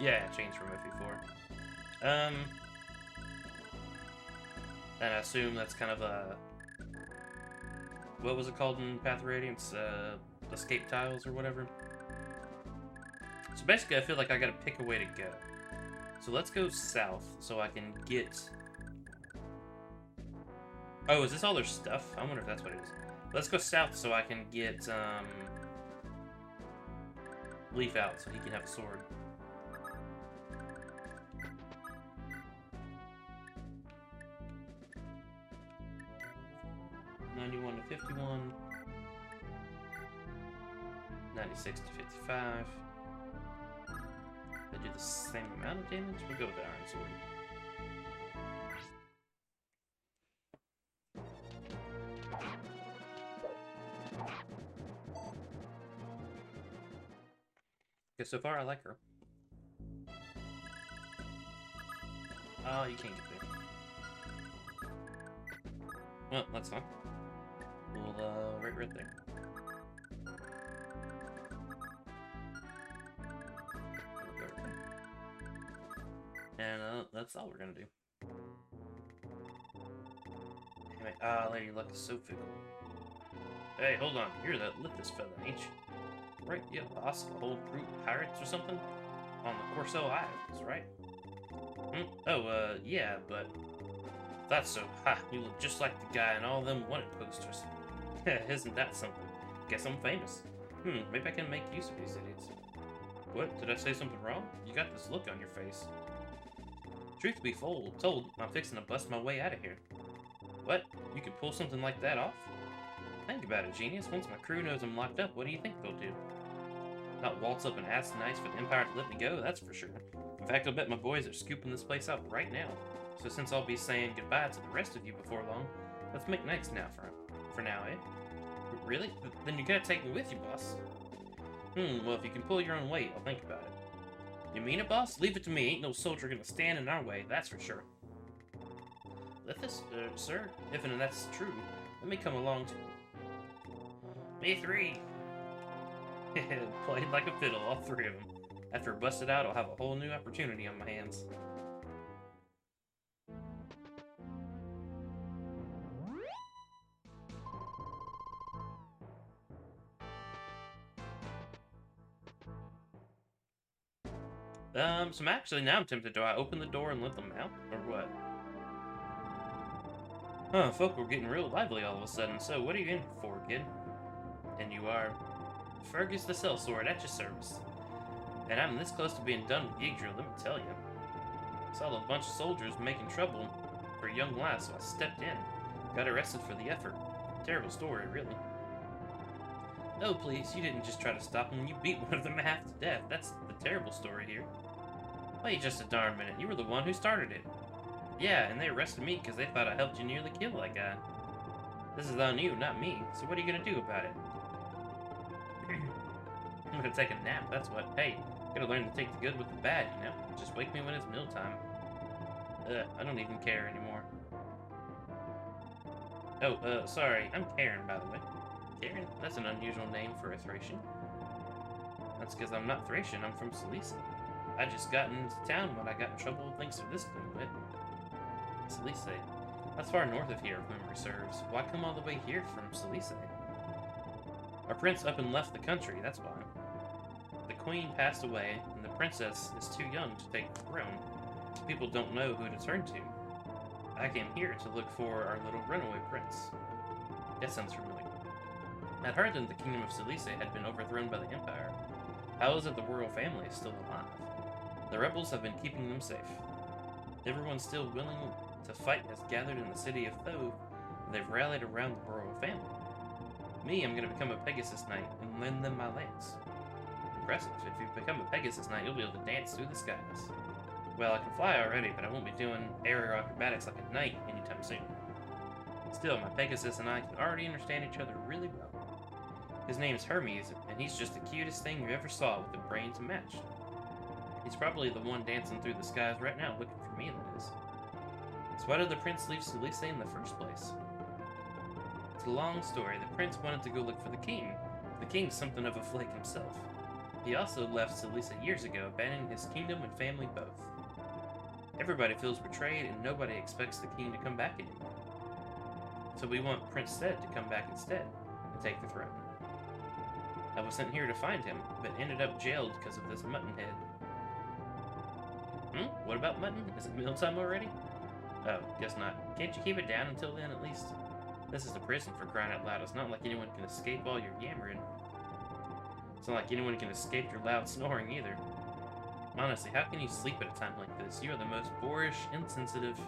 A: Yeah, changed from FE4. And I assume that's kind of a... What was it called in Path of Radiance? Escape tiles or whatever? So basically I feel like I gotta pick a way to go. So let's go south so I can get... Oh, is this all their stuff? I wonder if that's what it is. Let's go south so I can get Leaf out so he can have a sword. $91 to $51. 96 to 55. They do the same amount of damage? We'll go with the Iron Sword. Okay, so far I like her. Oh, you can't get there. Well, that's fine. We'll, right there. And that's all we're gonna do. Damn it. Ah, Lady Luck is so fickle. Hey, hold on. You're that Lithis fella, ain't you? Right, yeah, boss of a whole group of pirates or something? On the Corso Islands, right? Oh, yeah, but... That's so. Ha, you look just like the guy in all them wanted posters. Isn't that something? Guess I'm famous. Maybe I can make use of these idiots. What? Did I say something wrong? You got this look on your face. Truth be told, I'm fixing to bust my way out of here. What? You could pull something like that off? Think about it, genius. Once my crew knows I'm locked up, what do you think they'll do? Not waltz up and ask nice for the Empire to let me go, that's for sure. In fact, I'll bet my boys are scooping this place out right now. So since I'll be saying goodbye to the rest of you before long, let's make nice now for now, eh? Really? Then you gotta take me with you, boss. Well, if you can pull your own weight, I'll think about it. You mean it, boss? Leave it to me. Ain't no soldier gonna stand in our way, that's for sure. Lithis, sir, if and that's true, let me come along too. Me 3. Played like a fiddle, all 3 of them. After busted out, I'll have a whole new opportunity on my hands. So actually now I'm tempted. Do I open the door and let them out, or what? Huh, folk were getting real lively all of a sudden, so what are you in for, kid? And you are... Fergus the Sellsword at your service. And I'm this close to being done with Yggdrasil, let me tell you. I saw a bunch of soldiers making trouble for a young lass, so I stepped in. Got arrested for the effort. Terrible story, really. No, please, you didn't just try to stop him, you beat one of them half to death. That's the terrible story here. Wait just a darn minute, you were the one who started it. Yeah, and they arrested me because they thought I helped you nearly kill that guy. This is on you, not me, so what are you gonna do about it? I'm gonna take a nap, that's what. Hey, gotta learn to take the good with the bad, you know? Just wake me when it's mealtime. I don't even care anymore. Oh, sorry, I'm Karen, by the way. Karen? That's an unusual name for a Thracian. That's because I'm not Thracian, I'm from Cilicia. I just got into town when I got in trouble thanks to this dimwit. Cilicia. That's far north of here, if memory serves. Why come all the way here from Cilicia? Our prince up and left the country, that's why. The queen passed away, and the princess is too young to take the throne. People don't know who to turn to. I came here to look for our little runaway prince. That sounds familiar. I'd heard that the kingdom of Cilicia had been overthrown by the Empire. How is it the royal family is still alive? The rebels have been keeping them safe. Everyone still willing to fight has gathered in the city of Thoth, and they've rallied around the royal family. Me, I'm going to become a Pegasus Knight and lend them my lance. Impressive. If you become a Pegasus Knight, you'll be able to dance through the skies. Well, I can fly already, but I won't be doing aerial acrobatics like a knight anytime soon. Still, my Pegasus and I can already understand each other really well. His name's Hermes, and he's just the cutest thing you ever saw with a brain to match. He's probably the one dancing through the skies right now looking for me, that is. So why did the prince leave Cilicia in the first place? It's a long story. The prince wanted to go look for the king. The king's something of a flake himself. He also left Cilicia years ago, abandoning his kingdom and family both. Everybody feels betrayed, and nobody expects the king to come back anymore. So we want Prince Ced to come back instead, and take the throne. I was sent here to find him, but ended up jailed because of this mutton head. What about mutton? Is it mealtime already? Oh, guess not. Can't you keep it down until then, at least? This is a prison, for crying out loud. It's not like anyone can escape all your yammering. It's not like anyone can escape your loud snoring, either. Honestly, how can you sleep at a time like this? You are the most boorish, insensitive...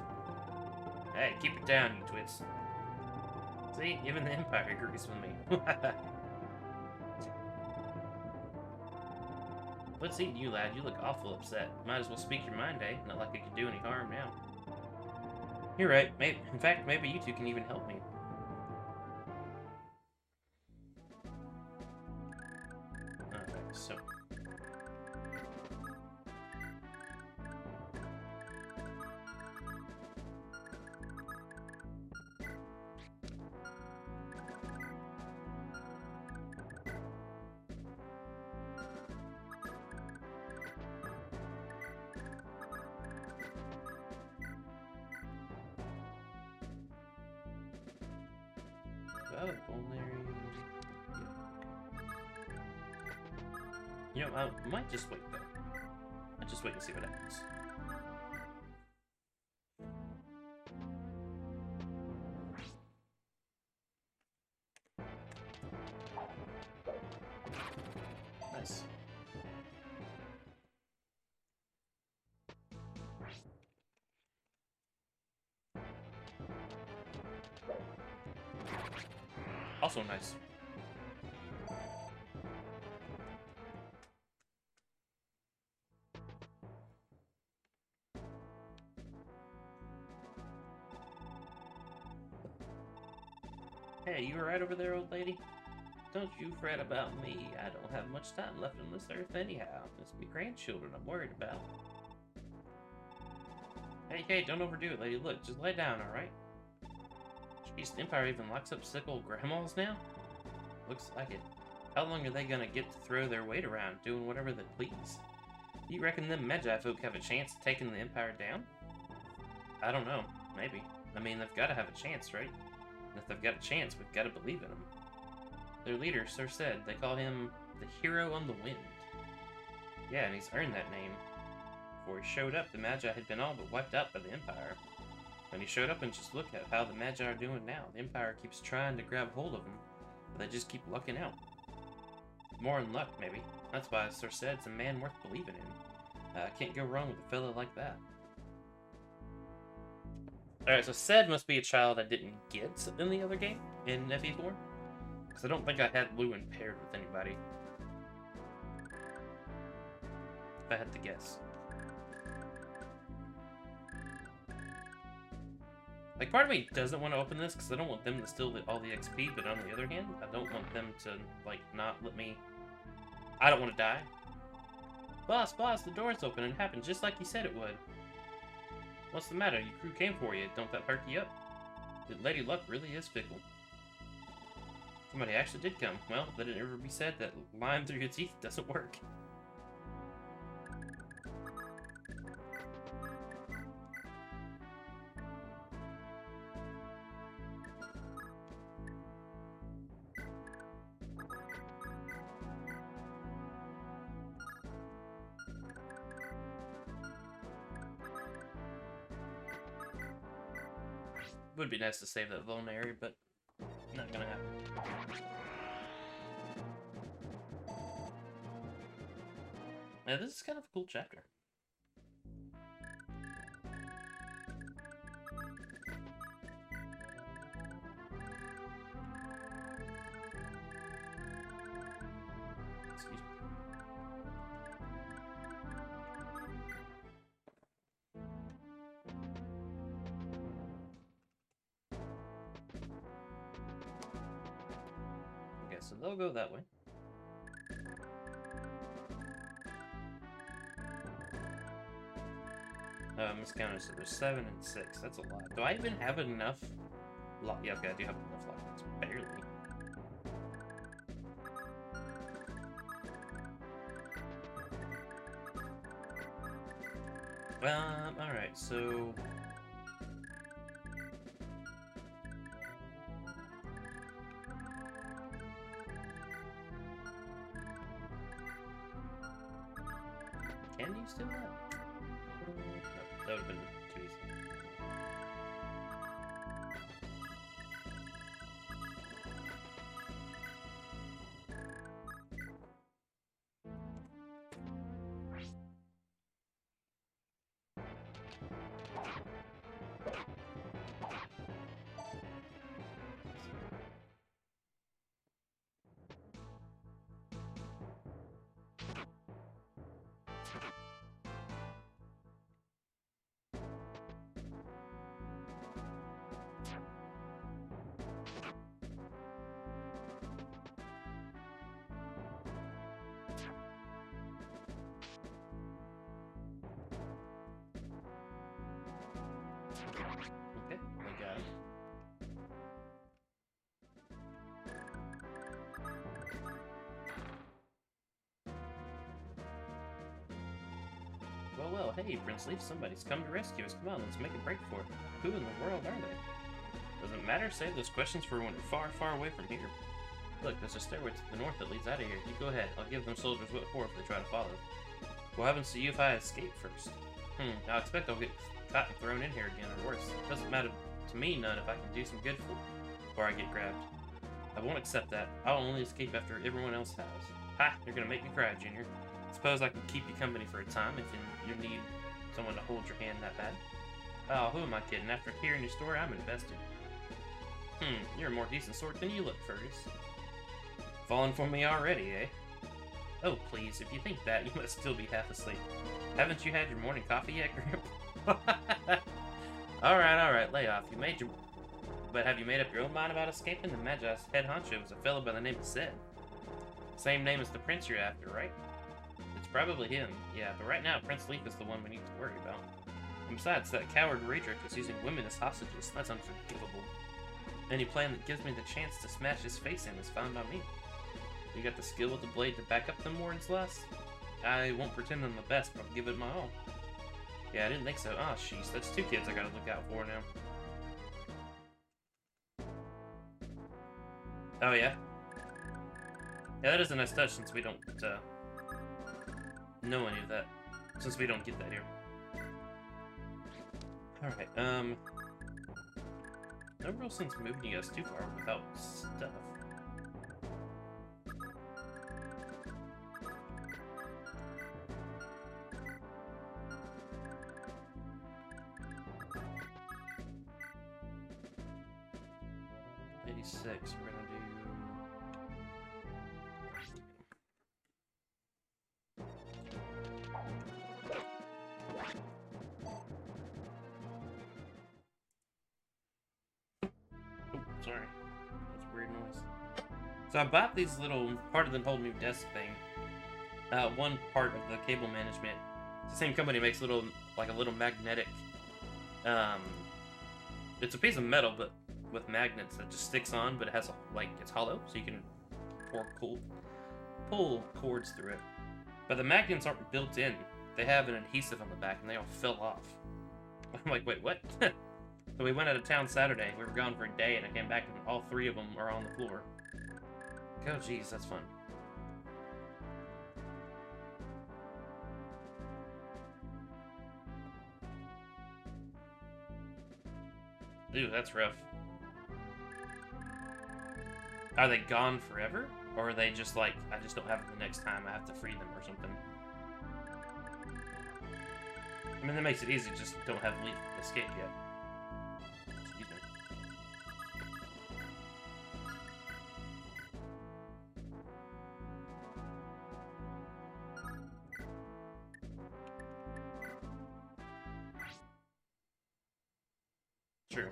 A: Hey, keep it down, you twits. See, even the Empire agrees with me. What's eating you, lad? You look awful upset. Might as well speak your mind, eh? Not like it could do any harm now. You're right. In fact, maybe you two can even help me. Alright, so... You know, I might just wait, though. I'll just wait and see what happens. Nice. Also nice. Hey, you alright over there, old lady? Don't you fret about me. I don't have much time left on this earth anyhow. It's my grandchildren I'm worried about. Hey, don't overdo it, lady. Look, just lay down, alright? Jeez, the Empire even locks up sick old grandmas now? Looks like it. How long are they gonna get to throw their weight around, doing whatever they please? You reckon them Magi folk have a chance of taking the Empire down? I don't know. Maybe. I mean, they've gotta have a chance, right? And if they've got a chance, we've gotta believe in them. Their leader, Sir Ced, they call him the Hero on the Wind. Yeah, and he's earned that name. Before he showed up, the Magi had been all but wiped out by the Empire. When he showed up and just look at how the Magi are doing now, the Empire keeps trying to grab hold of them, but they just keep lucking out. More in luck, maybe. That's why Sir Ced's a man worth believing in. Can't go wrong with a fella like that. Alright, so Ced must be a child I didn't get in the other game, in FE4. Because I don't think I had Lewin paired with anybody. If I had to guess. Like, part of me doesn't want to open this because I don't want them to steal all the XP, but on the other hand, I don't want them to, like, not let me... I don't want to die. Boss, the door's open and it happened just like you said it would. What's the matter? Your crew came for you. Don't that perk you up? Lady Luck really is fickle. Somebody actually did come. Well, let it ever be said that lying through your teeth doesn't work. Would be nice to save that vulnerary, but not gonna happen. Yeah, this is kind of a cool chapter. Excuse me. Okay, so they'll go that way. Miscounted, so there's 7 and 6. That's a lot. Do I even have enough? Yeah, okay, I do have enough lockpicks. Barely. Alright, so... Can you steal that? No, that would have been too easy. Okay, we got it. Well, hey, Prince Leaf, somebody's come to rescue us. Come on, let's make a break for it. Who in the world are they? Doesn't matter, save those questions for when we're far, far away from here. Look, there's a stairway to the north that leads out of here. You go ahead, I'll give them soldiers what for if they try to follow. What happens to you if I escape first? I expect I'll get caught and thrown in here again, or worse. Doesn't matter to me none if I can do some good before I get grabbed. I won't accept that. I'll only escape after everyone else has. Ha! You're gonna make me cry, Junior. Suppose I can keep you company for a time if you need someone to hold your hand that bad. Oh, who am I kidding? After hearing your story, I'm invested. You're a more decent sort than you look, Fergus. Falling for me already, eh? Oh, please, if you think that, you must still be half asleep. Haven't you had your morning coffee yet, Grimp? Alright, lay off. But have you made up your own mind about escaping? The Magi's head honcho was a fellow by the name of Ced. Same name as the prince you're after, right? It's probably him, yeah, but right now Prince Leaf is the one we need to worry about. And besides, that coward Raedric is using women as hostages. That's unforgivable. Any plan that gives me the chance to smash his face in is found on me. You got the skill with the blade to back up them words, Les? I won't pretend I'm the best, but I'll give it my all. Yeah, I didn't think so. Ah, sheesh, that's 2 kids I gotta look out for now. Oh, yeah? Yeah, that is a nice touch since we don't, know any of that. Since we don't get that here. Alright, no real sense moving you guys too far without stuff. 186. We're gonna do. Sorry. That's a weird noise. So I bought these little, part of the whole new desk thing. One part of the cable management. It's the same company makes little, like a little magnetic, it's a piece of metal, but with magnets that just sticks on, but it has, like, it's hollow, so you can pull cords through it. But the magnets aren't built in. They have an adhesive on the back, and they all fell off. I'm like, wait, what? So we went out of town Saturday. We were gone for a day, and I came back, and all 3 of them are on the floor. Oh, jeez, that's fun. Ooh, that's rough. Are they gone forever? Or are they just like, I just don't have it the next time, I have to free them or something? I mean, that makes it easy, just don't have leave escape yet. Excuse me. True.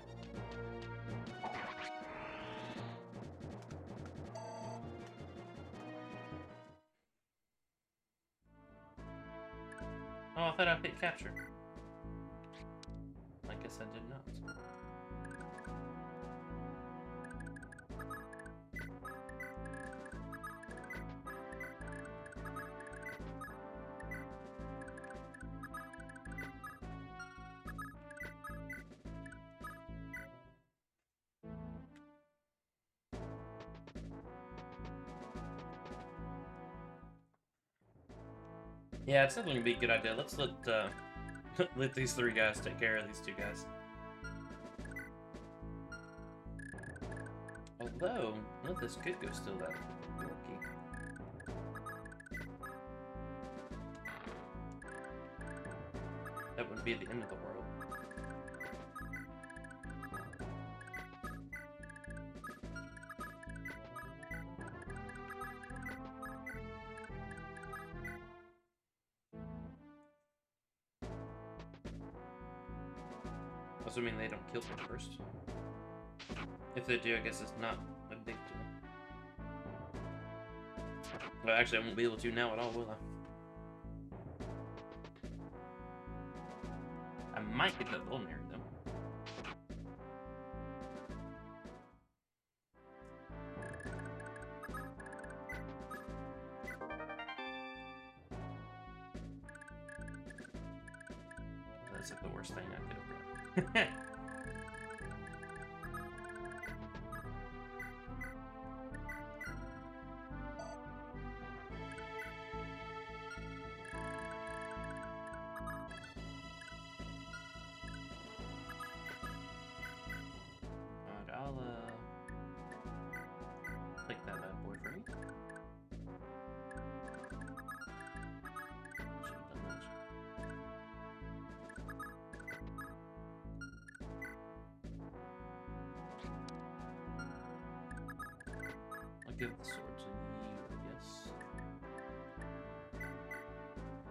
A: Oh, I thought I hit capture. I guess I did not. Yeah, it's definitely gonna be a good idea. Let's let let these 3 guys take care of these 2 guys. Although, well, this could go still that Yorkie. That wouldn't be the end of the world. Assuming they don't kill me first. If they do, I guess it's not a big deal. Well, actually, I won't be able to now at all, will I? I might get that Vulnerary, though. That's like the worst thing I could have done. Alright, I'll take that bad boy for me. Should've done that. I'll give the sword to you, I guess.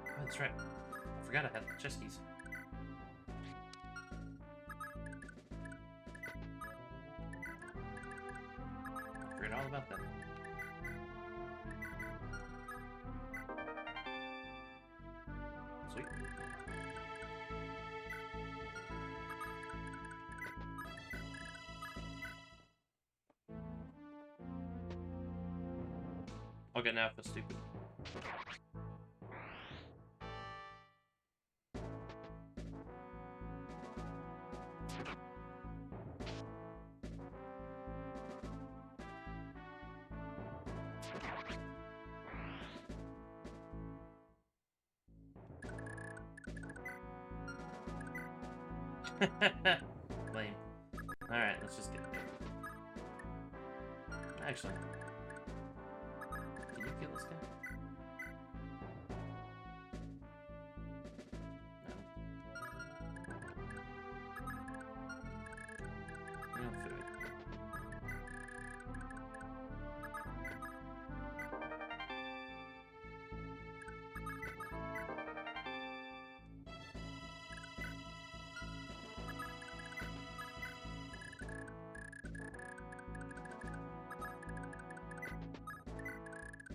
A: Oh, that's right. I forgot I had the chest keys. I forgot all about that. Sweet. Okay, now I feel stupid. Lame. Alright, let's just get it. Actually, can you kill this guy? No. No food.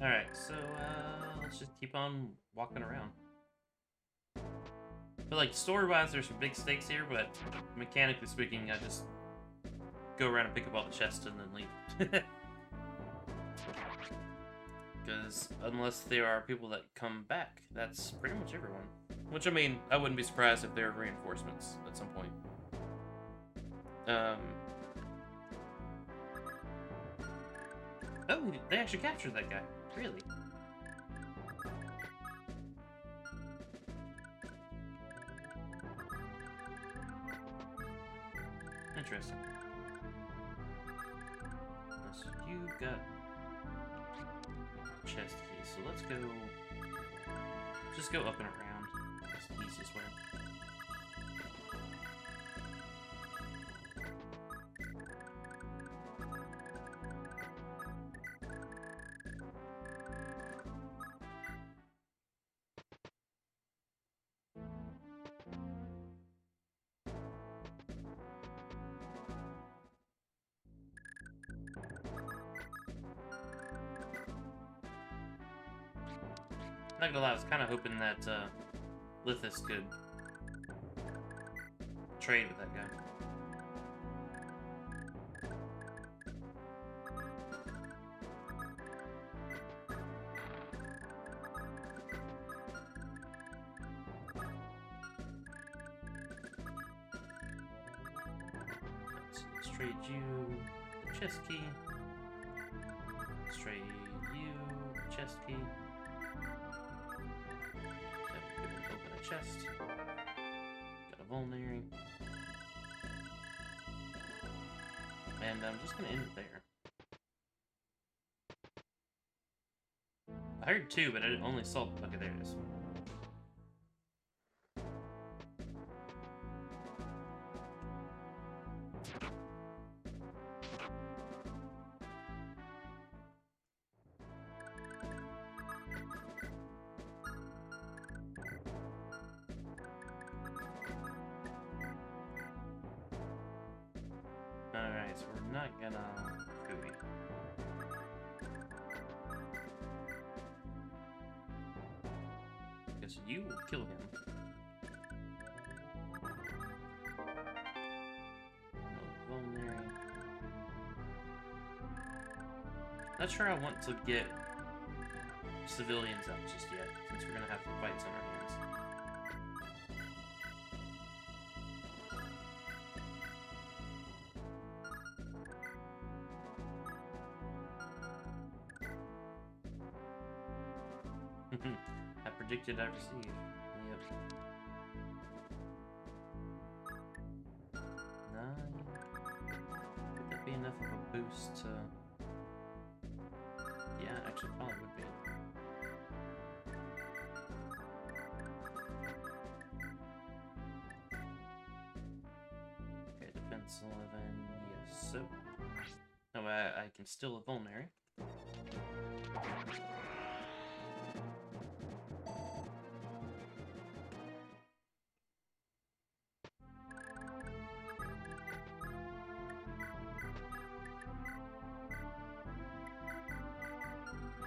A: Alright, so let's just keep on walking around. But like story-wise, there's some big stakes here, but mechanically speaking, I just go around and pick up all the chests and then leave. Because unless there are people that come back, that's pretty much everyone. Which, I mean, I wouldn't be surprised if there are reinforcements at some point. Oh, they actually captured that guy. Really? Interesting. So you got chest keys, so let's go. Just go up and around. That's the easiest way. Not gonna lie, I was kind of hoping that Lithis could trade with that guy. Let's trade you the chest key. Let's trade you the chest key. Open a chest. Got a vulnerary. And I'm just gonna end it there. I heard two, but I only saw. Okay, there it is. Alright, so we're not gonna Fooey. Guess you will kill him. No vulnerary. Not sure I want to get civilians out just yet, since we're gonna have some fights on our hands. I predicted I receive. Yep. 9. Would that be enough of a boost to... Yeah, actually probably would be. Okay, defense 11, yes. So... No, I can still a vulnerary.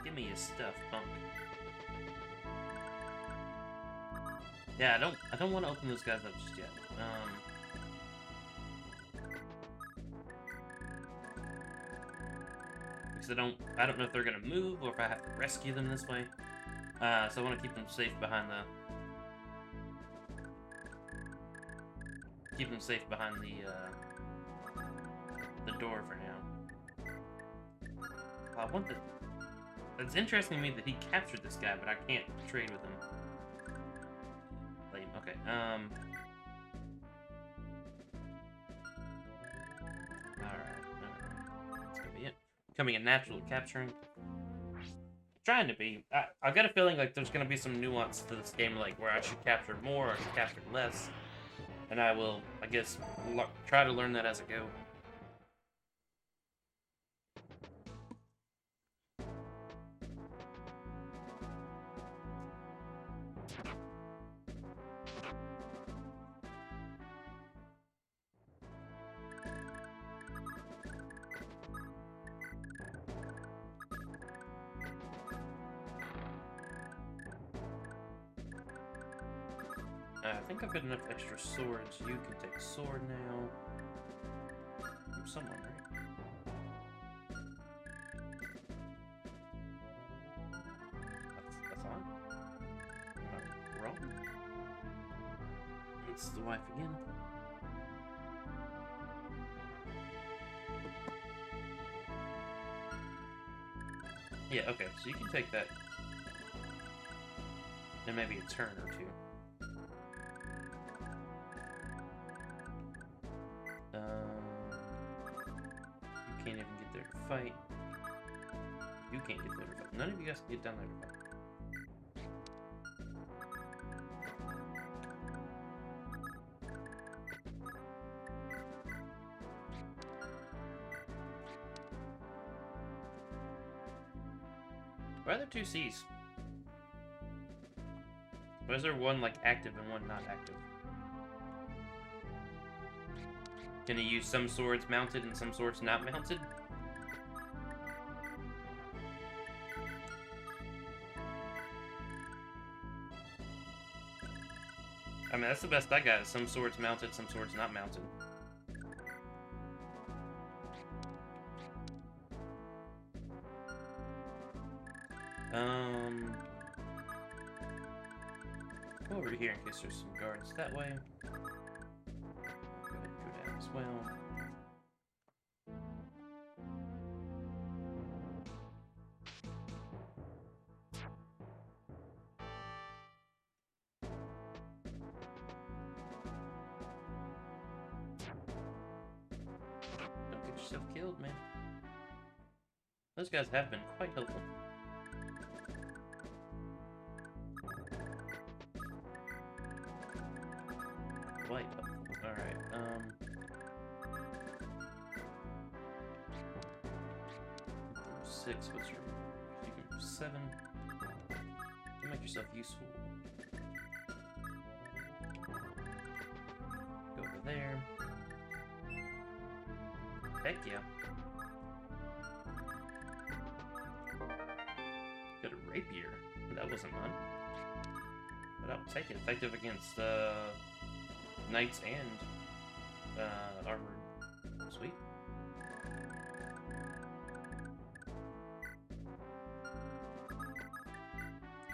A: Give me his stuff, punk. Yeah, I don't want to open those guys up just yet. Because I don't know if they're gonna move or if I have to rescue them this way. So I want to keep them safe behind the door for now. I want the. It's interesting to me that he captured this guy, but I can't trade with him. Lame. Okay. Alright. That's gonna be it. Becoming a natural at capturing. Trying to be. I got a feeling like there's gonna be some nuance to this game, like where I should capture more or I should capture less. And I will, I guess, try to learn that as I go. I think I've got enough extra swords. You can take a sword now. From someone, right? I thought. Am I wrong? It's the wife again. Yeah, okay, so you can take that. And maybe a turn or two. You can't even get there to fight. You can't get there to fight. None of you guys can get down there to fight. Why are there two C's? Why is there one like active and one not active? Can you use some swords mounted and some swords not mounted? I mean, that's the best I got. Some swords mounted, some swords not mounted. Go over here in case there's some guards that way. Go ahead and go down as well. Don't get yourself killed, man. Those guys have been quite helpful. Quite helpful. Alright, 6, what's your... You can move 7. To make yourself useful. Go over there. Heck yeah. Got a rapier. That wasn't mine. But I'll take it. Effective against knights and armored. Sweet.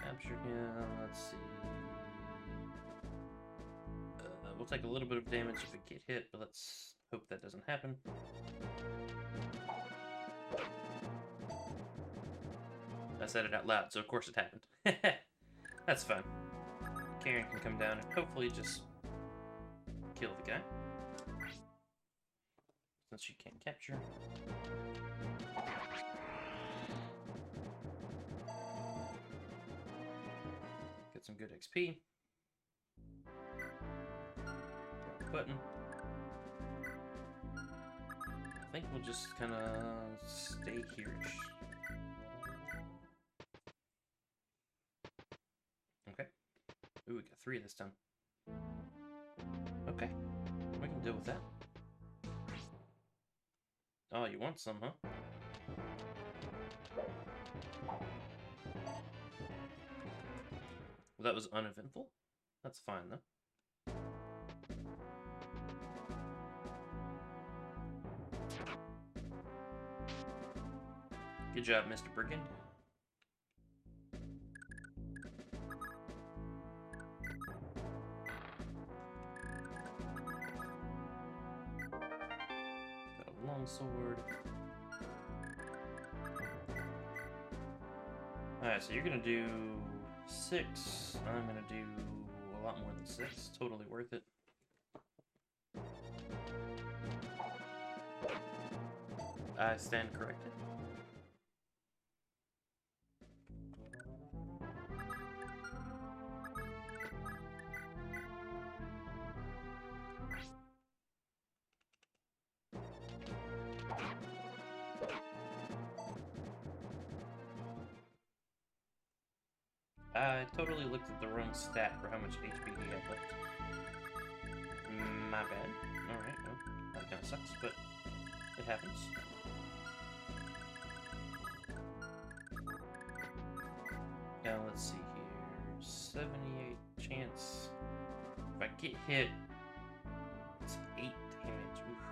A: Capture him. Let's see. We'll take a little bit of damage if we get hit, but let's hope that doesn't happen. I said it out loud, so of course it happened. That's fine. Karen can come down and hopefully just kill the guy. Since she can't capture. Get some good XP. Button. I think we'll just kind of stay here. Okay. Ooh, we got 3 this time. Okay. We can deal with that. Oh, you want some, huh? Well, that was uneventful. That's fine, though. Good job, Mr. Brigand. Got a longsword. Alright, so you're gonna do 6. I'm gonna do a lot more than 6. Totally worth it. I stand corrected. I totally looked at the wrong stat for how much HP he had left. My bad. Alright, well, that kinda sucks, but it happens. Now let's see here. 78 chance. get hit, it's 8 damage. Oof.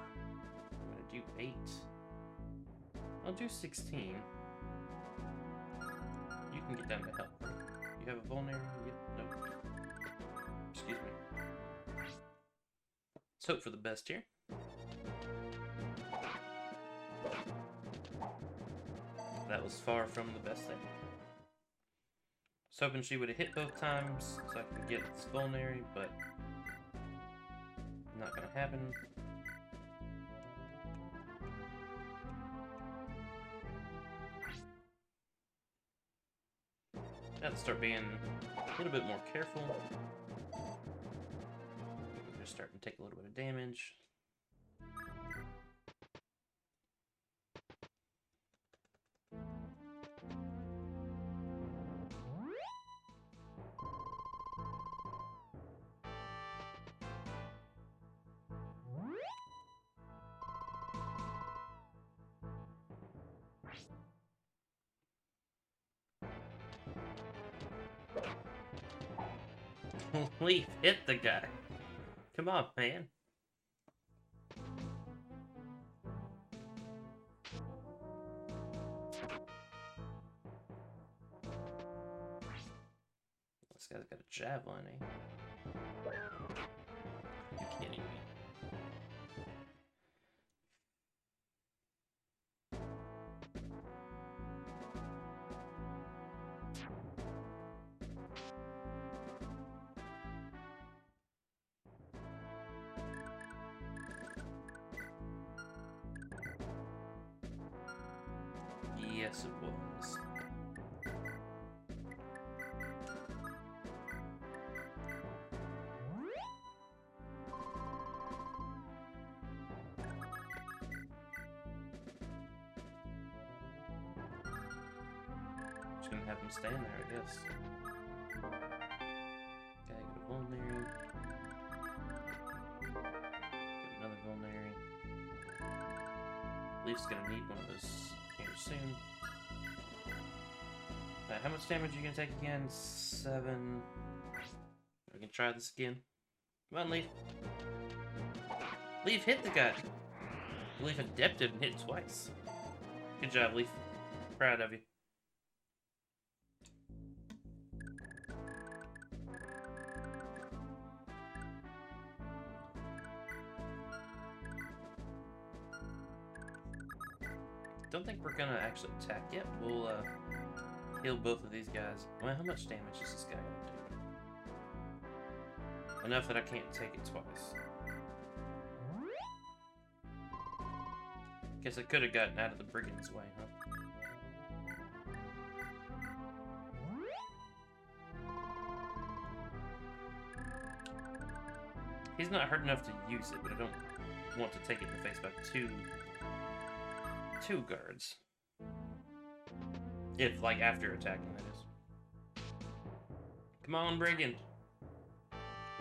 A: I'm gonna do 8. I'll do 16. You can get down to help. You have a vulnerary? Yep. Nope. Excuse me. Let's hope for the best here. That was far from the best thing. I was hoping she would have hit both times so I could get this vulnerary, but not gonna happen. Gotta start being a little bit more careful. We're just starting to take a little bit of damage. Leaf, hit the guy. Come on, man. This guy's got a javelin, eh? You kidding me? Yes, it was. Just gonna have him stand there, I guess. Okay, get a vulnerary. Get another vulnerary. Leaf's gonna need one of those here soon. How much damage are you gonna take again? 7. We can try this again. Come on, Leaf. Leaf, hit the guy. Leaf adapted and hit twice. Good job, Leaf. Proud of you. Don't think we're gonna actually attack yet. We'll heal both of these guys. Well, how much damage is this guy gonna do? Enough that I can't take it twice. Guess I could have gotten out of the brigand's way, huh? He's not hurt enough to use it, but I don't want to take it in the face by two guards. If, like, after attacking, that is. Come on, brigand.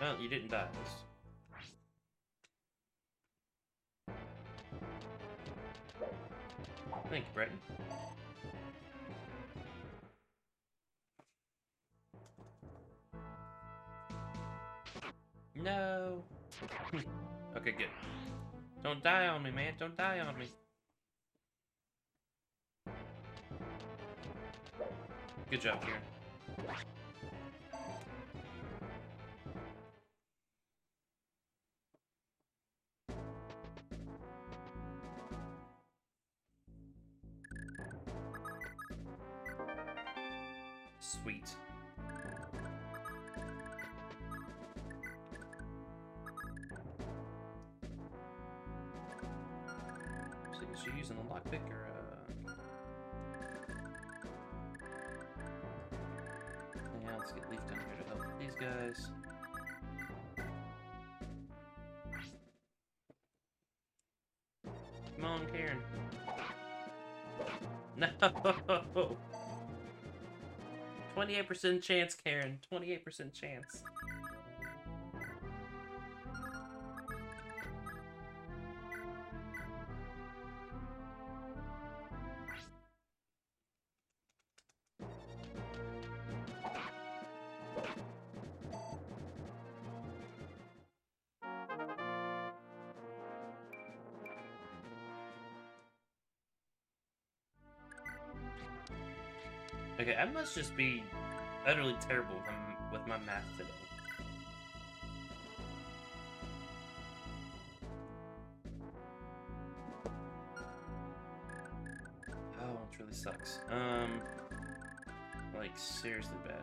A: Well, you didn't die, at least. Thank you, Breton. No. Okay, good. Don't die on me, man. Don't die on me. Good job, Kieran. Sweet. So is she using the lockpick or yeah, let's get Leaf down here to help these guys. Come on, Karen. No! 28% chance, Karen. 28% chance. Okay, I must just be utterly terrible with my math today. Oh, it really sucks. Like, seriously bad.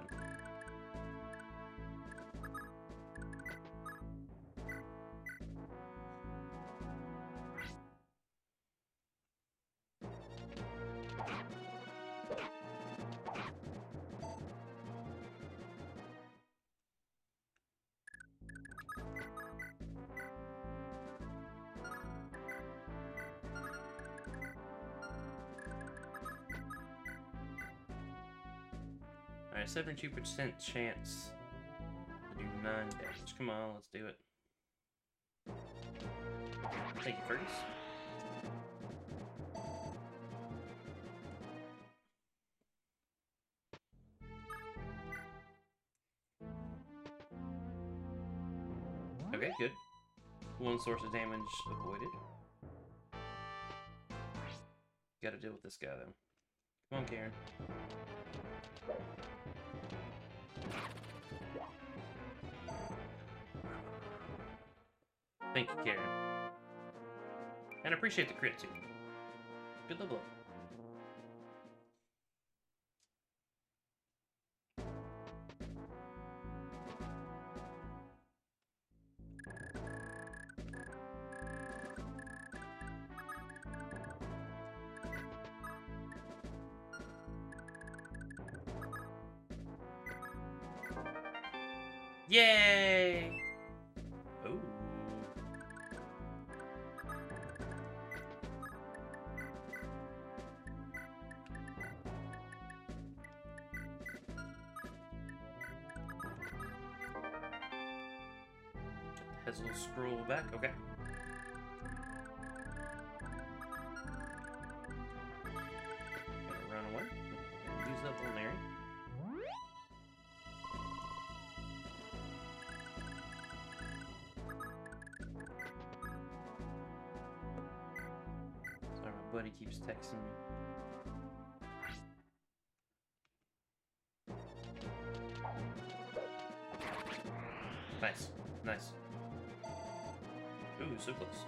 A: Alright, 72% chance to do 9 damage. Come on, let's do it. Thank you, Fergus. Okay, good. One source of damage avoided. Gotta deal with this guy, though. Come on, Karen. Thank you, Karen. And I appreciate the crit, too. Good level up. Yay! Ooh. Has a little scroll back. Okay. Gonna run away. Use that little area. Sorry, my buddy keeps texting me. Nice. Nice. Ooh, so close.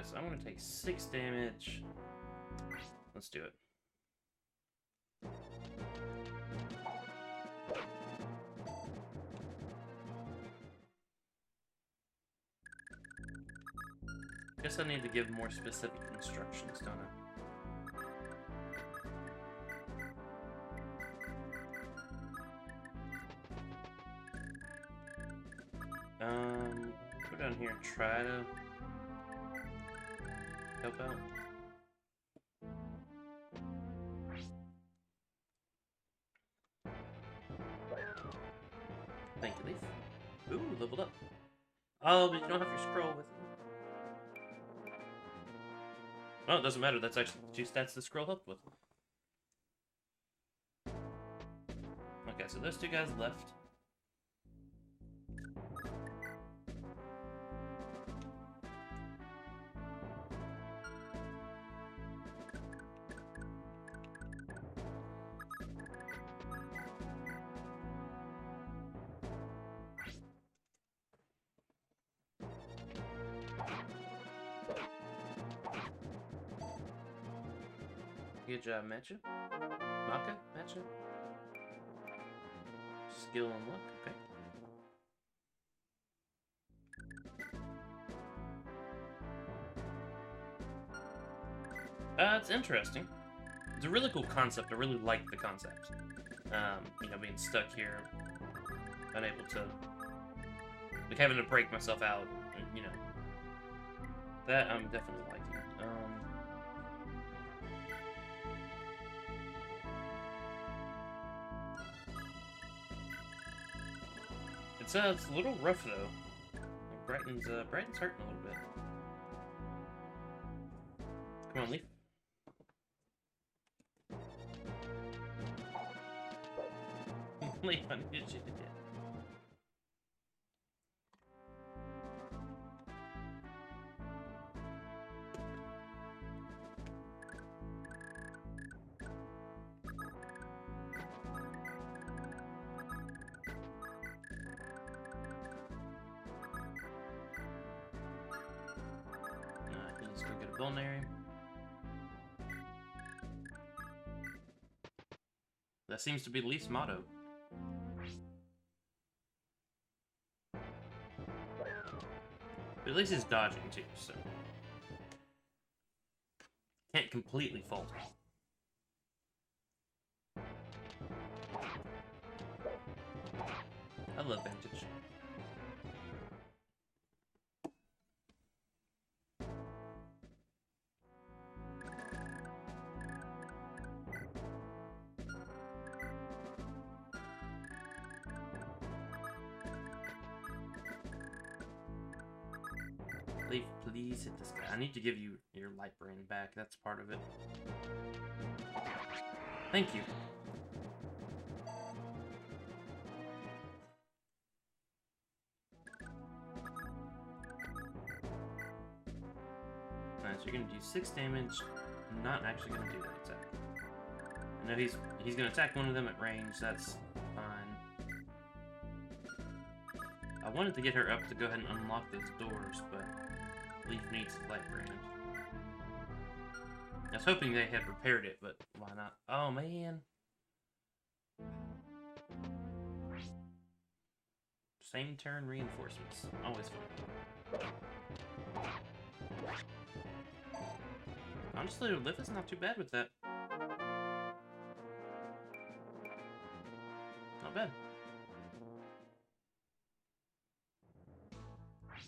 A: So I'm gonna take 6 damage. Let's do it. Guess I need to give more specific instructions, don't I? Go down here and try to help out. Thank you, Leaf. Ooh, leveled up. Oh, but you don't have your scroll with you. Oh, it doesn't matter. That's actually 2 stats to scroll helped with. Okay, so those 2 guys left. Good job, Matcha. Maka? Matcha? Skill and luck, okay. It's interesting. It's a really cool concept. I really like the concept. You know, being stuck here, unable to, like, having to break myself out, and, you know. That I'm definitely liking. It's a little rough though. Like Brighton's hurting a little bit. Come on, Leaf. Leaf, I need you to get. Vulnary. That seems to be Leaf's motto. But at least he's dodging too, so can't completely fault him. I love Vantage. Leaf, please hit this guy. I need to give you your light brain back. That's part of it. Thank you. Alright, so you're gonna do 6 damage. I'm not actually gonna do that attack. I know he's gonna attack one of them at range. That's fine. I wanted to get her up to go ahead and unlock those doors, but Leaf needs light brand. I was hoping they had repaired it, but why not? Oh man. Same turn reinforcements. Always fun. Honestly, Liv is not too bad with that. Not bad.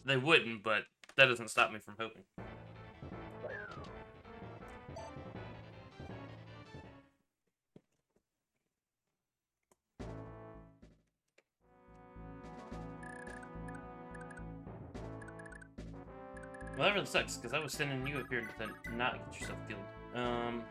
A: They wouldn't, but that doesn't stop me from hoping. Well, that really sucks, because I was sending you up here to not get yourself killed. Come on.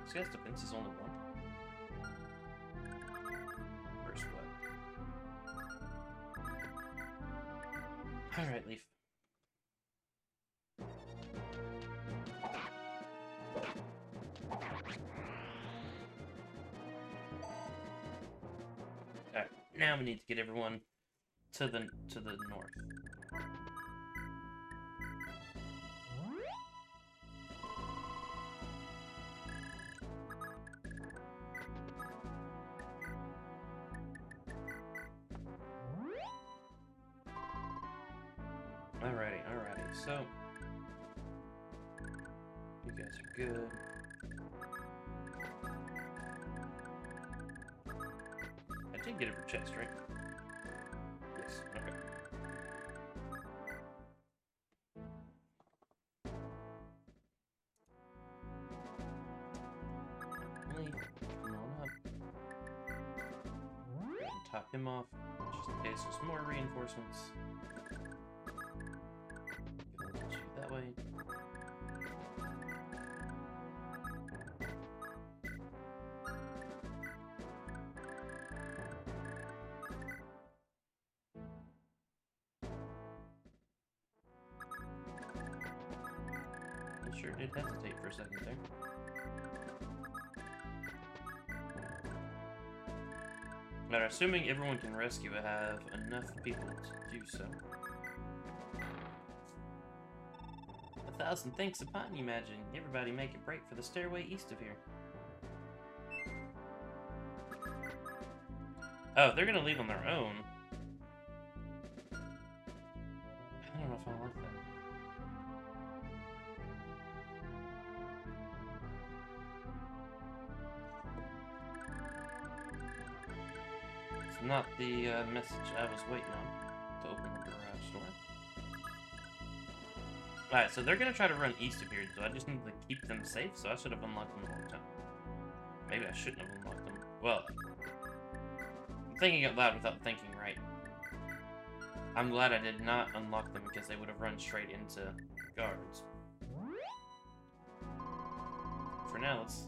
A: This guy's defense is only 1. First what? Alright, Leaf. Alright, now we need to get everyone to the north. Alrighty, so you guys are good. I did get a chest, right? Yes, okay. Leaf, come on up. Go ahead and top him off, just in case there's more reinforcements. That way. I sure did hesitate for a second there. But assuming everyone can rescue, I have enough people to do so. 1,000 thanks upon you, Imagine. Everybody make a break for the stairway east of here. Oh, they're gonna leave on their own. I don't know if I like that. It's not the message I was waiting on to open the garage door. Alright, so they're gonna try to run east of here, so I just need to keep them safe, so I should have unlocked them a long time. Maybe I shouldn't have unlocked them. Well, I'm thinking out loud without thinking right. I'm glad I did not unlock them because they would have run straight into guards. For now, let's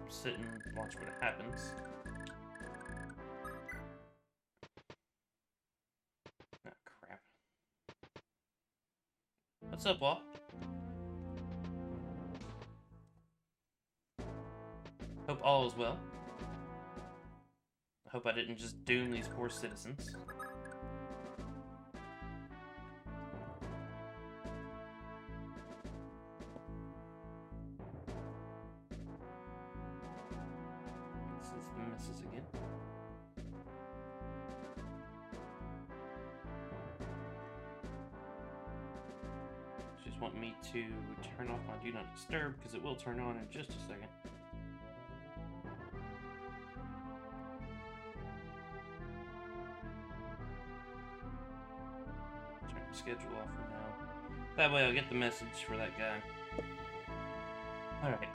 A: sit and watch what happens. Ah, crap. What's up, Wall? Hope all is well. I hope I didn't just doom these poor citizens. This is the missus again. Just want me to turn off my do not disturb because it will turn on in just a second. Turn the schedule off for now. That way I'll get the message for that guy. Alright,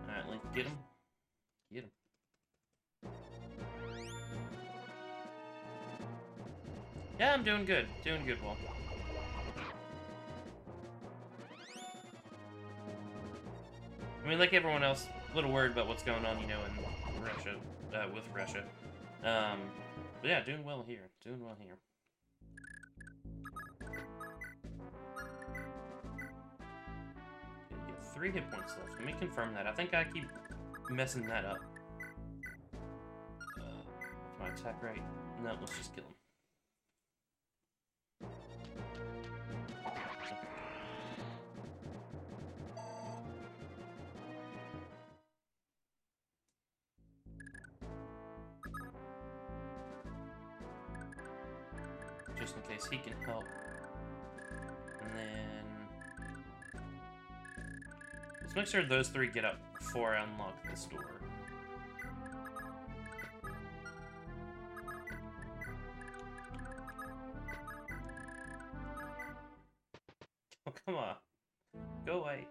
A: Alright, let's get him. Get him. Yeah, I'm doing good. Doing good, Will. I mean, like everyone else, a little worried about what's going on, you know, in Russia, with Russia. But yeah, doing well here. Doing well here. Okay, you get 3 hit points left. Let me confirm that. I think I keep messing that up. What's my attack rate? No, let's just kill him. Just in case he can help. And then... let's make sure those 3 get up before I unlock this door. Oh, come on. Go away.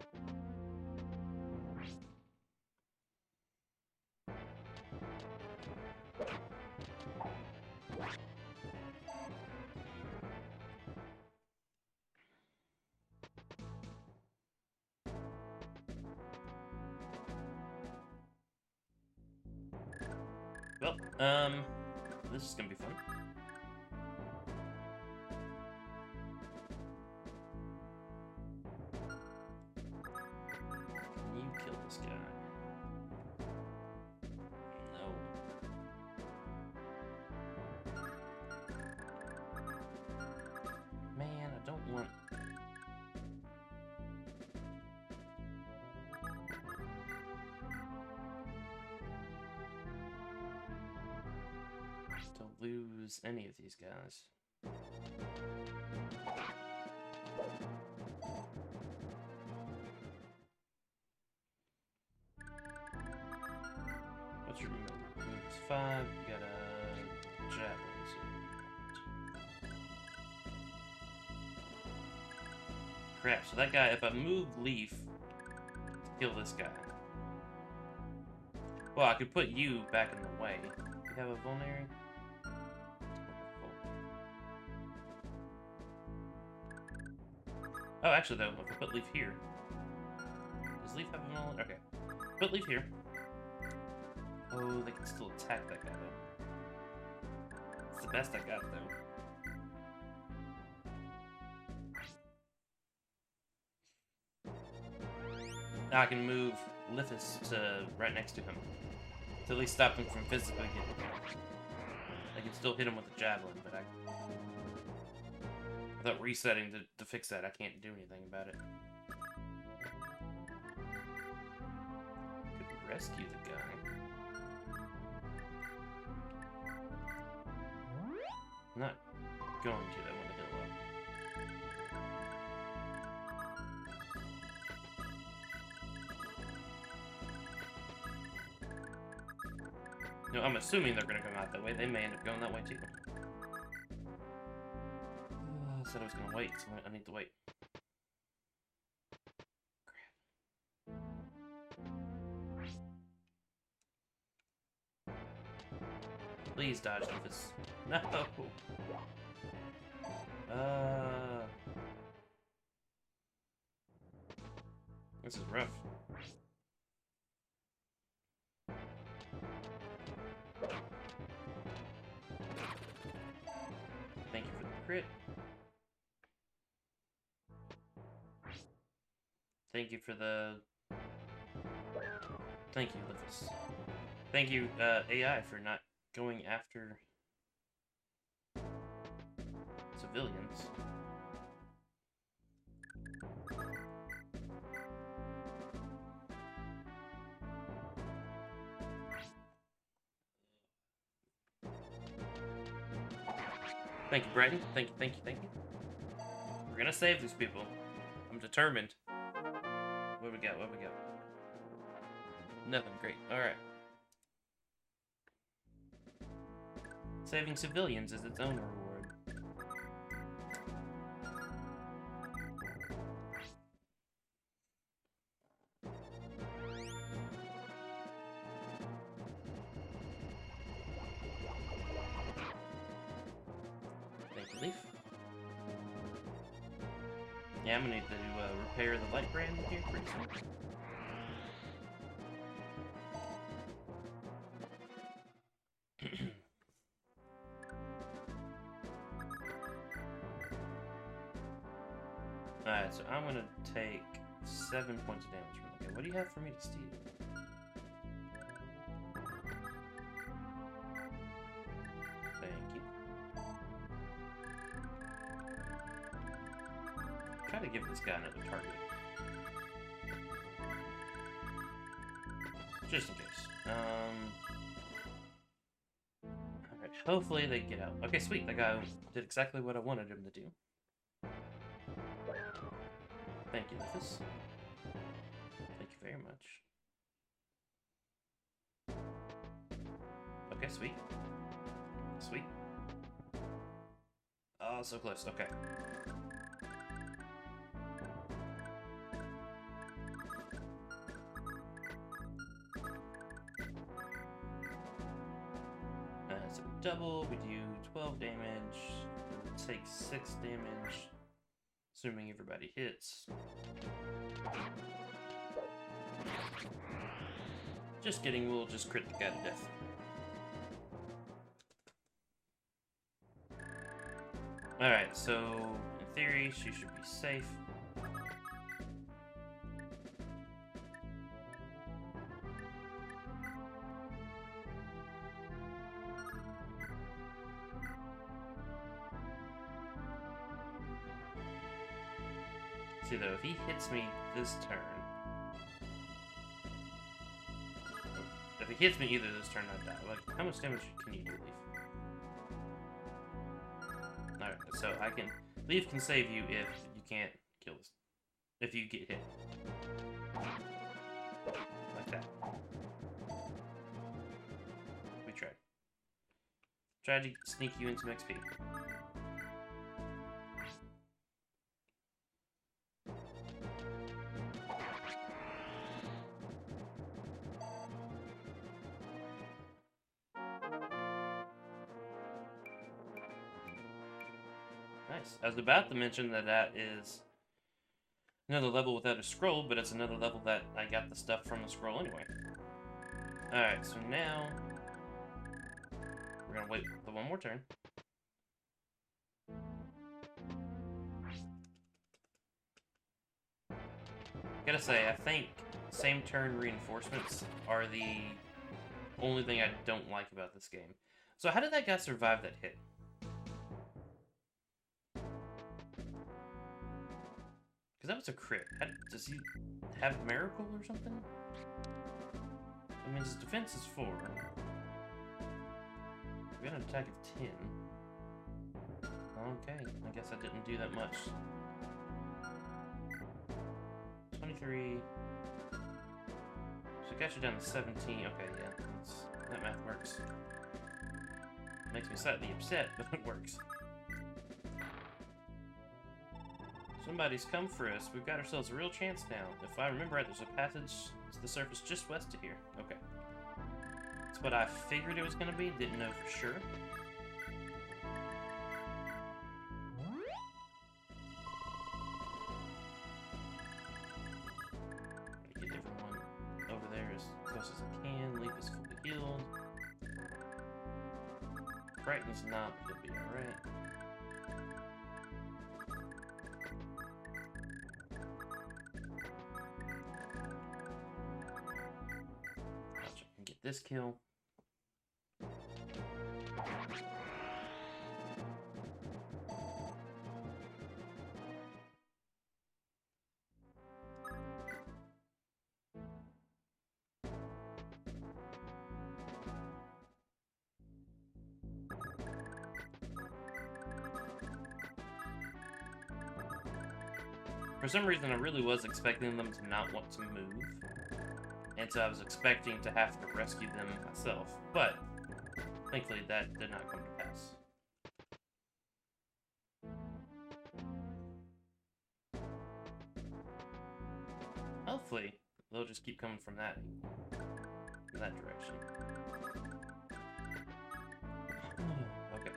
A: Well, this is gonna be fun. Can you kill this guy? No. Man, I don't want... to lose any of these guys. What's your move? Move's 5, you got a javelin, so... crap, so that guy, if I move Leaf, kill this guy. Well, I could put you back in the way. You have a vulnerary? Oh, actually, though, if I put Leaf here... does Leaf have a vulnerary? Okay. Put Leaf here. Oh, they can still attack that guy, though. It's the best I got, though. Now I can move Lithus to right next to him. To at least stop him from physically getting him. I can still hit him with a javelin, but without resetting to fix that, I can't do anything about it. Could rescue the guy. I'm not going to, I want to heal up. No, I'm assuming they're gonna come out that way. They may end up going that way too. I said I was gonna wait, so I need to wait. Crap. Please dodge this. No. This is rough. Thank you for the crit. Thank you for the... Thank you, Lithus. Thank you, AI, for not going after civilians. Thank you, Brighton. Thank you, thank you, thank you. We're gonna save these people. I'm determined. What we got? What we got? Nothing. Great. Alright. Saving civilians is its own reward. Thank you, Leaf. Yeah, I'm gonna need to repair the light brand here pretty soon. Alright, so I'm gonna take 7 points of damage from it. Okay, what do you have for me to steal? Thank you. Try to give this guy another target. Just in case. Alright, hopefully they get out. Okay, sweet. That guy did exactly what I wanted him to do. Thank you, Lithus. Thank you very much. Okay, sweet. Sweet. Oh, so close. Okay. So we double, we do 12 damage, we'll take 6 damage. Assuming everybody hits. Just kidding, we'll just crit the guy to death. Alright, so in theory, she should be safe. See though, if he hits me this turn, if he hits me either this turn, I die. Like, how much damage can you do, Leaf? Alright, so Leaf can save you if you can't kill this, if you get hit. Like that. We tried. Tried to sneak you into XP. Nice. I was about to mention that that is another level without a scroll, but it's another level that I got the stuff from the scroll anyway. Alright, so now we're gonna wait the one more turn. Gotta say, I think same turn reinforcements are the only thing I don't like about this game. So how did that guy survive that hit? Because that was a crit. Does he have Miracle or something? I mean, his defense is 4. We got an attack of 10. Okay, I guess I didn't do that much. 23. So I got you down to 17. Okay, yeah, that math works. Makes me slightly upset, but it works. Somebody's come for us. We've got ourselves a real chance now. If I remember right, there's a passage to the surface just west of here. Okay. Let's That's what I figured it was going to be. Didn't know for sure. Get everyone over there as close as I can. Leaf is fully healed. Brighton's not, but he'll be alright. Get this kill. For some reason, I really was expecting them to not want to move. And so I was expecting to have to rescue them myself. But, thankfully, that did not come to pass. Hopefully, they'll just keep coming from that direction. Okay,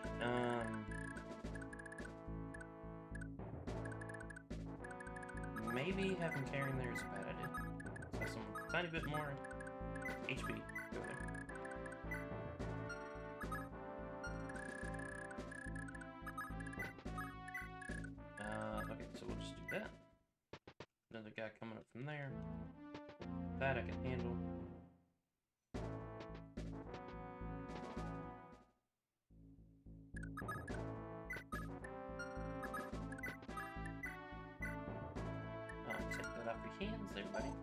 A: maybe having Karen there is a bad idea. So some tiny bit more HP. Go there. Okay, so we'll just do that. Another guy coming up from there. That I can handle. Take that off your hands there, buddy.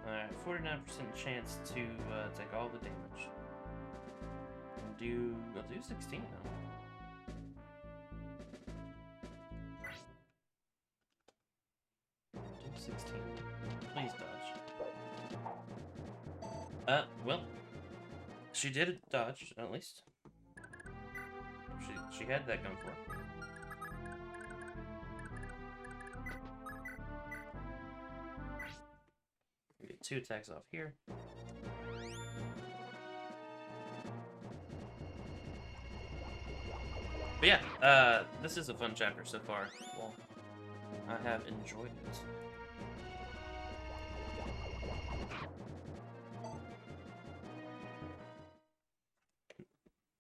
A: Alright, 49% chance to take all the damage. I'll do 16 now. Do 16. Please dodge. Well, she did dodge, at least. She had that going for her. We get 2 attacks off here. But yeah, this is a fun chapter so far. Well, I have enjoyed it.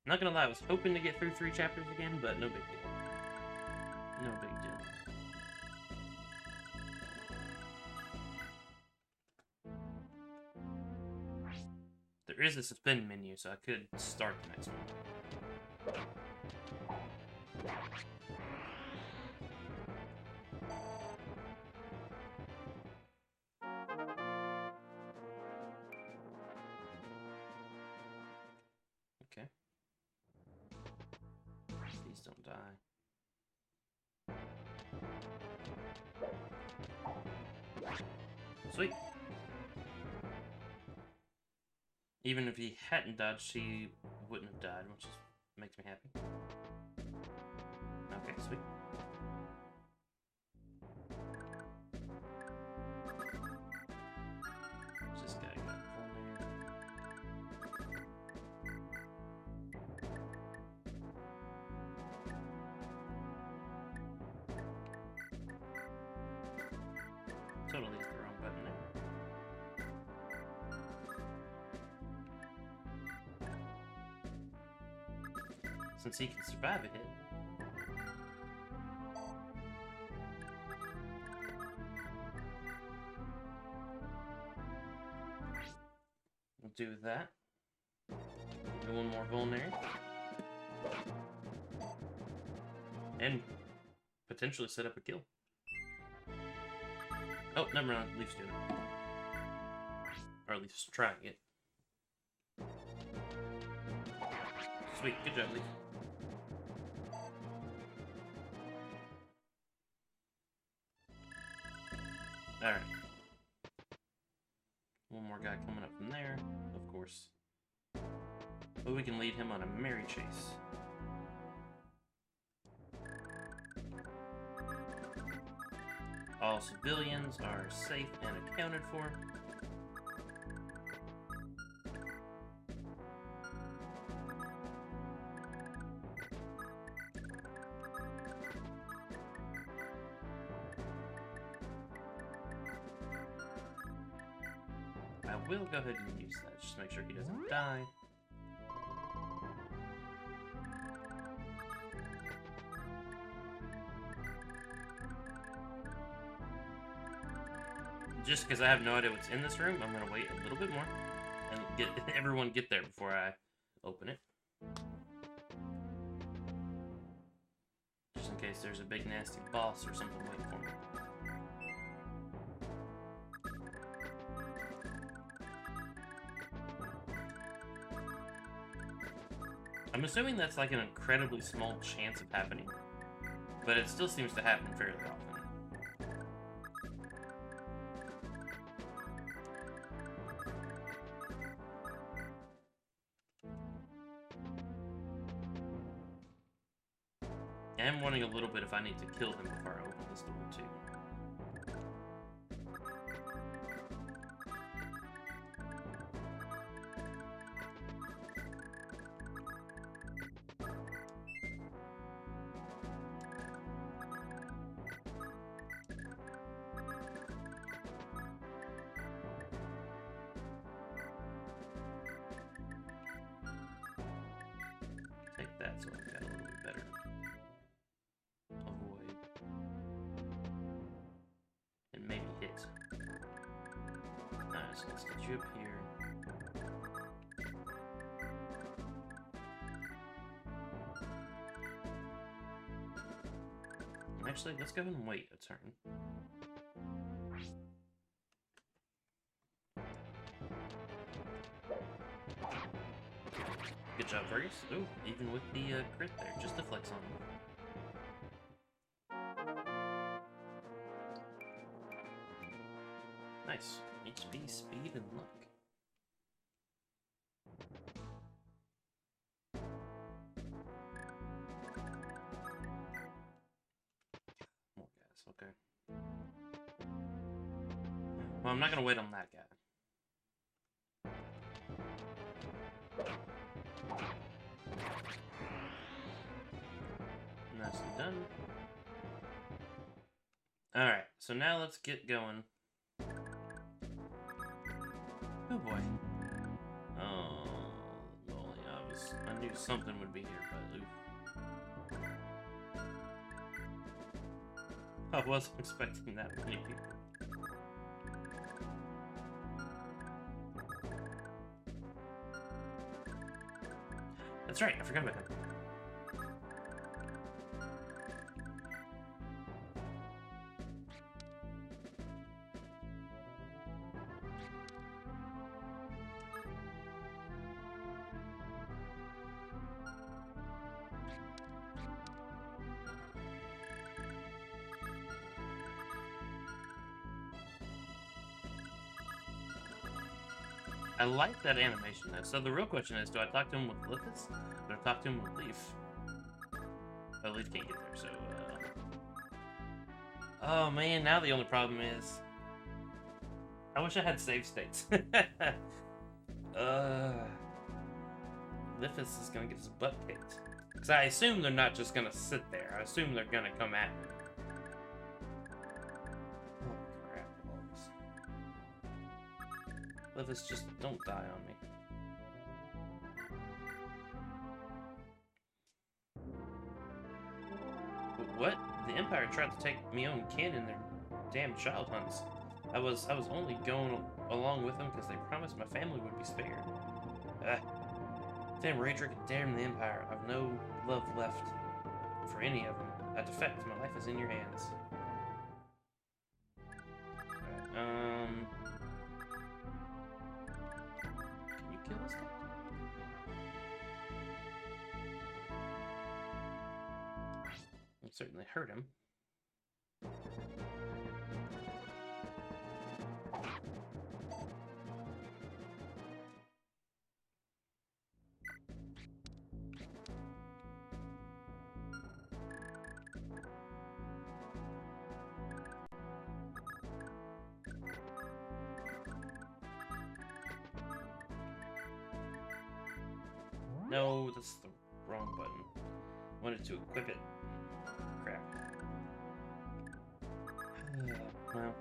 A: Not gonna lie, I was hoping to get through 3 chapters again, but no big deal. No big deal. There is a spin menu, so I could start the next one. Okay. Please don't die. Sweet. Even if he hadn't dodged, he wouldn't have died, which makes me happy. Okay, sweet. This guy got full there. Totally hit the wrong button there. Since he can survive a hit. We'll do that. Do one more vulnerary. And potentially set up a kill. Oh, never mind. Leaf's doing it. Or at least trying it. Sweet. Good job, Leaf. Alright. One more guy coming up from there, of course. But we can lead him on a merry chase. All civilians are safe and accounted for. I will go ahead and use that, just to make sure he doesn't die. Just because I have no idea what's in this room, I'm gonna wait a little bit more and get everyone get there before I open it. Just in case there's a big nasty boss or something waiting for me. I'm assuming that's like an incredibly small chance of happening, but it still seems to happen fairly often. I am wondering a little bit if I need to kill him before I open this door too. Take that so I've got a little bit better. Avoid. And maybe hit. Alright, so let's get you up here. Actually, let's go ahead and wait a turn. Good job, Fergus. Ooh, even with the crit there, just to flex on him. Nice. HP, speed, and luck. More guys, okay. Well, I'm not gonna wait on that guy. Nicely done. Alright, so now let's get going. Oh boy. Oh, well, yeah, I knew something would be here, but oof. I wasn't expecting that many people. That's right, I forgot about him. I like that animation though. So the real question is, do I talk to him with Lithis? Or do I talk to him with Leaf? Oh, Leaf can't get there, so oh man, now the only problem is I wish I had save states. Lithis is gonna get his butt kicked. Because I assume they're not just gonna sit there. I assume they're gonna come at me. Lithis, just don't die on me. What? The Empire tried to take Mio and Ken in their damn child hunts. I was only going along with them because they promised my family would be spared. Damn Raedric and damn the Empire. I've no love left for any of them. I defect. My life is in your hands. Alright, can you kill this guy? It certainly hurt him. No, that's the wrong button. Wanted to equip it. Crap. Well.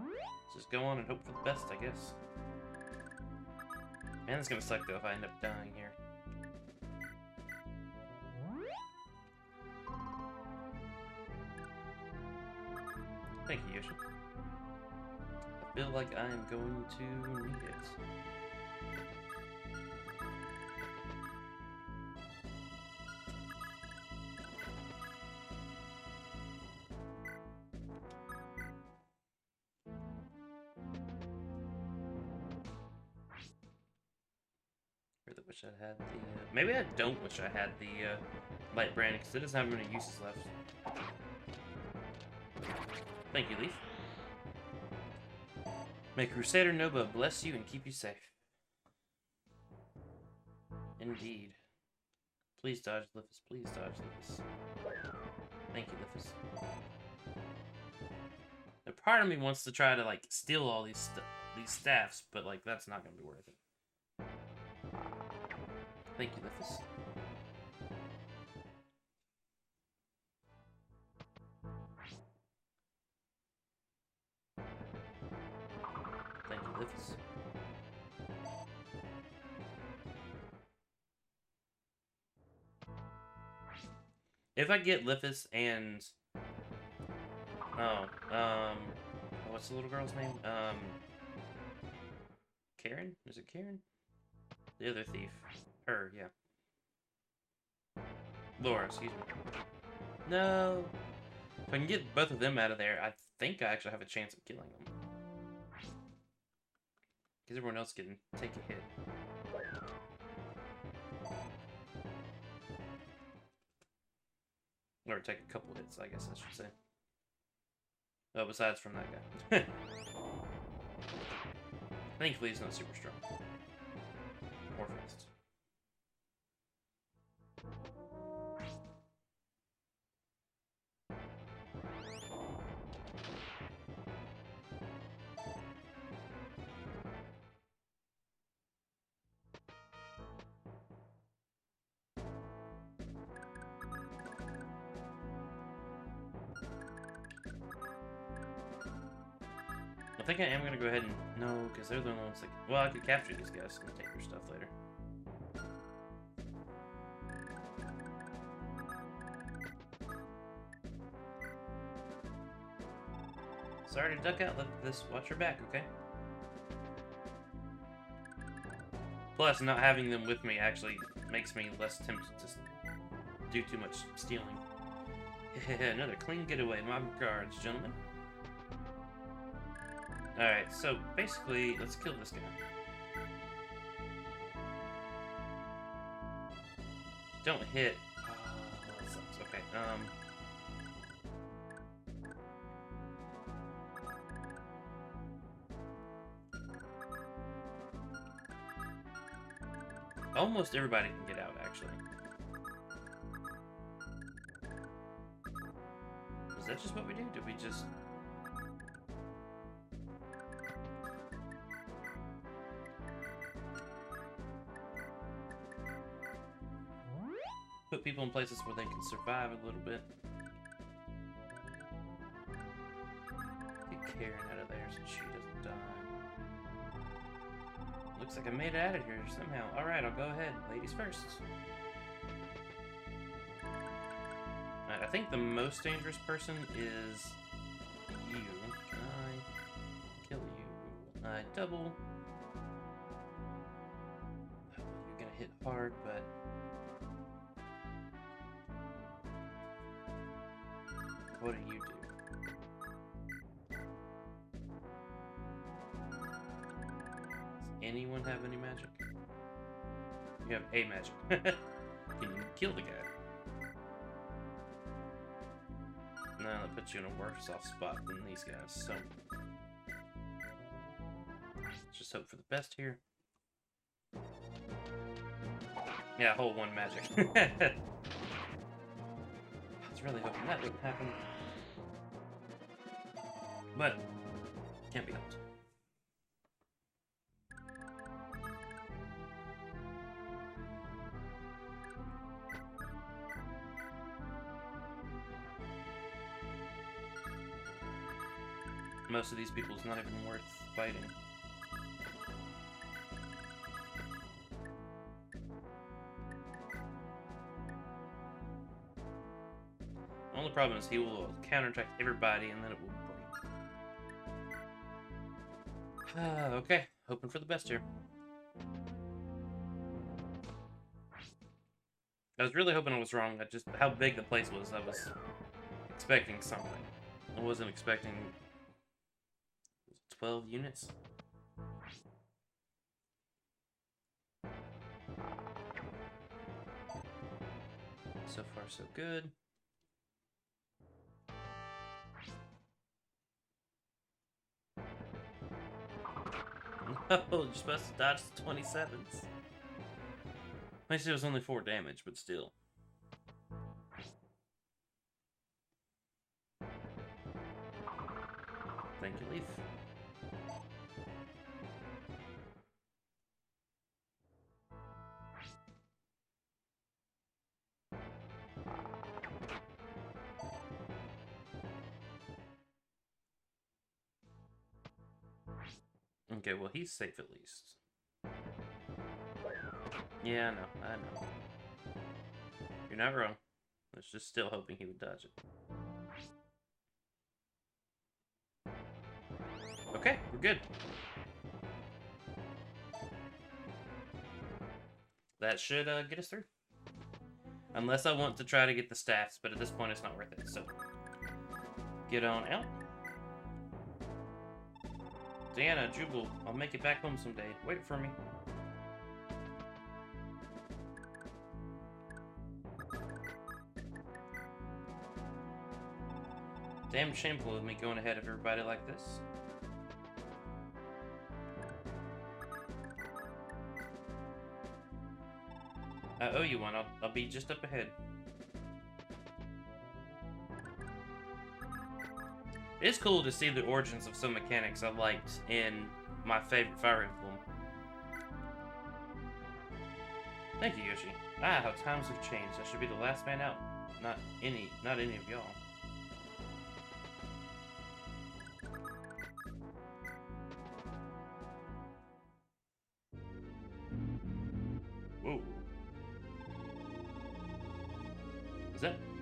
A: Let's just go on and hope for the best, I guess. Man, it's gonna suck though if I end up dying here. Thank you, Yoshi. I feel like I am going to need it. Really wish I had the. Maybe I don't wish I had the light brand because it doesn't have many uses left. Thank you, Leaf. May Crusader Nova bless you and keep you safe. Indeed. Please dodge Lifus. Please dodge Lifus. Thank you, Lifus. A part of me wants to try to like steal all these staffs, but like that's not gonna be worth it. Thank you, Lifus. Thank you, Lifus. If I get Lifus and what's the little girl's name? Karen? Is it Karen? The other thief. Her, yeah. Laura, excuse me. No. If I can get both of them out of there, I think I actually have a chance of killing them. Because everyone else can take a hit. Or take a couple hits, I guess I should say. Oh, besides from that guy. Thankfully, he's not super strong. Or fast. I think I am going to go ahead and... No, because they're the ones that... Well, I could capture these guys and take their stuff later. Sorry to duck out. Let this... Watch your back, okay? Plus, not having them with me actually makes me less tempted to do too much stealing. Another clean getaway. My regards, gentlemen. Alright, so basically, let's kill this guy. Don't hit. Oh, that sucks. Okay, almost everybody can get out, actually. Is that just what we do? Did we just... put people in places where they can survive a little bit. Get Karen out of there so she doesn't die. Looks like I made it out of here somehow. Alright, I'll go ahead. Ladies first. Alright, I think the most dangerous person is you. Can I kill you? I double. You're gonna hit hard, but... what do you do? Does anyone have any magic? You have a magic. Can you kill the guy? No, that puts you in a worse off spot than these guys, so... let's just hope for the best here. Yeah, whole one magic. I was really hoping that wouldn't happen. But, can't be helped. most of these people is not even worth fighting. The only problem is he will counterattack everybody and then it will break. Okay, hoping for the best here. I was really hoping I was wrong. Just how big the place was. I was expecting something. I wasn't expecting 12 units. So far, so good. No, you're supposed to dodge the 27s. At least it was only 4 damage, but still. Thank you, Leaf. Okay, well, he's safe at least. Yeah, I know. You're not wrong. I was just still hoping he would dodge it. Okay, we're good. That should get us through. Unless I want to try to get the staffs, but at this point it's not worth it, so... Get on out. Diana, Jubal, I'll make it back home someday. Wait for me. Damn shameful of me going ahead of everybody like this. I owe you one. I'll be just up ahead. It's cool to see the origins of some mechanics I liked in my favorite Fire Emblem. Thank you, Yoshi. Ah, how times have changed. I should be the last man out. Not any of y'all. Whoa.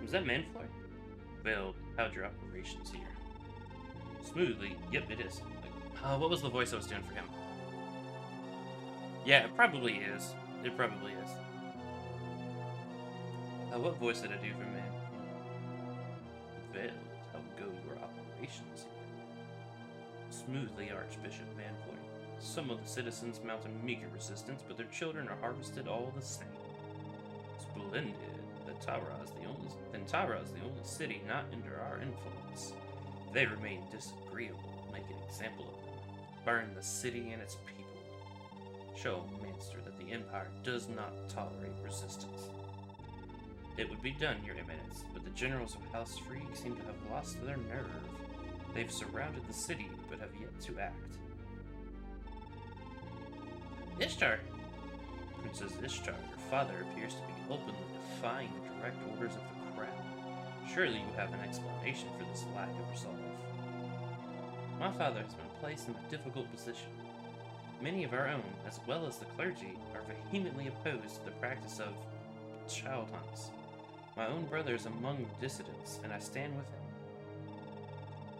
A: Was that Manfloy? Veiled, how'd your operations here? Smoothly, yep, it is. What was the voice I was doing for him? Yeah, it probably is. It probably is. What voice did I do for man? Veiled, how go your operations here? Smoothly, Archbishop Manfloy. Some of the citizens mount a meager resistance, but their children are harvested all the same. Splendid. Tara is the only city not under our influence. If they remain disagreeable, make an example of them. Burn the city and its people. Show Manster that the Empire does not tolerate resistance. It would be done, Your Eminence, but the generals of House Frigg seem to have lost their nerve. They've surrounded the city, but have yet to act. Ishtar! Princess Ishtar, your father appears to be openly defying the direct orders of the crown. Surely you have an explanation for this lack of resolve. My father has been placed in a difficult position. Many of our own, as well as the clergy, are vehemently opposed to the practice of child hunts. My own brother is among the dissidents, and I stand with him.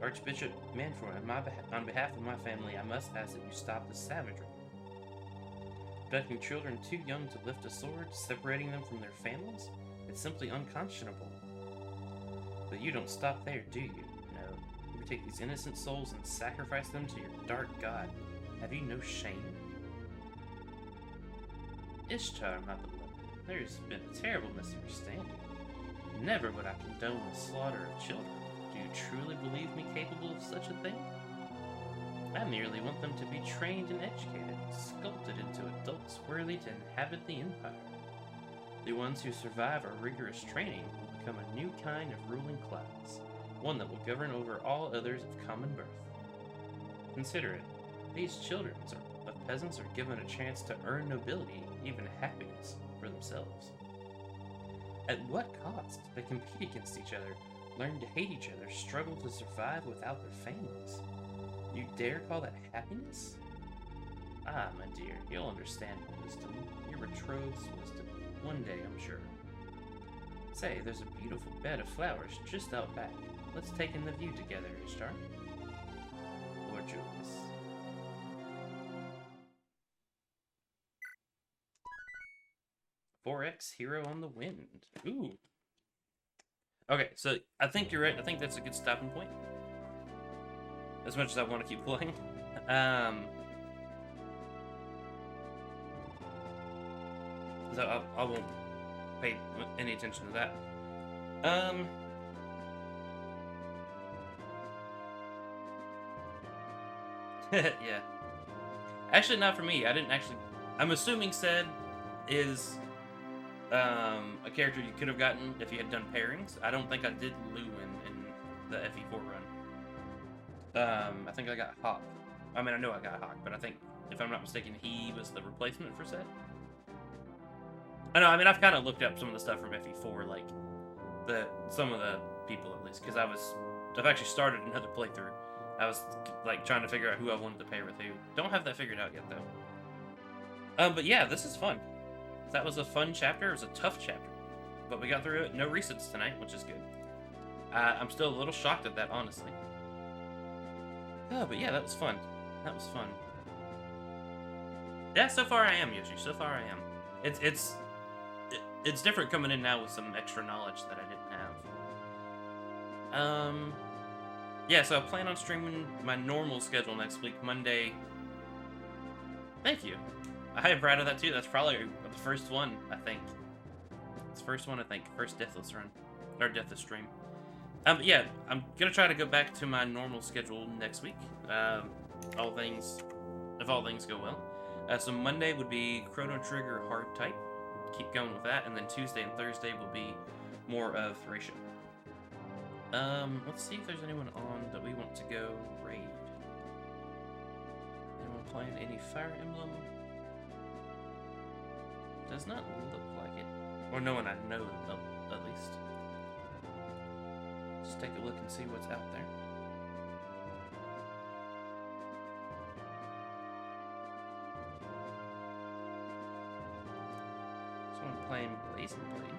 A: Archbishop Manfroy, on behalf of my family, I must ask that you stop the savagery. Abducting children too young to lift a sword, separating them from their families? It's simply unconscionable. But you don't stop there, do you? No. You take these innocent souls and sacrifice them to your dark god. Have you no shame? Ishtar, my beloved, there's been a terrible misunderstanding. Never would I condone the slaughter of children. Do you truly believe me capable of such a thing? I merely want them to be trained and educated, sculpted into adults worthy to inhabit the Empire. The ones who survive our rigorous training will become a new kind of ruling class, one that will govern over all others of common birth. Consider it, these children of peasants are given a chance to earn nobility, even happiness, for themselves. At what cost? They compete against each other, learn to hate each other, struggle to survive without their families. You dare call that happiness? Ah, my dear, you'll understand wisdom. Your betrothed's wisdom. One day, I'm sure. Say, there's a beautiful bed of flowers just out back. Let's take in the view together, Ishtar. Lord Julius. "4X Hero on the Wind." Ooh. Okay, so I think you're right. I think that's a good stopping point. As much as I want to keep playing. So I won't pay any attention to that. Yeah. Actually, not for me. I didn't actually... I'm assuming Ced is a character you could have gotten if you had done pairings. I don't think I did Lou in the FE4 run. I think I got Hawk. I mean, I know I got Hawk, but I think, if I'm not mistaken, he was the replacement for Ced. I know, I mean, I've kind of looked up some of the stuff from FE4, like, some of the people, at least, because I've actually started another playthrough. I was, like, trying to figure out who I wanted to pair with who. Don't have that figured out yet, though. But yeah, this is fun. That was a fun chapter. It was a tough chapter. But we got through it. No resets tonight, which is good. I'm still a little shocked at that, honestly. Oh, but yeah, that was fun. That was fun. Yeah, so far I am, Yoshi. So far I am. It's different coming in now with some extra knowledge that I didn't have. Yeah, so I plan on streaming my normal schedule next week, Monday. Thank you. I am proud of that too. That's probably the first one, I think. It's the first one, I think. First Deathless run. Or Deathless stream. But yeah, I'm gonna try to go back to my normal schedule next week. If all things go well. So Monday would be Chrono Trigger hard type. Keep going with that, and then Tuesday and Thursday will be more of Thracia. Let's see if there's anyone on that we want to go raid. Anyone playing any Fire Emblem? Does not look like it. Or no one I know, at least. Just take a look and see what's out there. Someone playing Blazing Blade.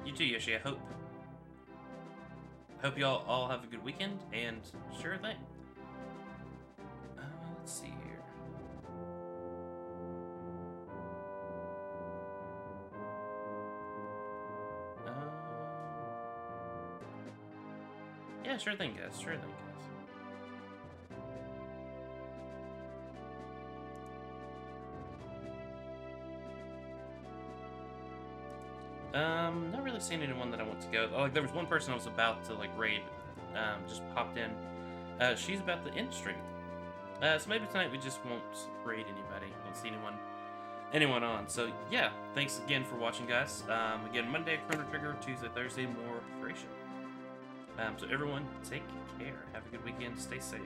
A: You too, Yoshi. I hope y'all all have a good weekend, and sure thing. Let's see here. Yeah, sure thing, guys. Sure thing, guys. Not really seeing anyone that I want to go. Oh, like, there was one person I was about to, like, raid. Just popped in. She's about to end stream. So maybe tonight we just won't raid anybody. Won't see anyone on. So yeah, thanks again for watching, guys. Again, Monday Chrono Trigger, Tuesday, Thursday more Thracia. So everyone, take care. Have a good weekend. Stay safe.